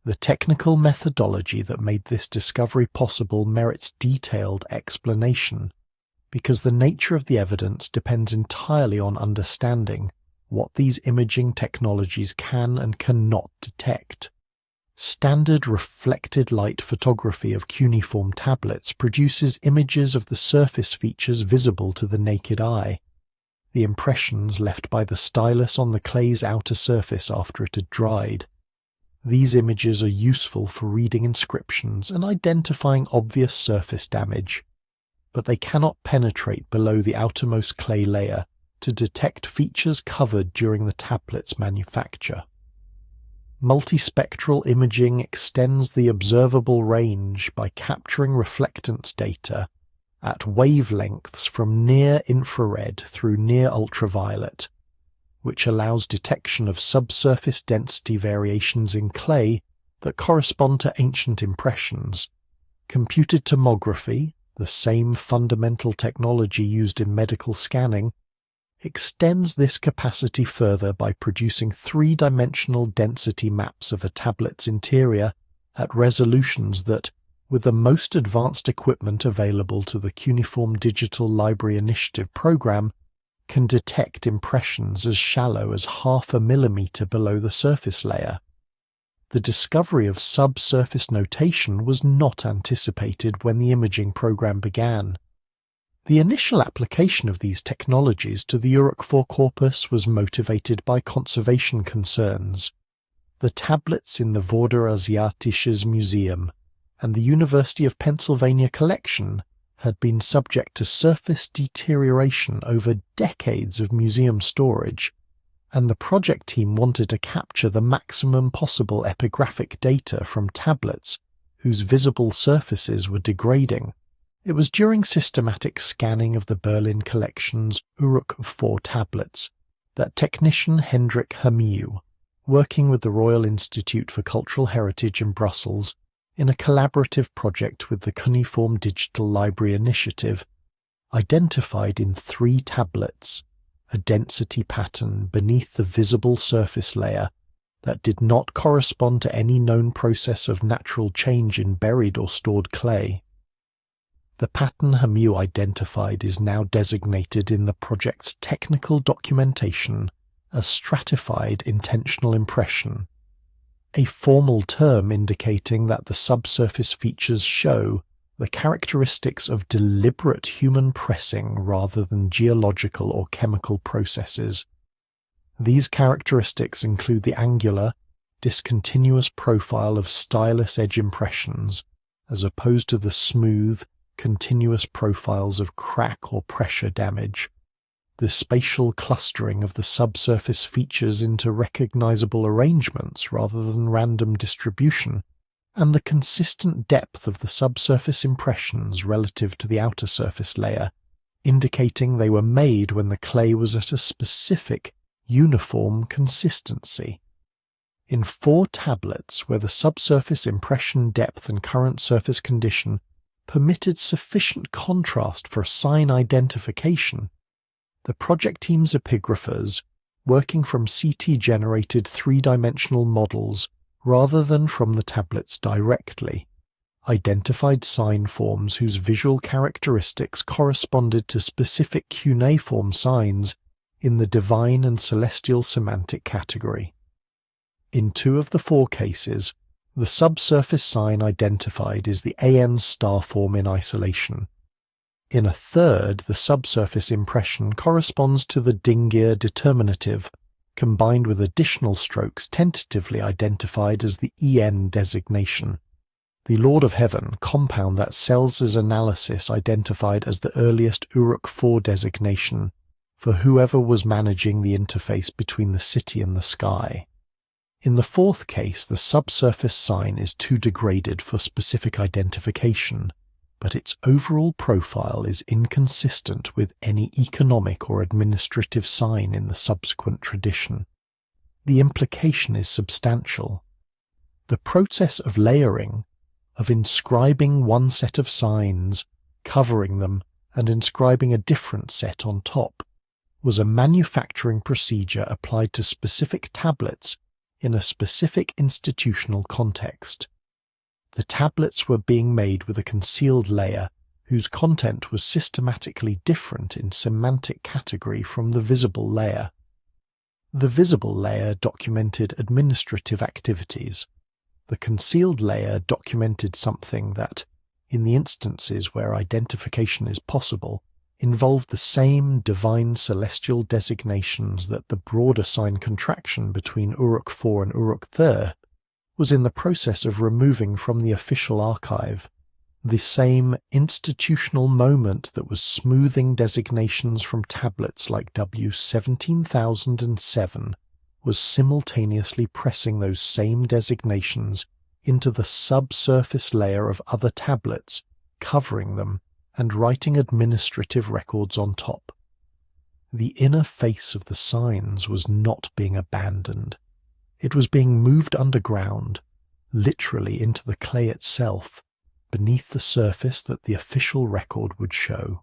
[SPEAKER 1] The technical methodology that made this discovery possible merits detailed explanation, because the nature of the evidence depends entirely on understanding what these imaging technologies can and cannot detect. Standard reflected light photography of cuneiform tablets produces images of the surface features visible to the naked eye, the impressions left by the stylus on the clay's outer surface after it had dried. These images are useful for reading inscriptions and identifying obvious surface damage, but they cannot penetrate below the outermost clay layer to detect features covered during the tablet's manufacture. Multispectral imaging extends the observable range by capturing reflectance data at wavelengths from near-infrared through near-ultraviolet, which allows detection of subsurface density variations in clay that correspond to ancient impressions. Computed tomography, the same fundamental technology used in medical scanning, extends this capacity further by producing three-dimensional density maps of a tablet's interior at resolutions that, with the most advanced equipment available to the Cuneiform Digital Library Initiative program, can detect impressions as shallow as 0.5 millimeter below the surface layer. The discovery of subsurface notation was not anticipated when the imaging program began. The initial application of these technologies to the Uruk IV corpus was motivated by conservation concerns. The tablets in the Vorderasiatisches Museum and the University of Pennsylvania collection had been subject to surface deterioration over decades of museum storage, and the project team wanted to capture the maximum possible epigraphic data from tablets whose visible surfaces were degrading. It was during systematic scanning of the Berlin collection's Uruk IV tablets that technician Hendrik Hamiu, working with the Royal Institute for Cultural Heritage in Brussels in a collaborative project with the Cuneiform Digital Library Initiative, identified in 3 tablets a density pattern beneath the visible surface layer that did not correspond to any known process of natural change in buried or stored clay. The pattern Hamiu identified is now designated in the project's technical documentation as stratified intentional impression, a formal term indicating that the subsurface features show the characteristics of deliberate human pressing rather than geological or chemical processes. These characteristics include the angular, discontinuous profile of stylus edge impressions, as opposed to the smooth, continuous profiles of crack or pressure damage, the spatial clustering of the subsurface features into recognizable arrangements rather than random distribution, and the consistent depth of the subsurface impressions relative to the outer surface layer, indicating they were made when the clay was at a specific, uniform consistency. In 4 tablets where the subsurface impression depth and current surface condition permitted sufficient contrast for sign identification, the project team's epigraphers, working from CT-generated 3-dimensional models rather than from the tablets directly, identified sign forms whose visual characteristics corresponded to specific cuneiform signs in the divine and celestial semantic category. In 2 of the 4 cases, the subsurface sign identified is the AN star form in isolation. In a 3rd, the subsurface impression corresponds to the Dingir determinative, combined with additional strokes tentatively identified as the EN designation. The Lord of Heaven compound that Selz's analysis identified as the earliest Uruk IV designation for whoever was managing the interface between the city and the sky. In the 4th case, the subsurface sign is too degraded for specific identification, but its overall profile is inconsistent with any economic or administrative sign in the subsequent tradition. The implication is substantial. The process of layering, of inscribing one set of signs, covering them, and inscribing a different set on top, was a manufacturing procedure applied to specific tablets in a specific institutional context. The tablets were being made with a concealed layer whose content was systematically different in semantic category from the visible layer. The visible layer documented administrative activities. The concealed layer documented something that, in the instances where identification is possible, involved the same divine celestial designations that the broader sign contraction between Uruk IV and Uruk III was in the process of removing from the official archive. The same institutional moment that was smoothing designations from tablets like W17007 was simultaneously pressing those same designations into the subsurface layer of other tablets, covering them and writing administrative records on top. The inner face of the signs was not being abandoned. It was being moved underground, literally into the clay itself, beneath the surface that the official record would show.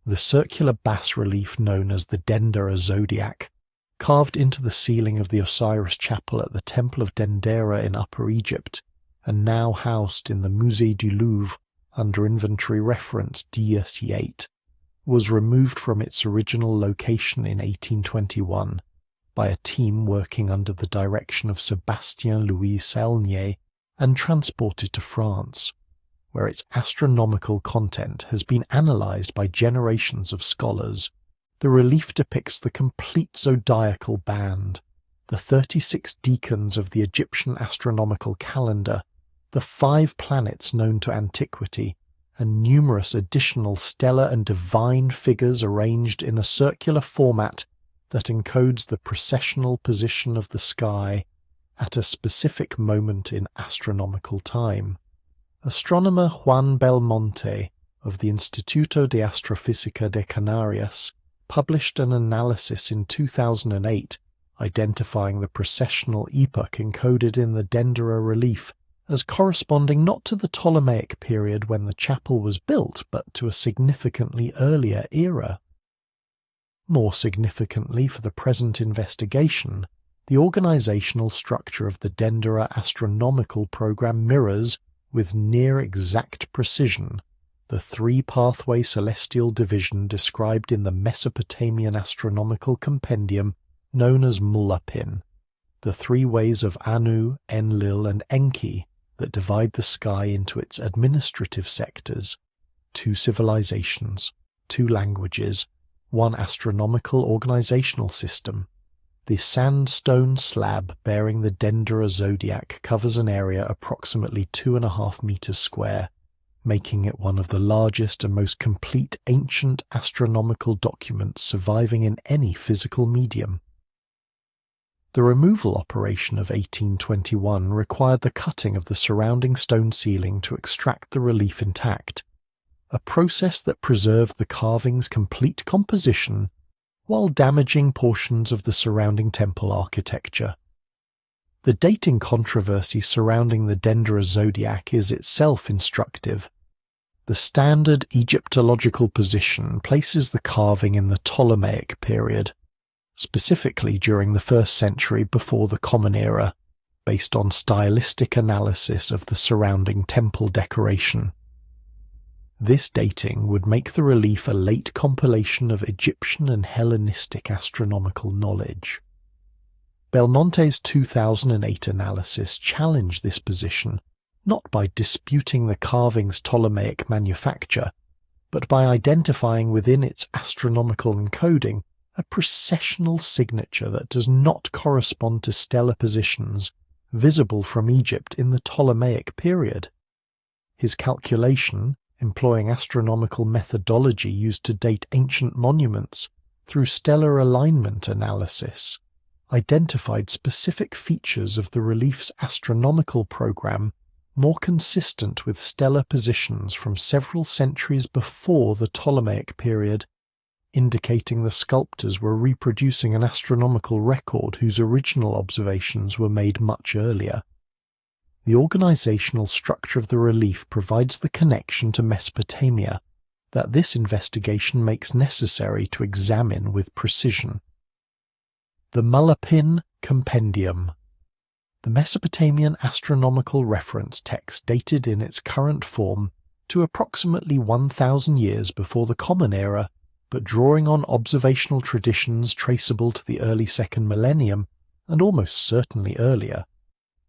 [SPEAKER 1] The circular bas-relief known as the Dendera Zodiac, carved into the ceiling of the Osiris Chapel at the Temple of Dendera in Upper Egypt, and now housed in the Musée du Louvre under inventory reference DSE8, was removed from its original location in 1821 by a team working under the direction of Sébastien-Louis Saulnier and transported to France, where its astronomical content has been analysed by generations of scholars. The relief depicts the complete zodiacal band, the 36 decans of the Egyptian astronomical calendar, the 5 planets known to antiquity, and numerous additional stellar and divine figures arranged in a circular format that encodes the precessional position of the sky at a specific moment in astronomical time. Astronomer Juan Belmonte of the Instituto de Astrofísica de Canarias published an analysis in 2008 identifying the precessional epoch encoded in the Dendera relief as corresponding not to the Ptolemaic period when the chapel was built, but to a significantly earlier era. More significantly for the present investigation, the organizational structure of the Dendera astronomical program mirrors, with near-exact precision, the 3-pathway celestial division described in the Mesopotamian astronomical compendium known as Mullapin, the 3 ways of Anu, Enlil, and Enki that divide the sky into its administrative sectors, 2 civilizations, 2 languages, 1 astronomical organizational system. The sandstone slab bearing the Dendera zodiac covers an area approximately 2.5 meters square, making it one of the largest and most complete ancient astronomical documents surviving in any physical medium. The removal operation of 1821 required the cutting of the surrounding stone ceiling to extract the relief intact, a process that preserved the carving's complete composition while damaging portions of the surrounding temple architecture. The dating controversy surrounding the Dendera zodiac is itself instructive. The standard Egyptological position places the carving in the Ptolemaic period, specifically during the 1st century before the Common Era, based on stylistic analysis of the surrounding temple decoration. This dating would make the relief a late compilation of Egyptian and Hellenistic astronomical knowledge. Belmonte's 2008 analysis challenged this position, not by disputing the carving's Ptolemaic manufacture, but by identifying within its astronomical encoding a precessional signature that does not correspond to stellar positions visible from Egypt in the Ptolemaic period. His calculation, employing astronomical methodology used to date ancient monuments through stellar alignment analysis, identified specific features of the relief's astronomical program more consistent with stellar positions from several centuries before the Ptolemaic period, indicating the sculptors were reproducing an astronomical record whose original observations were made much earlier. The organizational structure of the relief provides the connection to Mesopotamia that this investigation makes necessary to examine with precision. The Mullapin Compendium. The Mesopotamian astronomical reference text dated in its current form to approximately 1,000 years before the Common Era, but drawing on observational traditions traceable to the early 2nd millennium, and almost certainly earlier,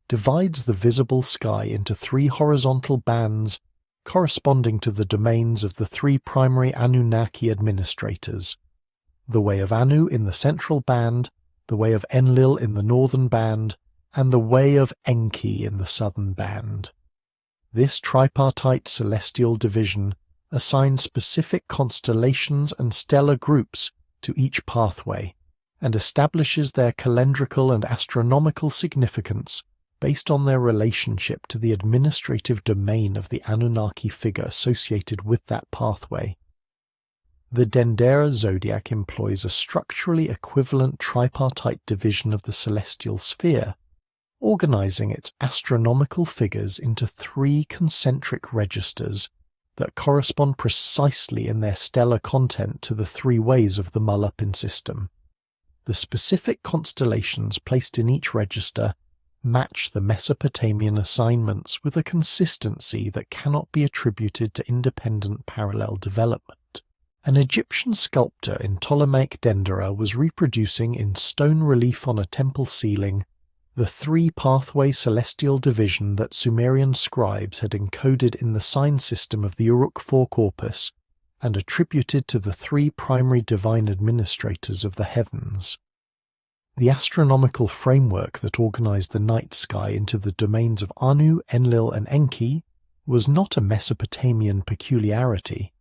[SPEAKER 1] divides the visible sky into 3 horizontal bands corresponding to the domains of the 3 primary Anunnaki administrators, the way of Anu in the central band, the way of Enlil in the northern band, and the way of Enki in the southern band. This tripartite celestial division assigns specific constellations and stellar groups to each pathway, and establishes their calendrical and astronomical significance based on their relationship to the administrative domain of the Anunnaki figure associated with that pathway. The Dendera zodiac employs a structurally equivalent tripartite division of the celestial sphere, organizing its astronomical figures into 3 concentric registers that correspond precisely in their stellar content to the 3 ways of the Mullapin system. The specific constellations placed in each register match the Mesopotamian assignments with a consistency that cannot be attributed to independent parallel development. An Egyptian sculptor in Ptolemaic Dendera was reproducing in stone relief on a temple ceiling the three-pathway celestial division that Sumerian scribes had encoded in the sign system of the Uruk-4 corpus and attributed to the three primary divine administrators of the heavens. The astronomical framework that organized the night sky into the domains of Anu, Enlil, and Enki was not a Mesopotamian peculiarity.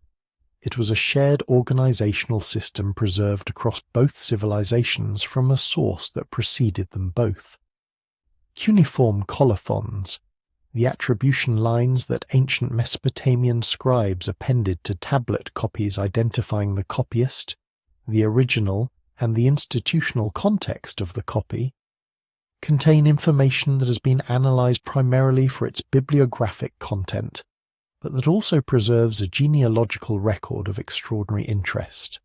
[SPEAKER 1] It was a shared organizational system preserved across both civilizations from a source that preceded them both. Cuneiform colophons, the attribution lines that ancient Mesopotamian scribes appended to tablet copies identifying the copyist, the original, and the institutional context of the copy, contain information that has been analyzed primarily for its bibliographic content, but that also preserves a genealogical record of extraordinary interest.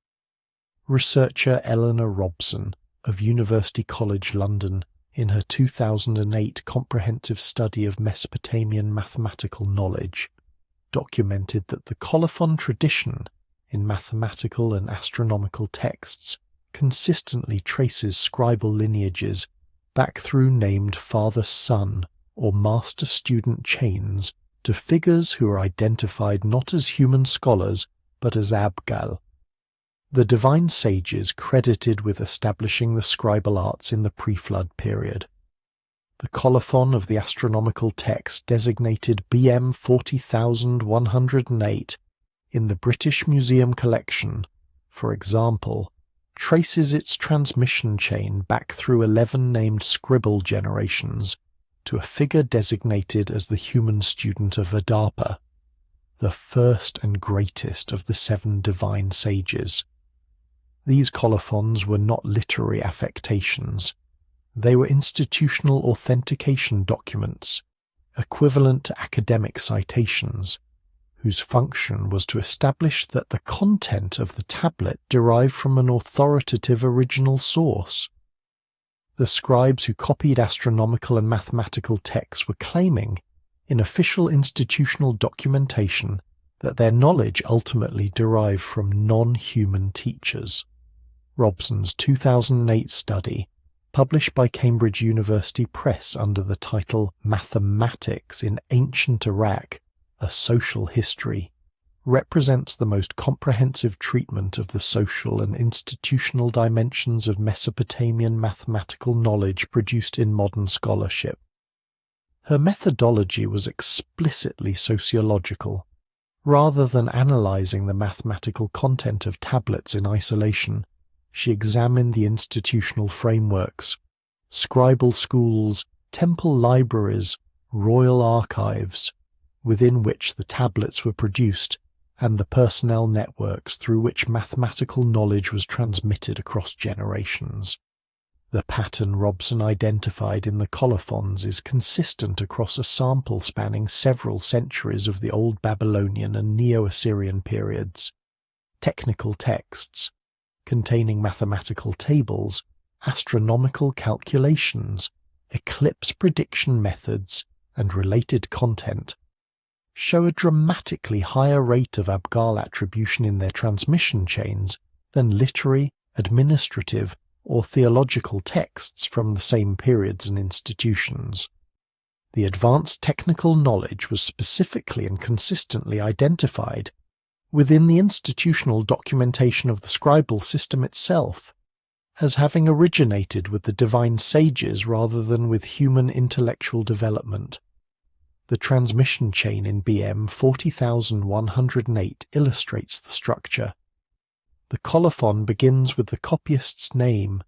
[SPEAKER 1] Researcher Eleanor Robson of University College London, in her 2008 comprehensive study of Mesopotamian mathematical knowledge, documented that the colophon tradition in mathematical and astronomical texts consistently traces scribal lineages back through named father-son or master-student chains to figures who are identified not as human scholars but as Abgal, the divine sages credited with establishing the scribal arts in the pre-flood period. The colophon of the astronomical text designated BM 40108 in the British Museum collection, for example, traces its transmission chain back through 11 named scribal generations to a figure designated as the human student of Adapa, the first and greatest of the 7 divine sages. These colophons were not literary affectations. They were institutional authentication documents, equivalent to academic citations, whose function was to establish that the content of the tablet derived from an authoritative original source. The scribes who copied astronomical and mathematical texts were claiming, in official institutional documentation, that their knowledge ultimately derived from non-human teachers. Robson's 2008 study, published by Cambridge University Press under the title Mathematics in Ancient Iraq, A Social History, represents the most comprehensive treatment of the social and institutional dimensions of Mesopotamian mathematical knowledge produced in modern scholarship. Her methodology was explicitly sociological. Rather than analyzing the mathematical content of tablets in isolation, she examined the institutional frameworks, scribal schools, temple libraries, royal archives, within which the tablets were produced, and the personnel networks through which mathematical knowledge was transmitted across generations. The pattern Robson identified in the colophons is consistent across a sample spanning several centuries of the Old Babylonian and Neo-Assyrian periods. Technical texts, containing mathematical tables, astronomical calculations, eclipse prediction methods, and related content, show a dramatically higher rate of Abgal attribution in their transmission chains than literary, administrative, or theological texts from the same periods and institutions. The advanced technical knowledge was specifically and consistently identified within the institutional documentation of the scribal system itself, as having originated with the divine sages rather than with human intellectual development. The transmission chain in BM 40108 illustrates the structure. The colophon begins with the copyist's name,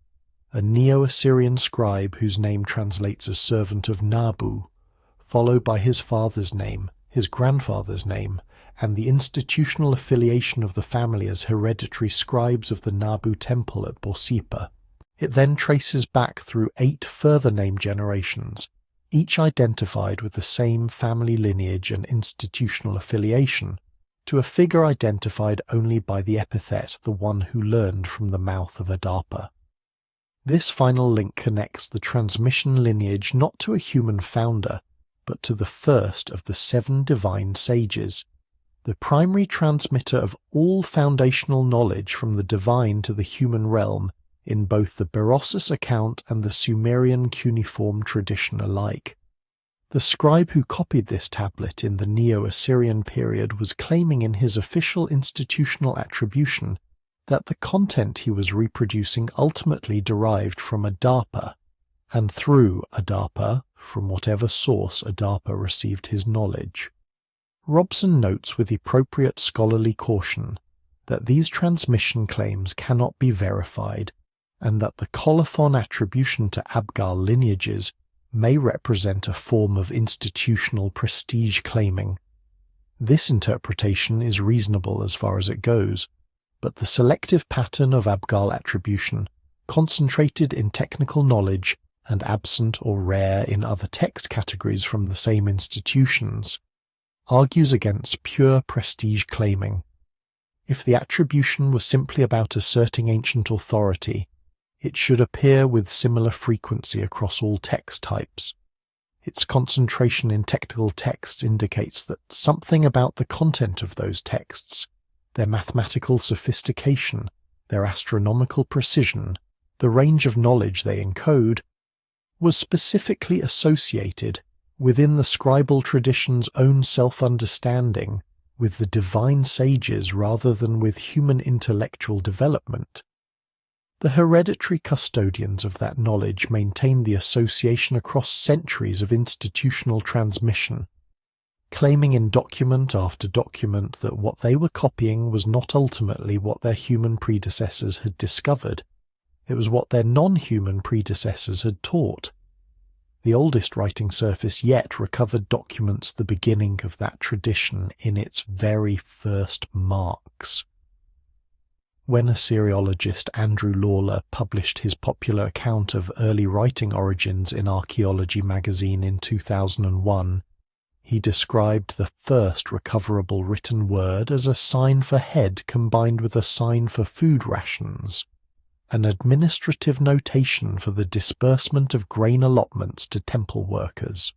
[SPEAKER 1] a Neo-Assyrian scribe whose name translates as servant of Nabu, followed by his father's name, his grandfather's name, and the institutional affiliation of the family as hereditary scribes of the Nabu temple at Borsippa. It then traces back through 8 further named generations, each identified with the same family lineage and institutional affiliation, to a figure identified only by the epithet "the one who learned from the mouth of Adapa." This final link connects the transmission lineage not to a human founder, but to the first of the 7 divine sages, the primary transmitter of all foundational knowledge from the divine to the human realm in both the Berossus account and the Sumerian cuneiform tradition alike. The scribe who copied this tablet in the Neo-Assyrian period was claiming in his official institutional attribution that the content he was reproducing ultimately derived from Adapa, and through Adapa, from whatever source Adapa received his knowledge. Robson notes with appropriate scholarly caution that these transmission claims cannot be verified, and that the colophon attribution to Abgal lineages may represent a form of institutional prestige claiming. This interpretation is reasonable as far as it goes, but the selective pattern of Abgal attribution, concentrated in technical knowledge and absent or rare in other text categories from the same institutions, argues against pure prestige claiming. If the attribution was simply about asserting ancient authority, it should appear with similar frequency across all text types. Its concentration in technical texts indicates that something about the content of those texts, their mathematical sophistication, their astronomical precision, the range of knowledge they encode, was specifically associated within the scribal tradition's own self-understanding with the divine sages rather than with human intellectual development. The hereditary custodians of that knowledge maintained the association across centuries of institutional transmission, claiming in document after document that what they were copying was not ultimately what their human predecessors had discovered. It was what their non-human predecessors had taught. The oldest writing surface yet recovered documents the beginning of that tradition in its very first marks. When Assyriologist Andrew Lawler published his popular account of early writing origins in Archaeology magazine in 2001, he described the first recoverable written word as a sign for head combined with a sign for food rations, an administrative notation for the disbursement of grain allotments to temple workers.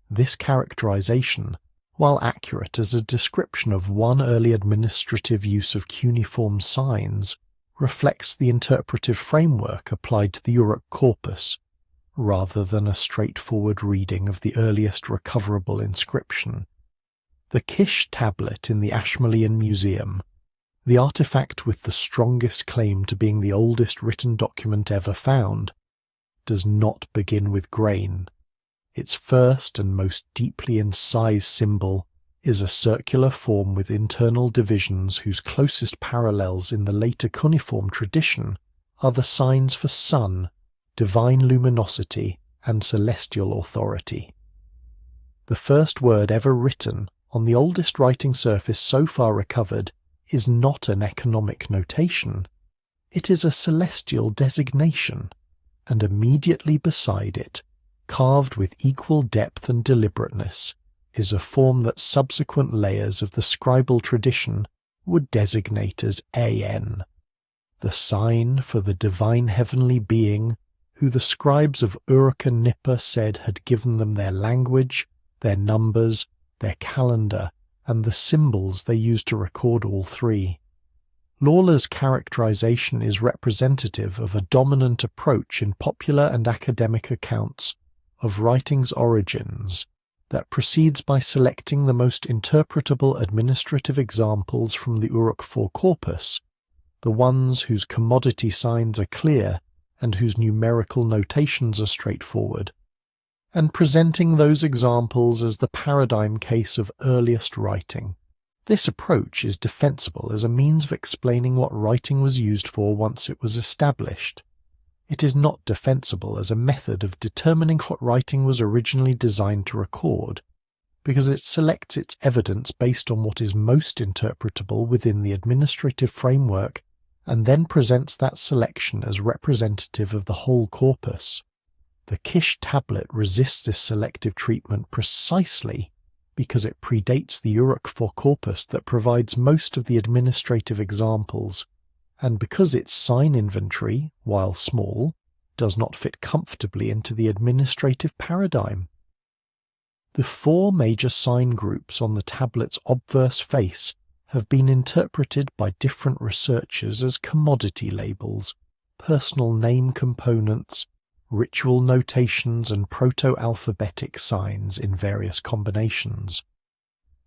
[SPEAKER 1] This characterization, while accurate as a description of one early administrative use of cuneiform signs, reflects the interpretive framework applied to the Uruk corpus, rather than a straightforward reading of the earliest recoverable inscription. The Kish tablet in the Ashmolean Museum, the artifact with the strongest claim to being the oldest written document ever found, does not begin with grain. Its first and most deeply incised symbol is a circular form with internal divisions whose closest parallels in the later cuneiform tradition are the signs for sun, divine luminosity, and celestial authority. The first word ever written on the oldest writing surface so far recovered is not an economic notation. It is a celestial designation, and immediately beside it, carved with equal depth and deliberateness, is a form that subsequent layers of the scribal tradition would designate as AN, the sign for the divine heavenly being who the scribes of Uruk and Nippur said had given them their language, their numbers, their calendar, and the symbols they used to record all three. Lawler's characterization is representative of a dominant approach in popular and academic accounts of writing's origins that proceeds by selecting the most interpretable administrative examples from the Uruk-4 corpus, the ones whose commodity signs are clear and whose numerical notations are straightforward, and presenting those examples as the paradigm case of earliest writing. This approach is defensible as a means of explaining what writing was used for once it was established. It is not defensible as a method of determining what writing was originally designed to record, because it selects its evidence based on what is most interpretable within the administrative framework and then presents that selection as representative of the whole corpus. The Kish tablet resists this selective treatment precisely because it predates the Uruk-4 corpus that provides most of the administrative examples, and because its sign inventory, while small, does not fit comfortably into the administrative paradigm. The four major sign groups on the tablet's obverse face have been interpreted by different researchers as commodity labels, personal name components, ritual notations, and proto-alphabetic signs in various combinations.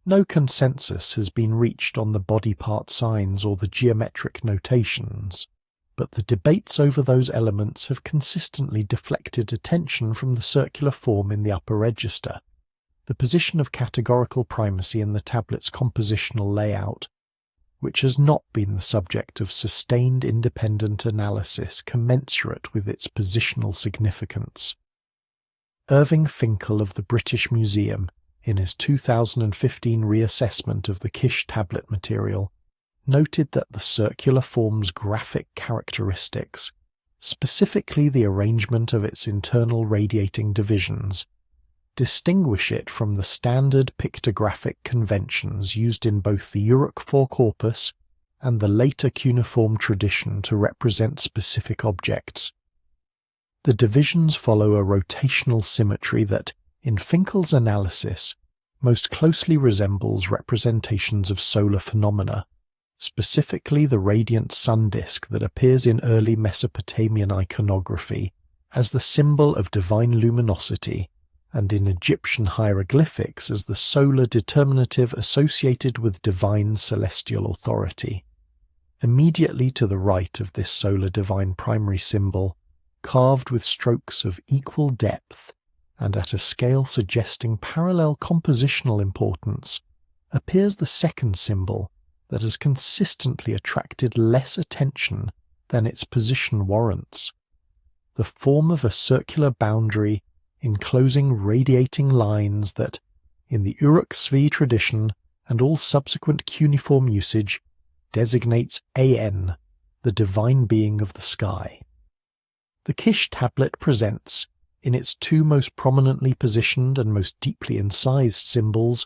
[SPEAKER 1] No consensus has been reached on the body part signs or the geometric notations, but the debates over those elements have consistently deflected attention from the circular form in the upper register, the position of categorical primacy in the tablet's compositional layout, which has not been the subject of sustained independent analysis commensurate with its positional significance. Irving Finkel of the British Museum, in his 2015 reassessment of the Kish tablet material, noted that the circular form's graphic characteristics, specifically the arrangement of its internal radiating divisions, distinguish it from the standard pictographic conventions used in both the Uruk-4 corpus and the later cuneiform tradition to represent specific objects. The divisions follow a rotational symmetry that, in Finkel's analysis, most closely resembles representations of solar phenomena, specifically the radiant sun disk that appears in early Mesopotamian iconography as the symbol of divine luminosity, and in Egyptian hieroglyphics as the solar determinative associated with divine celestial authority. Immediately to the right of this solar divine primary symbol, carved with strokes of equal depth and at a scale suggesting parallel compositional importance, appears the second symbol that has consistently attracted less attention than its position warrants. The form of a circular boundary enclosing radiating lines that, in the Uruk-Svi tradition and all subsequent cuneiform usage, designates An, the divine being of the sky. The Kish tablet presents, in its two most prominently positioned and most deeply incised symbols,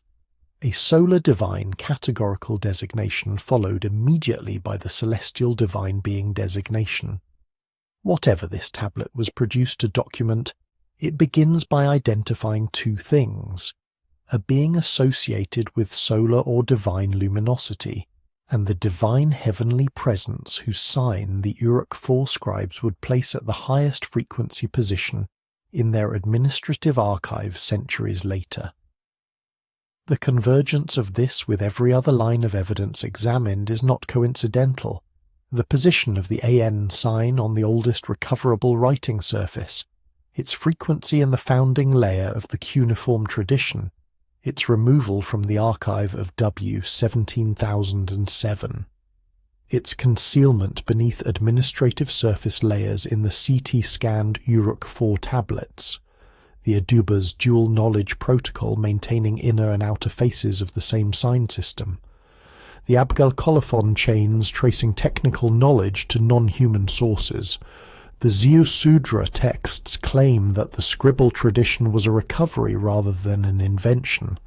[SPEAKER 1] a solar divine categorical designation followed immediately by the celestial divine being designation. Whatever this tablet was produced to document, it begins by identifying two things: a being associated with solar or divine luminosity, and the divine heavenly presence whose sign the Uruk-4 scribes would place at the highest frequency position in their administrative archives centuries later. The convergence of this with every other line of evidence examined is not coincidental. The position of the An sign on the oldest recoverable writing surface, its frequency in the founding layer of the cuneiform tradition, its removal from the archive of W 17,007, its concealment beneath administrative surface layers in the CT-scanned Uruk-4 tablets, the Aduba's dual knowledge protocol maintaining inner and outer faces of the same sign system, the Abgal colophon chains tracing technical knowledge to non-human sources. The Ziusudra texts claim that the scribble tradition was a recovery rather than an invention.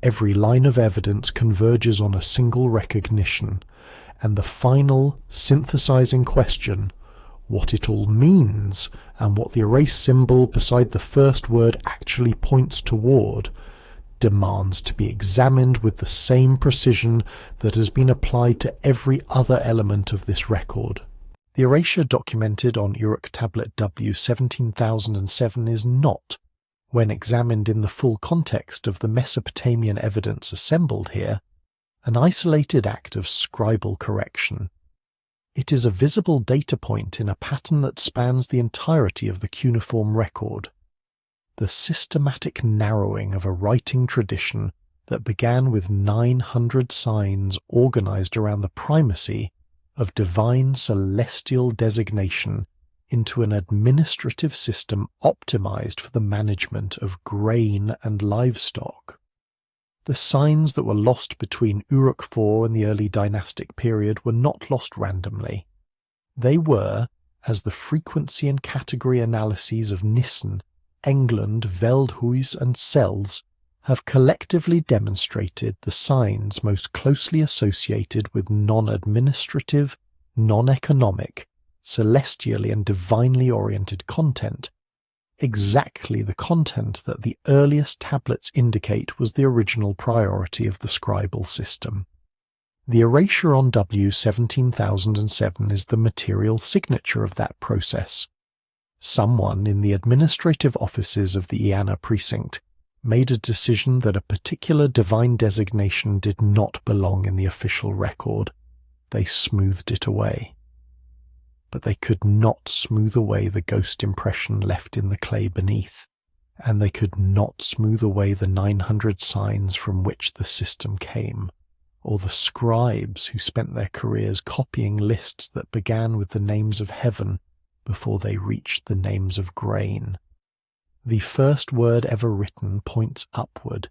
[SPEAKER 1] Every line of evidence converges on a single recognition, and the final, synthesizing question, what it all means, and what the erase symbol beside the first word actually points toward, demands to be examined with the same precision that has been applied to every other element of this record. The erasure documented on Uruk Tablet W 17,007 is not, when examined in the full context of the Mesopotamian evidence assembled here, an isolated act of scribal correction. It is a visible data point in a pattern that spans the entirety of the cuneiform record, the systematic narrowing of a writing tradition that began with 900 signs organized around the primacy of divine celestial designation into an administrative system optimized for the management of grain and livestock. The signs that were lost between Uruk-4 and the early dynastic period were not lost randomly. They were, as the frequency and category analyses of Nissen, England, Veldhuis and Sells have collectively demonstrated, the signs most closely associated with non-administrative, non-economic, celestially and divinely oriented content, exactly the content that the earliest tablets indicate was the original priority of the scribal system. The erasure on W17007 is the material signature of that process. Someone in the administrative offices of the Iana precinct made a decision that a particular divine designation did not belong in the official record. They smoothed it away. But they could not smooth away the ghost impression left in the clay beneath, and they could not smooth away the 900 signs from which the system came, or the scribes who spent their careers copying lists that began with the names of heaven before they reached the names of grain. The first word ever written points upward.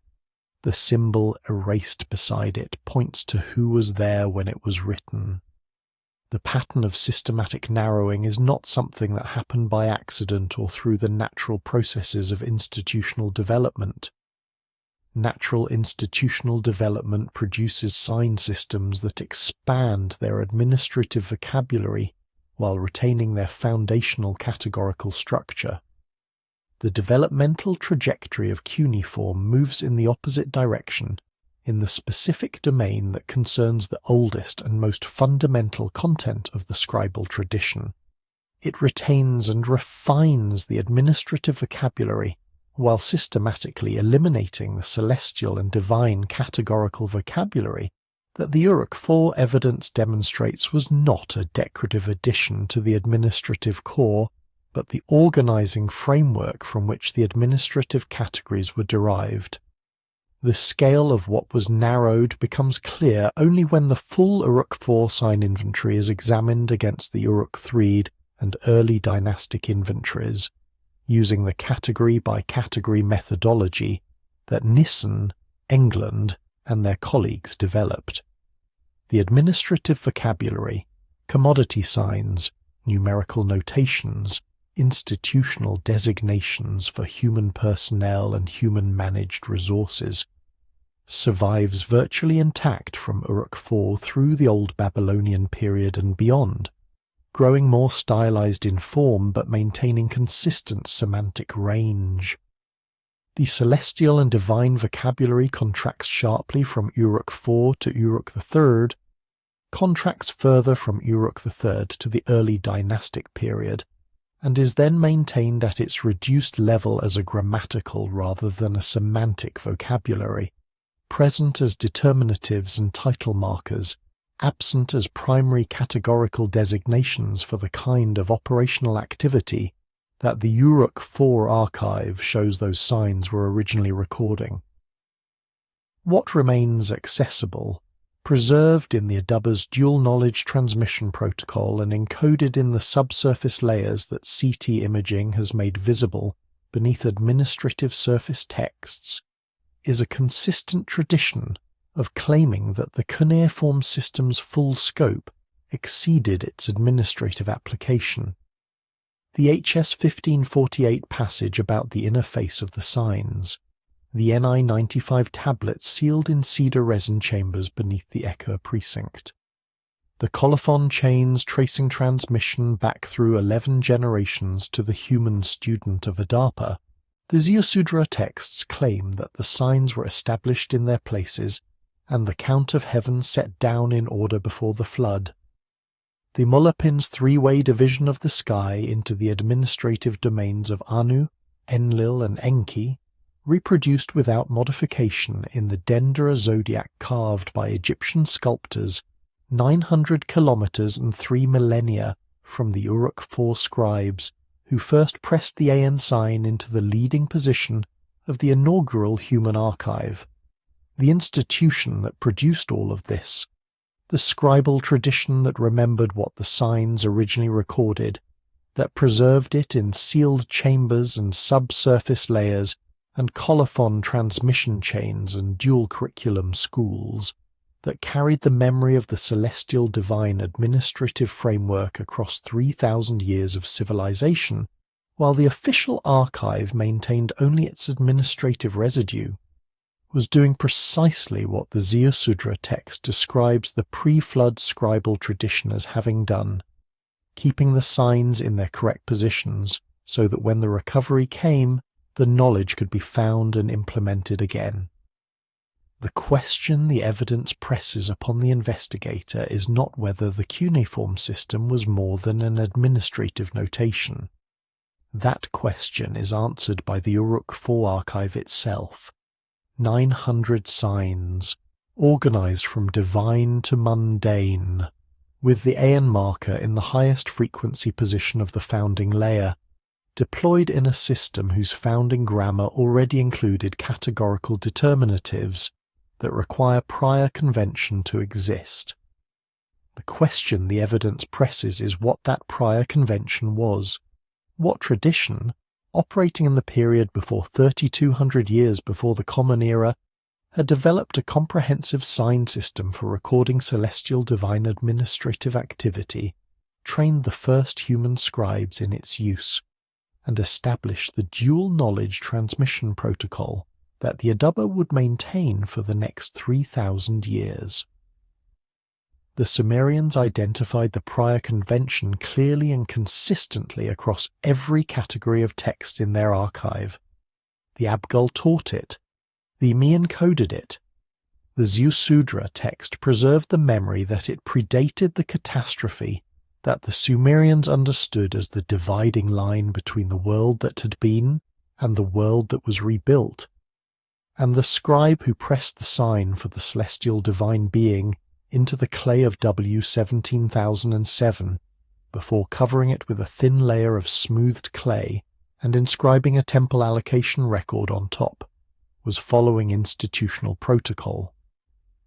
[SPEAKER 1] The symbol erased beside it points to who was there when it was written. The pattern of systematic narrowing is not something that happened by accident or through the natural processes of institutional development. Natural institutional development produces sign systems that expand their administrative vocabulary while retaining their foundational categorical structure. The developmental trajectory of cuneiform moves in the opposite direction in the specific domain that concerns the oldest and most fundamental content of the scribal tradition. It retains and refines the administrative vocabulary while systematically eliminating the celestial and divine categorical vocabulary that the Uruk IV evidence demonstrates was not a decorative addition to the administrative core, but the organizing framework from which the administrative categories were derived. The scale of what was narrowed becomes clear only when the full Uruk IV sign inventory is examined against the Uruk III and early dynastic inventories, using the category-by-category methodology that Nissen, England, and their colleagues developed. The administrative vocabulary, commodity signs, numerical notations, institutional designations for human personnel and human-managed resources, survives virtually intact from Uruk IV through the Old Babylonian period and beyond, growing more stylized in form but maintaining consistent semantic range. The celestial and divine vocabulary contracts sharply from Uruk IV to Uruk III, contracts further from Uruk III to the early dynastic period, and is then maintained at its reduced level as a grammatical rather than a semantic vocabulary, present as determinatives and title markers, absent as primary categorical designations for the kind of operational activity that the Uruk IV archive shows those signs were originally recording. What remains accessible, preserved in the Aduba's dual knowledge transmission protocol and encoded in the subsurface layers that CT imaging has made visible beneath administrative surface texts, is a consistent tradition of claiming that the cuneiform system's full scope exceeded its administrative application. The HS 1548 passage about the inner face of the signs, the NI 95 tablets sealed in cedar resin chambers beneath the Ekur precinct, the colophon chains tracing transmission back through 11 generations to the human student of Adapa, the Ziusudra texts claim that the signs were established in their places and the count of heaven set down in order before the flood. The Mulapin's three-way division of the sky into the administrative domains of Anu, Enlil, and Enki, reproduced without modification in the Dendera zodiac carved by Egyptian sculptors 900 kilometers and 3 millennia from the Uruk IV scribes who first pressed the AN sign into the leading position of the inaugural human archive, the institution that produced all of this, the scribal tradition that remembered what the signs originally recorded, that preserved it in sealed chambers and subsurface layers and colophon transmission chains and dual curriculum schools, that carried the memory of the celestial divine administrative framework across 3,000 years of civilization, while the official archive maintained only its administrative residue, was doing precisely what the Ziusudra text describes the pre-flood scribal tradition as having done, keeping the signs in their correct positions so that when the recovery came, the knowledge could be found and implemented again. The question the evidence presses upon the investigator is not whether the cuneiform system was more than an administrative notation. That question is answered by the Uruk IV archive itself. 900 signs, organized from divine to mundane, with the Aeon marker in the highest frequency position of the founding layer, deployed in a system whose founding grammar already included categorical determinatives that require prior convention to exist. The question the evidence presses is what that prior convention was. What tradition, operating in the period before 3,200 years before the Common Era, had developed a comprehensive sign system for recording celestial divine administrative activity, trained the first human scribes in its use, and established the dual knowledge transmission protocol that the Adaba would maintain for the next 3,000 years. The Sumerians identified the prior convention clearly and consistently across every category of text in their archive. The Abgol taught it. The Imean coded it. The Ziusudra text preserved the memory that it predated the catastrophe that the Sumerians understood as the dividing line between the world that had been and the world that was rebuilt. And the scribe who pressed the sign for the celestial divine being into the clay of W17007 before covering it with a thin layer of smoothed clay and inscribing a temple allocation record on top, was following institutional protocol.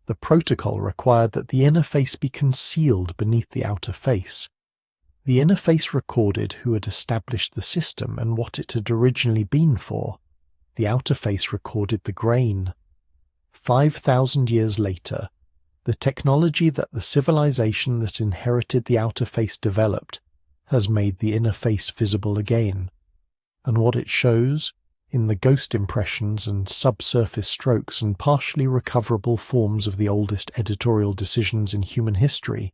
[SPEAKER 1] The protocol required that the inner face be concealed beneath the outer face. The inner face recorded who had established the system and what it had originally been for. The outer face recorded the grain. 5,000 years later, the technology that the civilization that inherited the outer face developed has made the inner face visible again, and what it shows, in the ghost impressions and subsurface strokes and partially recoverable forms of the oldest editorial decisions in human history,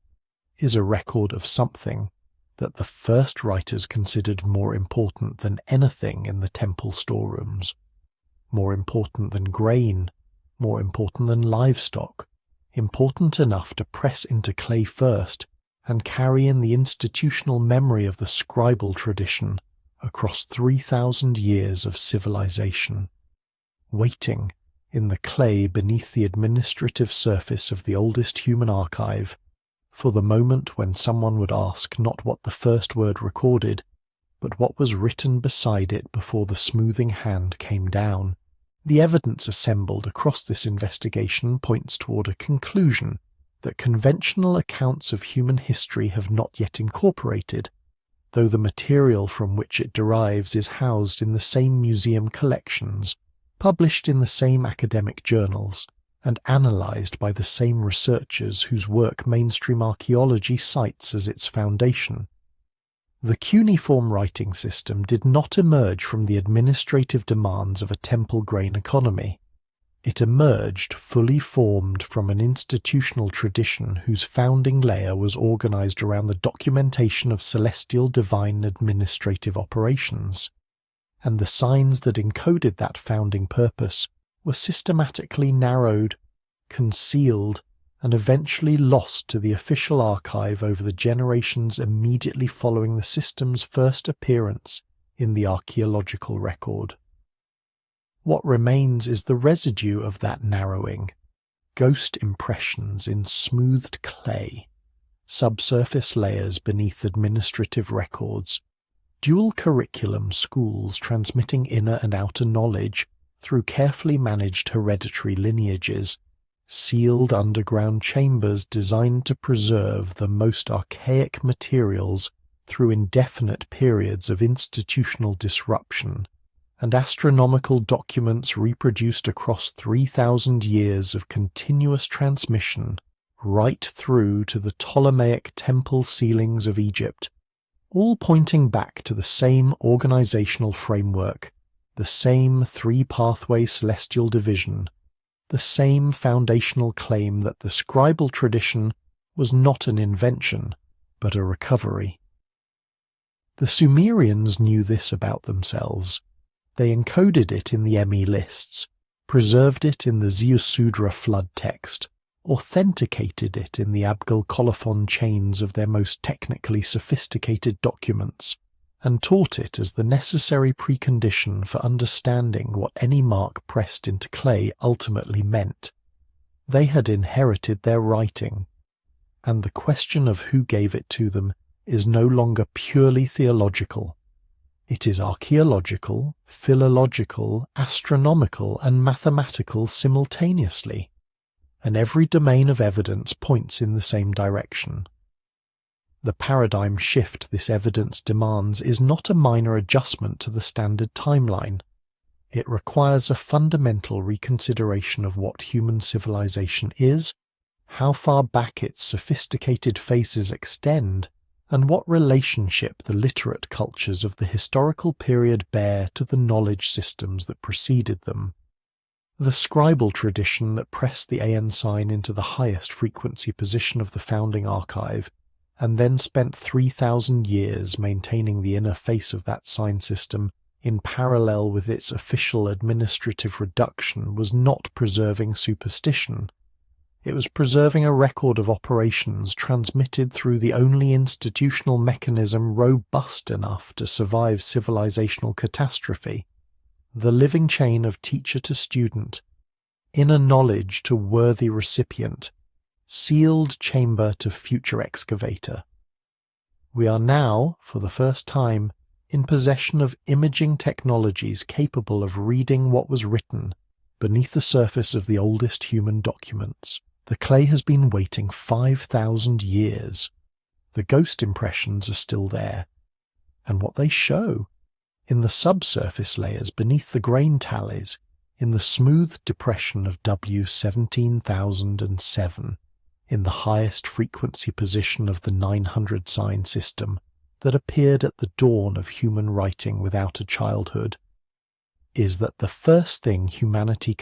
[SPEAKER 1] is a record of something that the first writers considered more important than anything in the temple storerooms, more important than grain, more important than livestock, important enough to press into clay first and carry in the institutional memory of the scribal tradition across 3,000 years of civilization, waiting in the clay beneath the administrative surface of the oldest human archive for the moment when someone would ask not what the first word recorded, but what was written beside it before the smoothing hand came down. The evidence assembled across this investigation points toward a conclusion that conventional accounts of human history have not yet incorporated, though the material from which it derives is housed in the same museum collections, published in the same academic journals, and analyzed by the same researchers whose work mainstream archaeology cites as its foundation. The cuneiform writing system did not emerge from the administrative demands of a temple grain economy. It emerged fully formed from an institutional tradition whose founding layer was organized around the documentation of celestial divine administrative operations, and the signs that encoded that founding purpose were systematically narrowed, concealed, and eventually lost to the official archive over the generations immediately following the system's first appearance in the archaeological record. What remains is the residue of that narrowing, ghost impressions in smoothed clay, subsurface layers beneath administrative records, dual curriculum schools transmitting inner and outer knowledge through carefully managed hereditary lineages, sealed underground chambers designed to preserve the most archaic materials through indefinite periods of institutional disruption, and astronomical documents reproduced across 3,000 years of continuous transmission right through to the Ptolemaic temple ceilings of Egypt, all pointing back to the same organizational framework, the same three-pathway celestial division, the same foundational claim that the scribal tradition was not an invention, but a recovery. The Sumerians knew this about themselves. They encoded it in the Emi lists, preserved it in the Ziusudra flood text, authenticated it in the Abgal colophon chains of their most technically sophisticated documents, and taught it as the necessary precondition for understanding what any mark pressed into clay ultimately meant. They had inherited their writing, and the question of who gave it to them is no longer purely theological. It is archaeological, philological, astronomical, and mathematical simultaneously, and every domain of evidence points in the same direction. The paradigm shift this evidence demands is not a minor adjustment to the standard timeline. It requires a fundamental reconsideration of what human civilization is, how far back its sophisticated phases extend, and what relationship the literate cultures of the historical period bear to the knowledge systems that preceded them. The scribal tradition that pressed the AN sign into the highest frequency position of the founding archive, and then spent 3,000 years maintaining the inner face of that sign system in parallel with its official administrative reduction, was not preserving superstition. It was preserving a record of operations transmitted through the only institutional mechanism robust enough to survive civilizational catastrophe, the living chain of teacher to student, inner knowledge to worthy recipient, sealed chamber to future excavator. We are now, for the first time, in possession of imaging technologies capable of reading what was written beneath the surface of the oldest human documents. The clay has been waiting 5,000 years. The ghost impressions are still there. And what they show, in the subsurface layers beneath the grain tallies, in the smooth depression of W17007, in the highest frequency position of the 900 sign system that appeared at the dawn of human writing without a childhood, is that the first thing humanity